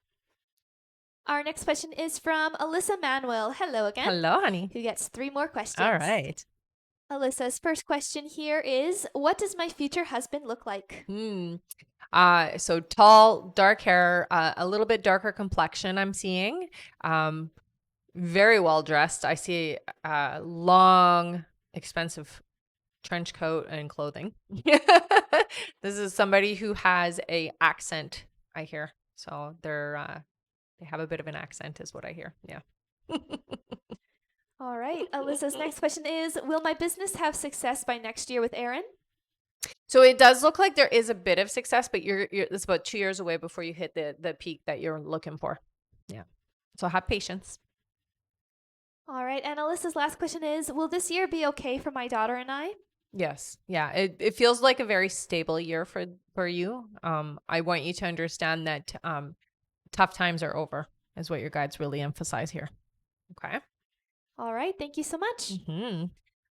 Our next question is from Alyssa Manuel. Hello again. Hello, honey. Who gets 3 more questions. All right. Alyssa's first question here is, "What does my future husband look like?" So tall, dark hair, a little bit darker complexion I'm seeing. Very well dressed. I see long, expensive trench coat and clothing. This is somebody who has a accent, I hear. So they have a bit of an accent is what I hear. Yeah. All right. Alyssa's next question is, "Will my business have success by next year with Aaron?" So it does look like there is a bit of success, but it's about 2 years away before you hit the peak that you're looking for. Yeah. So have patience. All right. And Alyssa's last question is, "Will this year be okay for my daughter and I?" Yes. Yeah. It feels like a very stable year for you. I want you to understand that tough times are over is what your guides really emphasize here. Okay. All right. Thank you so much. Mm-hmm.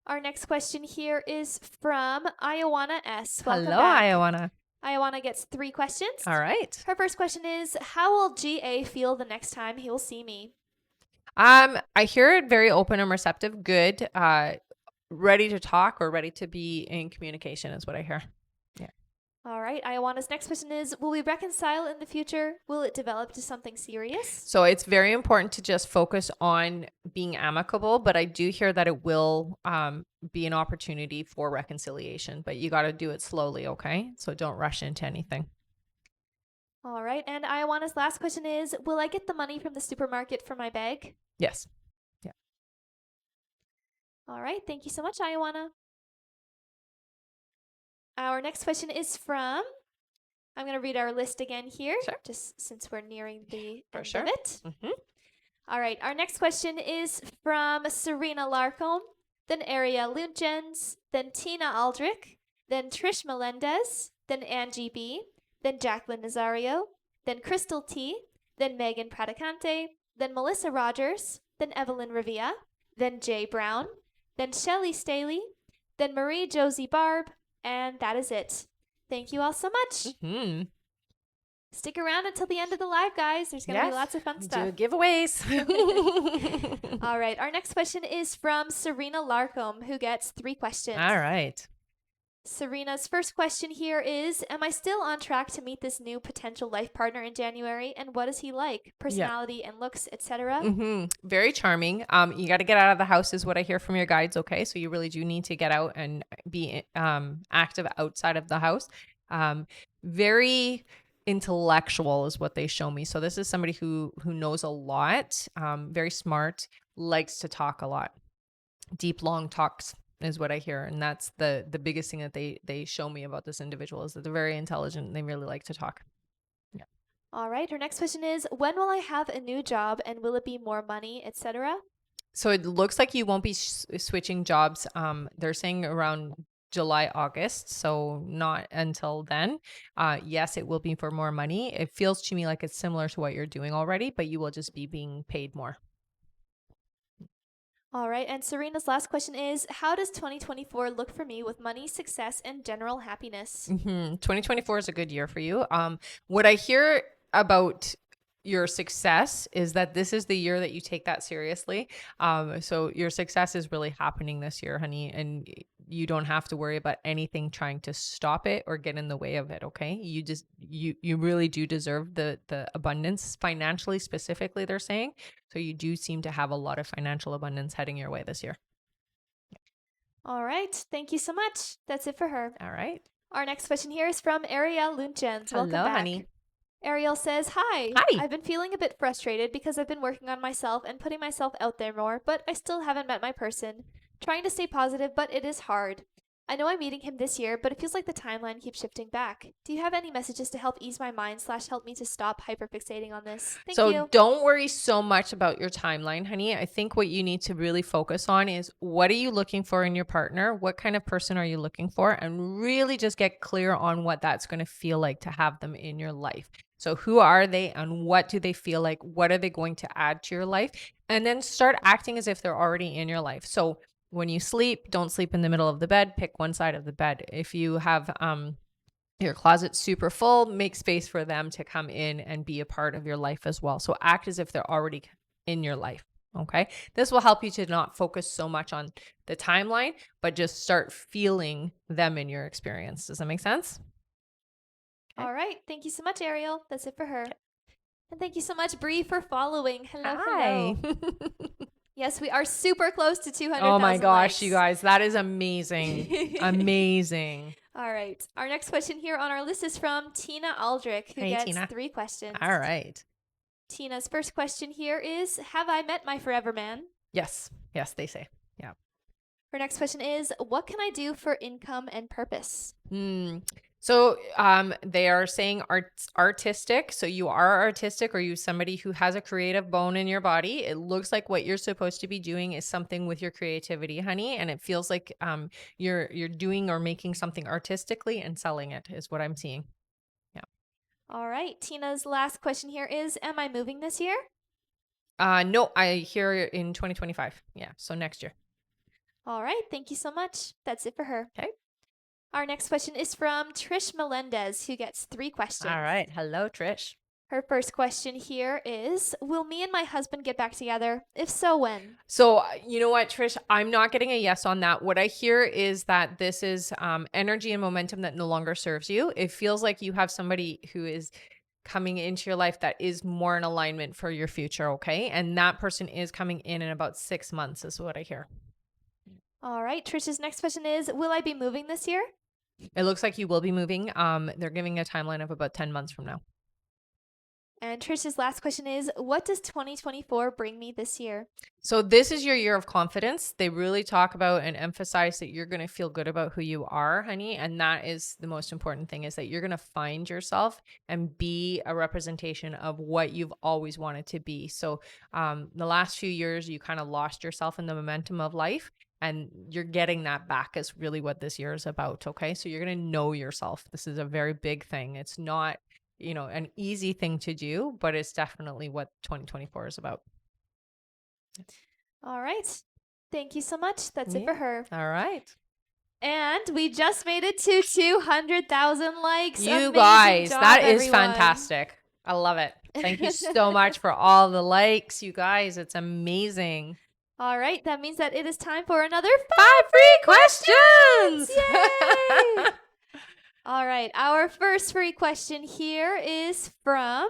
Our next question here is from Iowana S. Welcome Hello, back. Iowana. Iowana gets 3 questions. All right. Her first question is, "How will GA feel the next time he will see me?" I hear it very open and receptive. Good. Ready to talk or ready to be in communication is what I hear. Yeah. All right. Iowana's next question is, "Will we reconcile in the future? Will it develop to something serious?" So it's very important to just focus on being amicable, but I do hear that it will be an opportunity for reconciliation, but you got to do it slowly, okay? So don't rush into anything. All right. And Iowana's last question is, "Will I get the money from the supermarket for my bag?" Yes. All right. Thank you so much, Iowana. Our next question is from, I'm going to read our list again here, Sure. just since we're nearing the For end sure. of it. Mm-hmm. All right. Our next question is from Serena Larcombe, then Aria Luntjens, then Tina Aldrich, then Trish Melendez, then Angie B, then Jacqueline Nazario, then Crystal T, then Megan Pradicante, then Melissa Rogers, then Evelyn Revia, then Jay Brown, then Shelley Staley, then Marie Josie Barb, and that is it. Thank you all so much. Mm-hmm. Stick around until the end of the live, guys. There's going to be lots of fun stuff. Do giveaways. All right. Our next question is from Serena Larcombe, who gets 3 questions. All right. Serena's first question here is, "Am I still on track to meet this new potential life partner in January? And what is he like? Personality and looks, etc.?" Mm-hmm. Very charming. You got to get out of the house is what I hear from your guides. Okay. So you really do need to get out and be active outside of the house. Very intellectual is what they show me. So this is somebody who knows a lot, very smart, likes to talk a lot. Deep, long talks is what I hear. And that's the biggest thing that they show me about this individual is that they're very intelligent and they really like to talk. Yeah. All right. Her next question is, when will I have a new job and will it be more money, etc.? So it looks like you won't be switching jobs. They're saying around July, August. So not until then. Yes, it will be for more money. It feels to me like it's similar to what you're doing already, but you will just be being paid more. All right. And Serena's last question is, how does 2024 look for me with money, success, and general happiness? 2024 is a good year for you. What I hear about your success is that this is the year that you take that seriously. So your success is really happening this year, honey, and you don't have to worry about anything trying to stop it or get in the way of it. Okay. You really do deserve the abundance financially, specifically, they're saying. So you do seem to have a lot of financial abundance heading your way this year. All right. Thank you so much. That's it for her. All right. Our next question here is from Ariel Luntjens. Welcome Hello, back. honey. Ariel says, hi. Hi. I've been feeling a bit frustrated because I've been working on myself and putting myself out there more, but I still haven't met my person. Trying to stay positive, but it is hard. I know I'm meeting him this year, but it feels like the timeline keeps shifting back. Do you have any messages to help ease my mind / help me to stop hyperfixating on this? Thank you. Don't worry so much about your timeline, honey. I think what you need to really focus on is what are you looking for in your partner? What kind of person are you looking for? And really just get clear on what that's going to feel like to have them in your life. So who are they and what do they feel like? What are they going to add to your life? And then start acting as if they're already in your life. So when you sleep, don't sleep in the middle of the bed. Pick one side of the bed. If you have your closet super full, make space for them to come in and be a part of your life as well. So act as if they're already in your life. Okay. This will help you to not focus so much on the timeline, but just start feeling them in your experience. Does that make sense? Okay. All right. Thank you so much, Ariel. That's it for her. And thank you so much, Bree, for following. Hello, Hi. hello. Yes, we are super close to 200,000 Oh my gosh, likes. you guys, that is amazing. Amazing. All right. Our next question here on our list is from Tina Aldrich, who Hey, gets Tina. 3 questions. All right. Tina's first question here is, have I met my forever man? Yes. Yes, they say. Yeah. Her next question is, what can I do for income and purpose? So they are saying artistic. So you are artistic, or you somebody who has a creative bone in your body. It looks like what you're supposed to be doing is something with your creativity, honey. And it feels like you're doing or making something artistically and selling it is what I'm seeing. Yeah. All right. Tina's last question here is, am I moving this year? No, I hear in 2025. Yeah. So next year. All right. Thank you so much. That's it for her. Okay. Our next question is from Trish Melendez, who gets 3 questions. All right. Hello, Trish. Her first question here is, will me and my husband get back together? If so, when? So you know what, Trish, I'm not getting a yes on that. What I hear is that this is energy and momentum that no longer serves you. It feels like you have somebody who is coming into your life that is more in alignment for your future, okay? And that person is coming in about 6 months is what I hear. All right. Trish's next question is, will I be moving this year? It looks like you will be moving. They're giving a timeline of about 10 months from now. And Trish's last question is, what does 2024 bring me this year? So this is your year of confidence. They really talk about and emphasize that you're going to feel good about who you are, honey. And that is the most important thing, is that you're going to find yourself and be a representation of what you've always wanted to be. So the last few years, you kind of lost yourself in the momentum of life. And you're getting that back is really what this year is about. Okay. So you're going to know yourself. This is a very big thing. It's not, an easy thing to do, but it's definitely what 2024 is about. All right. Thank you so much. That's it for her. All right. And we just made it to 200,000 likes. You Amazing guys, job, that is everyone. fantastic. I love it. Thank you so much for all the likes, you guys. It's amazing. All right. That means that it is time for another 5 free questions. Yay! All right. Our first free question here is from,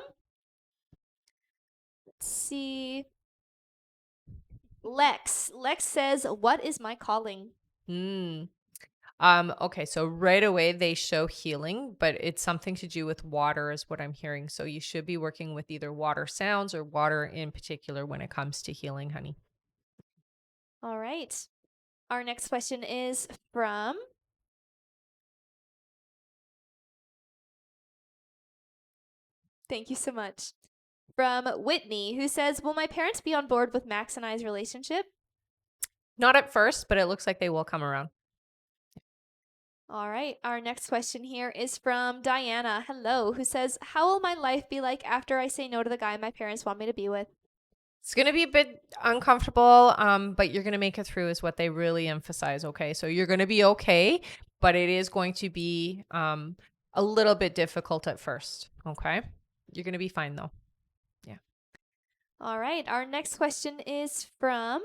let's see, Lex. Lex says, what is my calling? Okay, so right away they show healing, but it's something to do with water is what I'm hearing. So you should be working with either water sounds or water in particular when it comes to healing, honey. All right. Our next question is from thank you so much. From Whitney, who says, will my parents be on board with Max and I's relationship? Not at first, but it looks like they will come around. All right. Our next question here is from Diana, hello, who says, how will my life be like after I say no to the guy my parents want me to be with? It's going to be a bit uncomfortable, but you're going to make it through is what they really emphasize. Okay. So you're going to be okay, but it is going to be a little bit difficult at first. Okay. You're going to be fine though. Yeah. All right. Our next question is from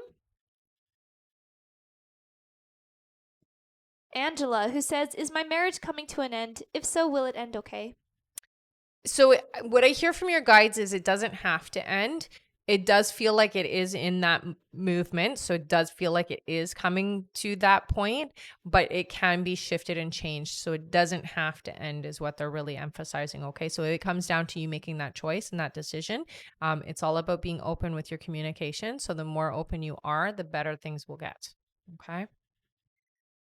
Angela, who says, is my marriage coming to an end? If so, will it end okay? So what I hear from your guides is it doesn't have to end. It does feel like it is in that movement. So it does feel like it is coming to that point, but it can be shifted and changed. So it doesn't have to end is what they're really emphasizing. Okay. So it comes down to you making that choice and that decision. It's all about being open with your communication. So the more open you are, the better things will get. Okay.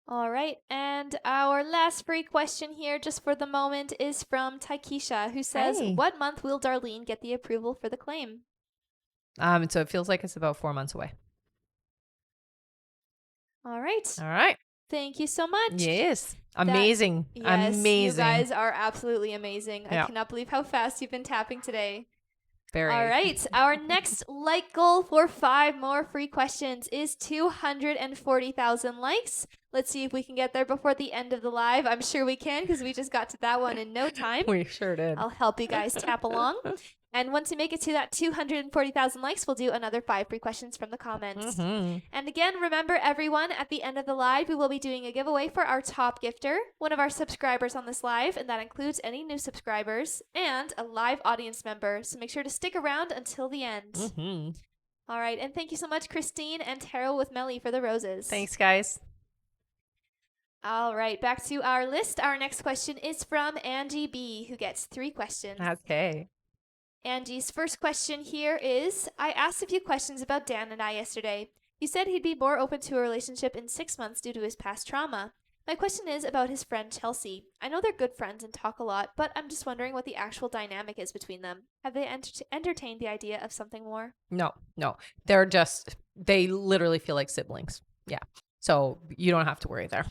All right. And our last free question here, just for the moment, is from Taikisha, who says, Hey. what month will Darlene get the approval for the claim? So it feels like it's about 4 months away. All right. All right. Thank you so much. Yes. Amazing. Yes, Amazing. you guys are absolutely amazing. Yeah. I cannot believe how fast you've been tapping today. Very. All right. Our next like goal for 5 more free questions is 240,000 likes. Let's see if we can get there before the end of the live. I'm sure we can because we just got to that one in no time. We sure did. I'll help you guys tap along. And once we make it to that 240,000 likes, we'll do another 5 free questions from the comments. Mm-hmm. And again, remember everyone, at the end of the live, we will be doing a giveaway for our top gifter, one of our subscribers on this live, and that includes any new subscribers, and a live audience member. So make sure to stick around until the end. Mm-hmm. All right. And thank you so much, Christine and Tarot with Melly, for the roses. Thanks, guys. All right. Back to our list. Our next question is from Angie B, who gets 3 questions. Okay. Angie's first question here is, I asked a few questions about Dan and I yesterday. You said he'd be more open to a relationship in 6 months due to his past trauma. My question is about his friend Chelsea. I know they're good friends and talk a lot, but I'm just wondering what the actual dynamic is between them. Have they entertained the idea of something more? No. They literally feel like siblings. Yeah. So you don't have to worry there.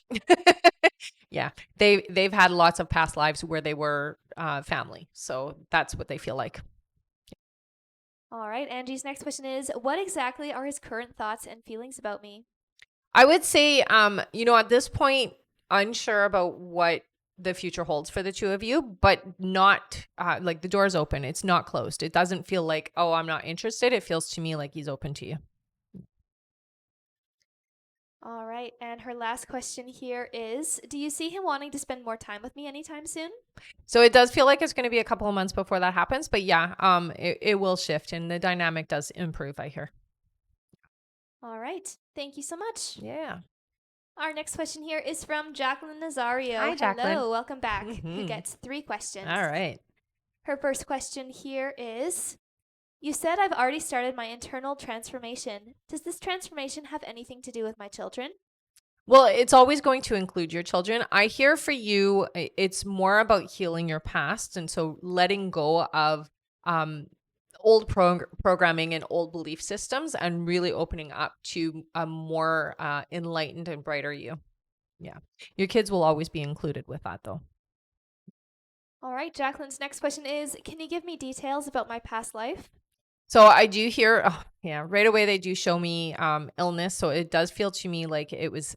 Yeah. They've had lots of past lives where they were family. So that's what they feel like. All right. Angie's next question is, what exactly are his current thoughts and feelings about me? I would say, at this point, unsure about what the future holds for the two of you, but not like the door's open. It's not closed. It doesn't feel like, oh, I'm not interested. It feels to me like he's open to you. All right. And her last question here is, do you see him wanting to spend more time with me anytime soon? So it does feel like it's going to be a couple of months before that happens, but yeah, it will shift and the dynamic does improve, I hear. All right. Thank you so much. Yeah. Our next question here is from Jacqueline Nazario. Hi, Jacqueline. Hello, welcome back. Who Mhm. gets 3 questions. All right. Her first question here is, you said I've already started my internal transformation. Does this transformation have anything to do with my children? Well, it's always going to include your children. I hear for you, it's more about healing your past. And so letting go of old programming and old belief systems and really opening up to a more enlightened and brighter you. Yeah. Your kids will always be included with that, though. All right, Jacqueline's next question is, can you give me details about my past life? So I do hear, right away they do show me illness. So it does feel to me like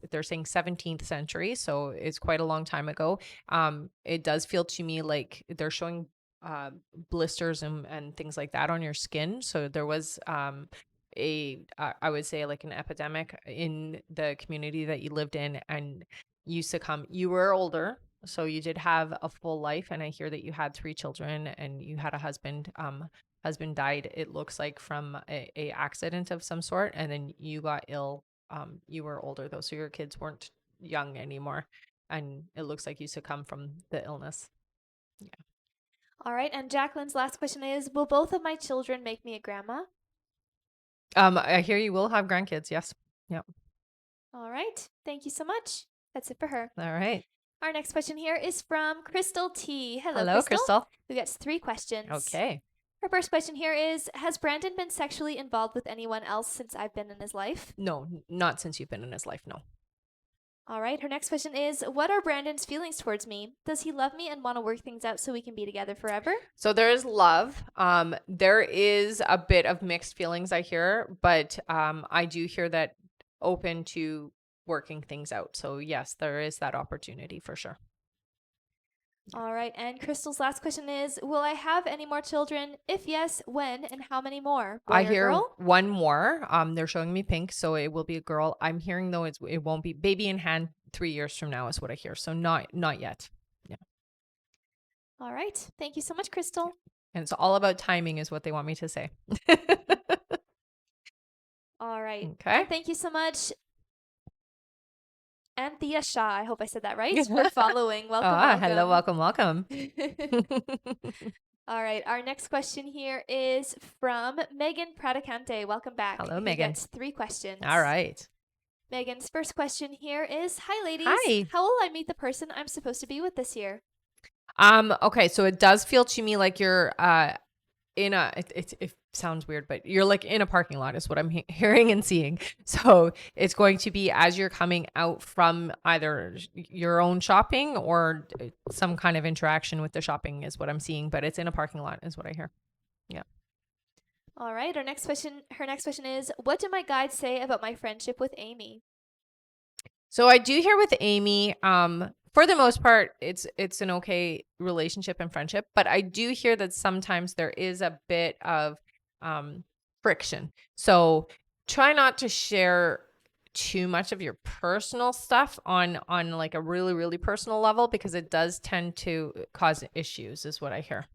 they're saying 17th century. So it's quite a long time ago. It does feel to me like they're showing blisters and things like that on your skin. So there was I would say like an epidemic in the community that you lived in and you succumb. You were older. So you did have a full life. And I hear that you had 3 children and you had a husband. Husband died, it looks like, from a accident of some sort, and then you got ill. You were older though, so your kids weren't young anymore, and it looks like you succumbed from the illness. Yeah. All right, and Jacqueline's last question is, will both of my children make me a grandma? I hear you will have grandkids. Yes. Yep. All right. Thank you so much. That's it for her. All right. Our next question here is from Crystal T. Hello, Hello, Crystal. who gets 3 questions. Okay. Her first question here is, has Brandon been sexually involved with anyone else since I've been in his life? No, not since you've been in his life. No. All right. Her next question is, what are Brandon's feelings towards me? Does he love me and want to work things out so we can be together forever? So there is love. There is a bit of mixed feelings I hear, but I do hear that open to working things out. So yes, there is that opportunity for sure. All right. And Crystal's last question is, will I have any more children? If yes, when and how many more? Boy I or hear girl? one more. They're showing me pink, so it will be a girl. I'm hearing though it won't be baby in hand 3 years from now is what I hear. So not yet. Yeah. All right. Thank you so much, Crystal. And it's all about timing is what they want me to say. All right. Okay. And thank you so much, Anthea Shah. I hope I said that right. For following. Welcome. Hello, welcome. All right. Our next question here is from Megan Pradicante. Welcome back. Hello, who Megan. Gets 3 questions. All right. Megan's first question here is, hi, ladies. Hi. How will I meet the person I'm supposed to be with this year? Okay, so it does feel to me like you're in a it sounds weird, but you're like in a parking lot is what I'm hearing and seeing. So it's going to be as you're coming out from either your own shopping or some kind of interaction with the shopping is what I'm seeing, but it's in a parking lot is what I hear. Yeah. All right. Her next question is, what do my guides say about my friendship with Amy? So I do hear with Amy, for the most part, it's an okay relationship and friendship, but I do hear that sometimes there is a bit of friction. So try not to share too much of your personal stuff on like a really, really personal level because it does tend to cause issues, is what I hear.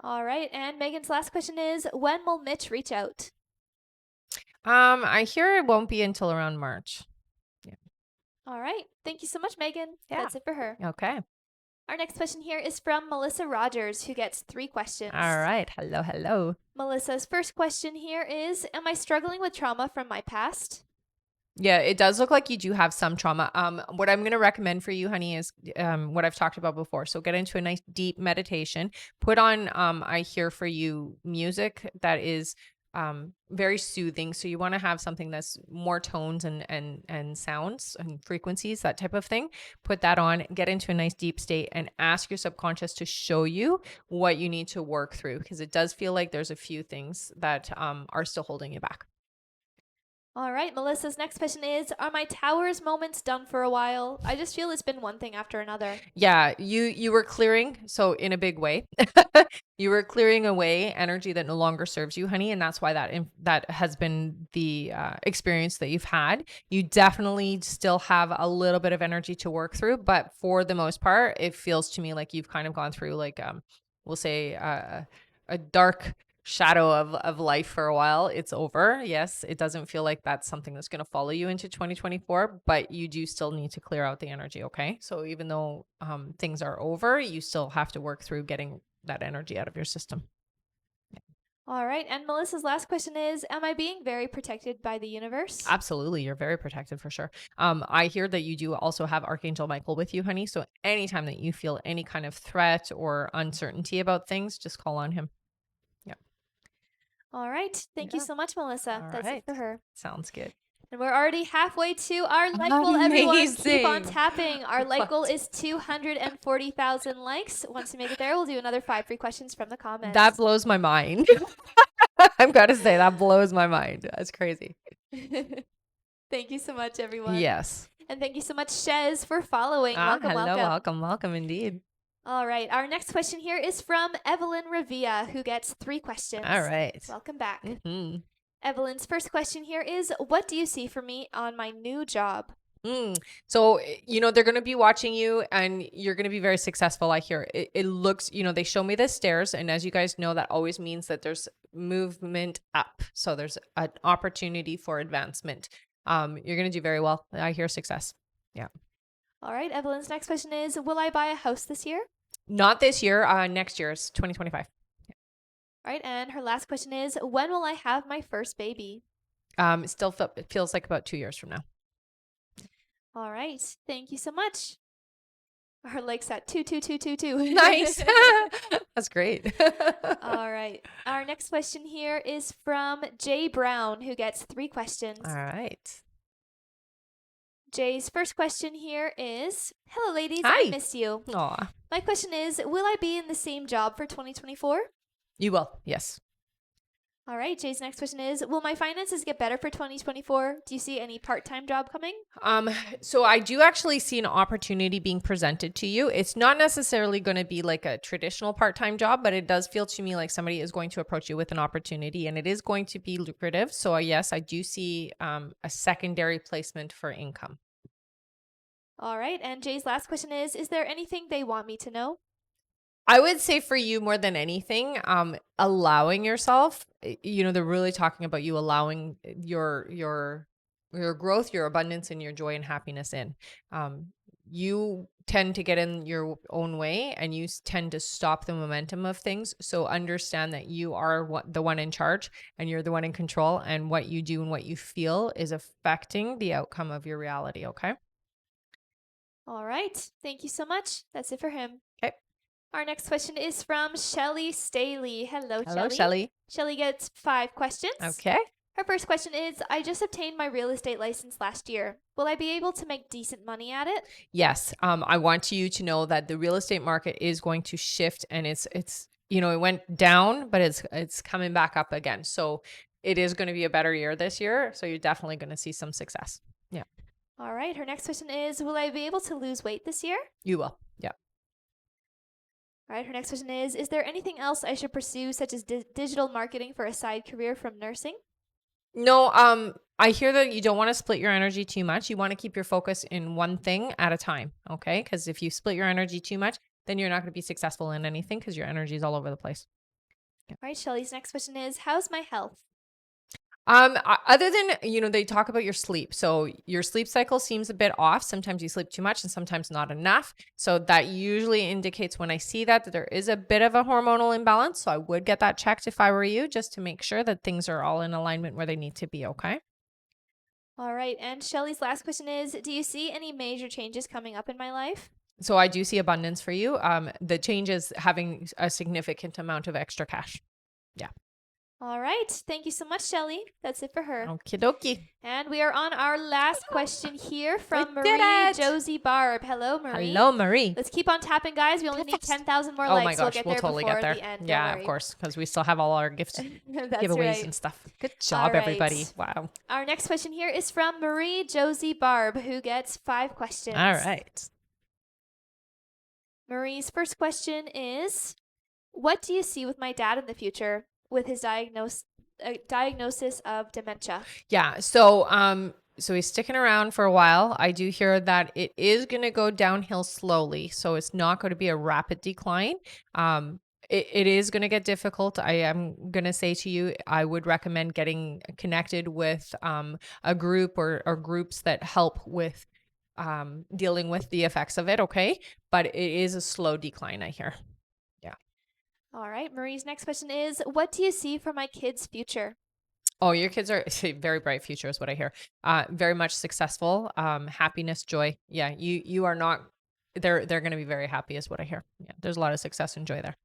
All right. And Megan's last question is, when will Mitch reach out? I hear it won't be until around March. All right. Thank you so much, Megan. Yeah. That's it for her. Okay. Our next question here is from Melissa Rogers, who gets 3 questions. All right. Hello. Melissa's first question here is, am I struggling with trauma from my past? Yeah, it does look like you do have some trauma. What I'm going to recommend for you, honey, is what I've talked about before. So get into a nice deep meditation. Put on, I hear for you, music that is very soothing. So you want to have something that's more tones and sounds and frequencies, that type of thing. Put that on, get into a nice deep state and ask your subconscious to show you what you need to work through because it does feel like there's a few things that are still holding you back. All right, Melissa's next question is, are my towers moments done for a while? I just feel it's been one thing after another. Yeah, you were clearing, so in a big way. You were clearing away energy that no longer serves you, honey, and that's why that has been the experience that you've had. You definitely still have a little bit of energy to work through, but for the most part, it feels to me like you've kind of gone through like we'll say a dark shadow of life for a while. It's over. Yes, it doesn't feel like that's something that's going to follow you into 2024, but you do still need to clear out the energy. Okay, so even though things are over, you still have to work through getting that energy out of your system. All right, and Melissa's last question is, am I being very protected by the universe? Absolutely, you're very protected for sure. I hear that you do also have Archangel Michael with you, honey, so anytime that you feel any kind of threat or uncertainty about things, just call on him. All right. Thank you so much, Melissa. All That's right. it for her. Sounds good. And we're already halfway to our like goal, everyone. Keep on Amazing. tapping. Our like goal is 240,000 likes. Once we make it there, we'll do another 5 free questions from the comments. That blows my mind. I've got to say, that blows my mind. That's crazy. Thank you so much, everyone. Yes. And thank you so much, Shez, for following. Welcome, welcome indeed. All right. Our next question here is from Evelyn Revia, who gets 3 questions. All right. Welcome back. Mm-hmm. Evelyn's first question here is, what do you see for me on my new job? So, they're going to be watching you and you're going to be very successful. I hear it looks, they show me the stairs. And as you guys know, that always means that there's movement up. So there's an opportunity for advancement. You're going to do very well. I hear success. Yeah. All right. Evelyn's next question is, will I buy a house this year? Not this year. Next year is 2025. All right. And her last question is, when will I have my first baby? It still it feels like about 2 years from now. All right. Thank you so much. Our like's at 22222. Nice. That's great. All right. Our next question here is from Jay Brown, who gets 3 questions. All right. Jay's first question here is, hello, ladies. Hi. I miss you. Aw. My question is, will I be in the same job for 2024? You will. Yes. All right. Jay's next question is, will my finances get better for 2024? Do you see any part-time job coming? So I do actually see an opportunity being presented to you. It's not necessarily going to be like a traditional part-time job, but it does feel to me like somebody is going to approach you with an opportunity and it is going to be lucrative. So yes, I do see a secondary placement for income. All right. And Jay's last question is there anything they want me to know? I would say for you more than anything, allowing yourself, they're really talking about you allowing your growth, your abundance, and your joy and happiness in. You tend to get in your own way and you tend to stop the momentum of things. So understand that you are the one in charge and you're the one in control, and what you do and what you feel is affecting the outcome of your reality. Okay. All right. Thank you so much. That's it for him. Okay. Our next question is from Shelly Staley. Hello, Hello, Shelly. Shelly. Shelly gets 5 questions. Okay. Her first question is, I just obtained my real estate license last year. Will I be able to make decent money at it? Yes. I want you to know that the real estate market is going to shift, and it's it went down, but it's coming back up again. So it is going to be a better year this year. So you're definitely going to see some success. Yeah. All right. Her next question is, will I be able to lose weight this year? You will. Yeah. All right. Her next question is there anything else I should pursue, such as digital marketing for a side career from nursing? No, I hear that you don't want to split your energy too much. You want to keep your focus in one thing at a time, okay? Because if you split your energy too much, then you're not going to be successful in anything because your energy is all over the place. All right, Shelly's next question is, how's my health? Other than, they talk about your sleep. So your sleep cycle seems a bit off. Sometimes you sleep too much and sometimes not enough. So that usually indicates, when I see that there is a bit of a hormonal imbalance. So I would get that checked if I were you, just to make sure that things are all in alignment where they need to be. Okay. All right. And Shelly's last question is, do you see any major changes coming up in my life? So I do see abundance for you. The change is having a significant amount of extra cash. Yeah. All right. Thank you so much, Shelly. That's it for her. Okie dokie. And we are on our last question here from We did Marie it. Josie Barb. Hello, Marie. Hello, Marie. Let's keep on tapping, guys. We only need 10,000 more Oh likes. my gosh, we'll we'll totally before get there. the end. Yeah, Don't of worry. course, because we still have all our gifts, That's giveaways right. and stuff. Good job, right. everybody. Wow. Our next question here is from Marie Josie Barb, who gets 5 questions. All right. Marie's first question is, what do you see with my dad in the future with his diagnosis of dementia? Yeah. So he's sticking around for a while. I do hear that it is going to go downhill slowly. So it's not going to be a rapid decline. It is going to get difficult. I am going to say to you, I would recommend getting connected with a group or groups that help with dealing with the effects of it. Okay. But it is a slow decline, I hear. Yeah. All right. Marie's next question is, what do you see for my kids' future? Oh, your kids are a very bright future is what I hear. Very much successful, happiness, joy. Yeah. You are not, they're going to be very happy is what I hear. Yeah. There's a lot of success and joy there.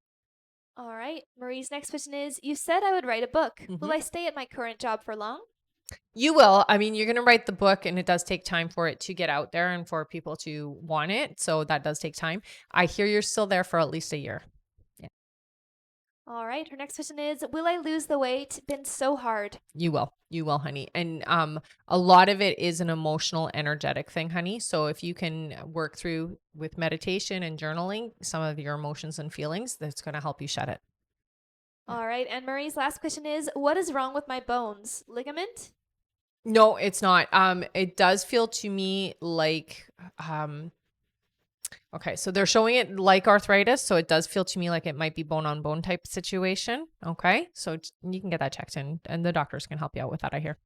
All right. Marie's next question is, you said I would write a book. Will I stay at my current job for long? You will. I mean, you're going to write the book and it does take time for it to get out there and for people to want it. So that does take time. I hear you're still there for at least a year. Yeah. All right. Her next question is, will I lose the weight? Been so hard. You will. You will, honey. And a lot of it is an emotional, energetic thing, honey. So if you can work through with meditation and journaling some of your emotions and feelings, that's going to help you shed it. All right. And Marie's last question is, what is wrong with my bones? Ligament? No, it's not. It does feel to me like, okay, so they're showing it like arthritis. So it does feel to me like it might be bone on bone type situation. Okay. So you can get that checked and the doctors can help you out with that, I hear.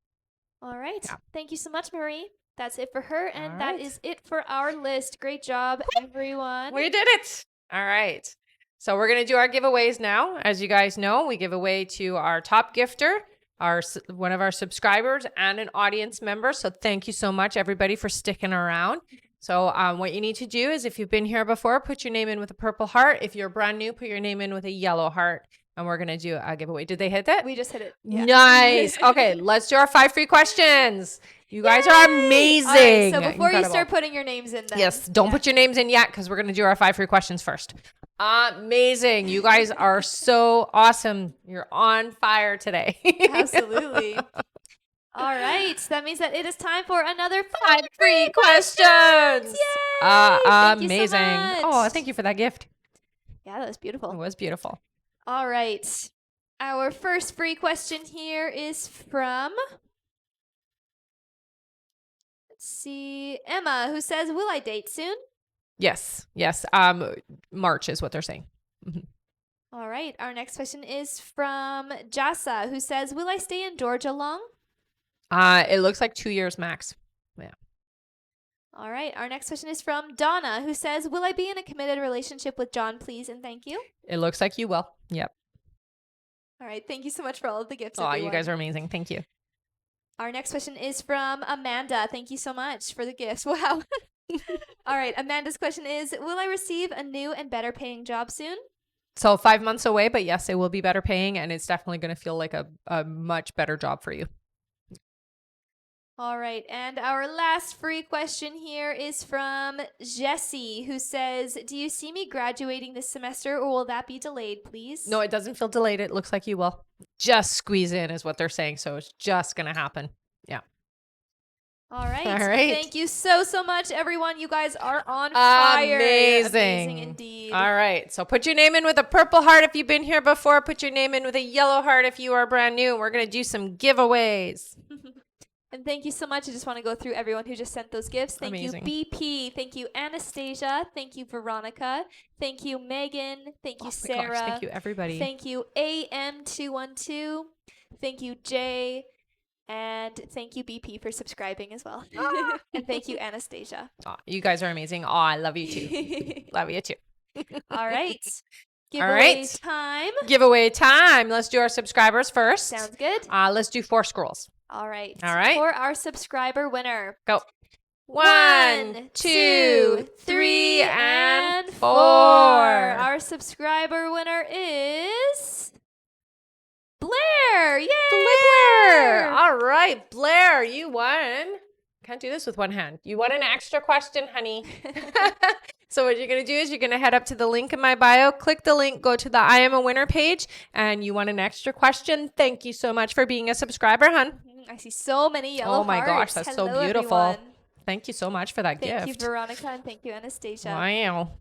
All right. Yeah. Thank you so much, Marie. That's it for her. And All that right. is it for our list. Great job, everyone. We did it. All right. So we're going to do our giveaways now. As you guys know, we give away to our top gifter one of our subscribers and an audience member. So thank you so much, everybody, for sticking around. So what you need to do is, if you've been here before, put your name in with a purple heart. If you're brand new, put your name in with a yellow heart. And we're going to do a giveaway. Did they hit that? We just hit it. Yeah. Nice. Okay, let's do our 5 free questions. You guys are amazing. All right, so before Incredible. you start putting your names in then. Yes, don't put your names in yet because we're going to do our 5 free questions first. Amazing. You guys are so awesome. You're on fire today. Absolutely. All right. So that means that it is time for another 5 free questions. Yay! Thank you so Amazing. much. Oh, thank you for that gift. Yeah, that was beautiful. It was beautiful. All right. Our first free question here is from, let's see, Emma, who says, will I date soon? Yes. March is what they're saying. All right. Our next question is from Jasa, who says, will I stay in Georgia long? It looks like 2 years max. Yeah. All right. Our next question is from Donna, who says, will I be in a committed relationship with John, please, and thank you? It looks like you will. Yep. All right. Thank you so much for all of the gifts, Oh, everyone. you guys are amazing. Thank you. Our next question is from Amanda. Thank you so much for the gifts. Wow. All right. Amanda's question is, will I receive a new and better paying job soon? So 5 months away, but yes, it will be better paying, and it's definitely going to feel like a much better job for you. All right. And our last free question here is from Jessie, who says, do you see me graduating this semester, or will that be delayed, please? No, it doesn't feel delayed. It looks like you will. Just squeeze in is what they're saying. So it's just going to happen. Yeah. All right. All right. Thank you so much, everyone. You guys are on fire. Amazing indeed. All right. So put your name in with a purple heart if you've been here before. Put your name in with a yellow heart if you are brand new. We're going to do some giveaways. And thank you so much. I just want to go through everyone who just sent those gifts. Thank Amazing. you, BP. Thank you, Anastasia. Thank you, Veronica. Thank you, Megan. Thank you, Sarah. Gosh, thank you, everybody. Thank you, AM212. Thank you, Jay. And thank you, BP, for subscribing as well. And thank you, Anastasia. Oh, you guys are amazing. Oh, I love you too. Love you too. All right. All Giveaway right. time. Giveaway time. Let's do our subscribers first. Sounds good. Let's do 4 scrolls. All right. All right. For our subscriber winner. Go. 1, 2, 3, and 4. 4. Our subscriber winner is Blair. Yay, Blair. All right, Blair, you won. Can't do this with one hand. You won an extra question, honey. So what you're going to do is you're going to head up to the link in my bio, click the link, go to the I Am a Winner page, and you won an extra question. Thank you so much for being a subscriber, hon. I see so many yellow Oh my hearts. gosh, that's Hello, so beautiful. everyone. Thank you so much for that Thank gift. you, Veronica, and thank you, Anastasia. Wow.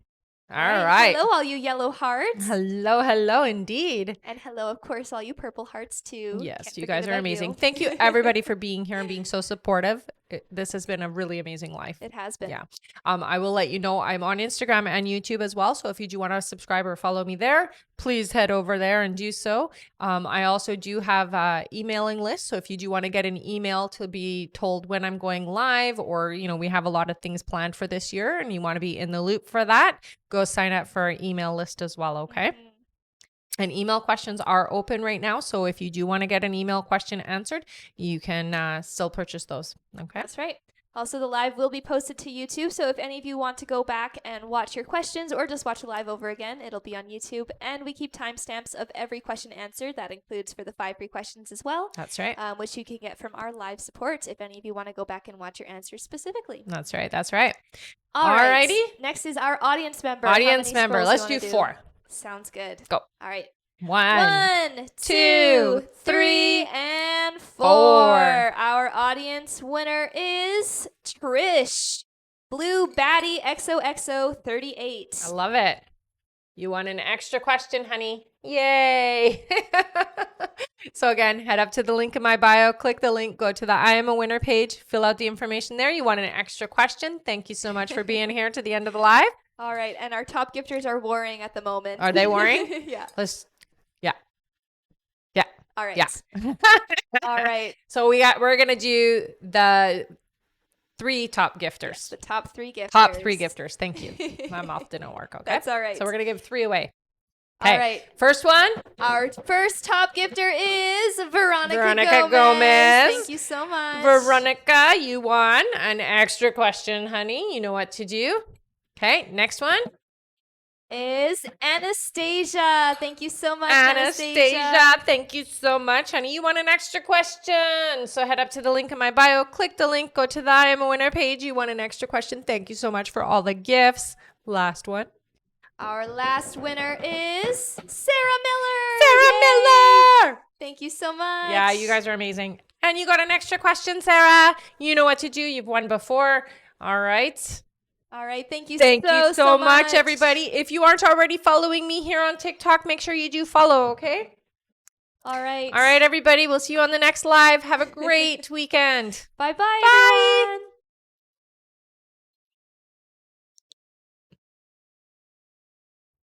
All right. Hello, all you yellow hearts. Hello, indeed. And hello, of course, all you purple hearts, too. Yes, Can't you forget guys are about amazing. you. Thank you, everybody, for being here and being so supportive. This has been a really amazing life. It has been. Yeah. I will let you know I'm on Instagram and YouTube as well. So if you do want to subscribe or follow me there, please head over there and do so. I also do have emailing lists. So if you do want to get an email to be told when I'm going live, or, we have a lot of things planned for this year and you want to be in the loop for that, go sign up for our email list as well. Okay. Mhm. And email questions are open right now. So if you do want to get an email question answered, you can still purchase those. Okay. That's right. Also, the live will be posted to YouTube. So if any of you want to go back and watch your questions or just watch the live over again, it'll be on YouTube. And we keep timestamps of every question answered. That includes for the 5 free questions as well. That's right. Which you can get from our live support if any of you want to go back and watch your answers specifically. That's right. That's right. Alrighty. Alrighty. Next is our audience member. How many Audience member. scrolls Let's you do wanna 4. Sounds good. Go. All right. 1, 1, 2, 3, and 4. Our audience winner is Trish. Blue Batty XOXO 38. I love it. You won an extra question, honey. Yay. So again, head up to the link in my bio, click the link, go to the I Am a Winner page, fill out the information there. You won an extra question. Thank you so much for being here to the end of the live. All right. And our top gifters are warring at the moment. Are they warring? Yeah. All right. Yeah. All right. So we're going to do the 3 top gifters. The top 3 gifters. Top 3 gifters. Thank you. My mouth didn't work. Okay. That's all right. So we're going to give 3 away. Okay. All right. First one. Our first top gifter is Veronica Veronica Gomez. Gomez. Thank you so much. Veronica, you won an extra question, honey. You know what to do. Okay, next one. Is Anastasia. Thank you so much, Anastasia, thank you so much, honey. You won an extra question. So head up to the link in my bio, click the link, go to the I Am a Winner page. You won an extra question. Thank you so much for all the gifts. Last one. Our last winner is Sarah Miller. Sarah Yay! Miller. Thank you so much. Yeah, you guys are amazing. And you got an extra question, Sarah. You know what to do. You've won before. All right. All right. Thank you Thank you so much, much, everybody. If you aren't already following me here on TikTok, make sure you do follow, okay? All right. All right, everybody. We'll see you on the next live. Have a great weekend. Bye-bye, Bye. everyone.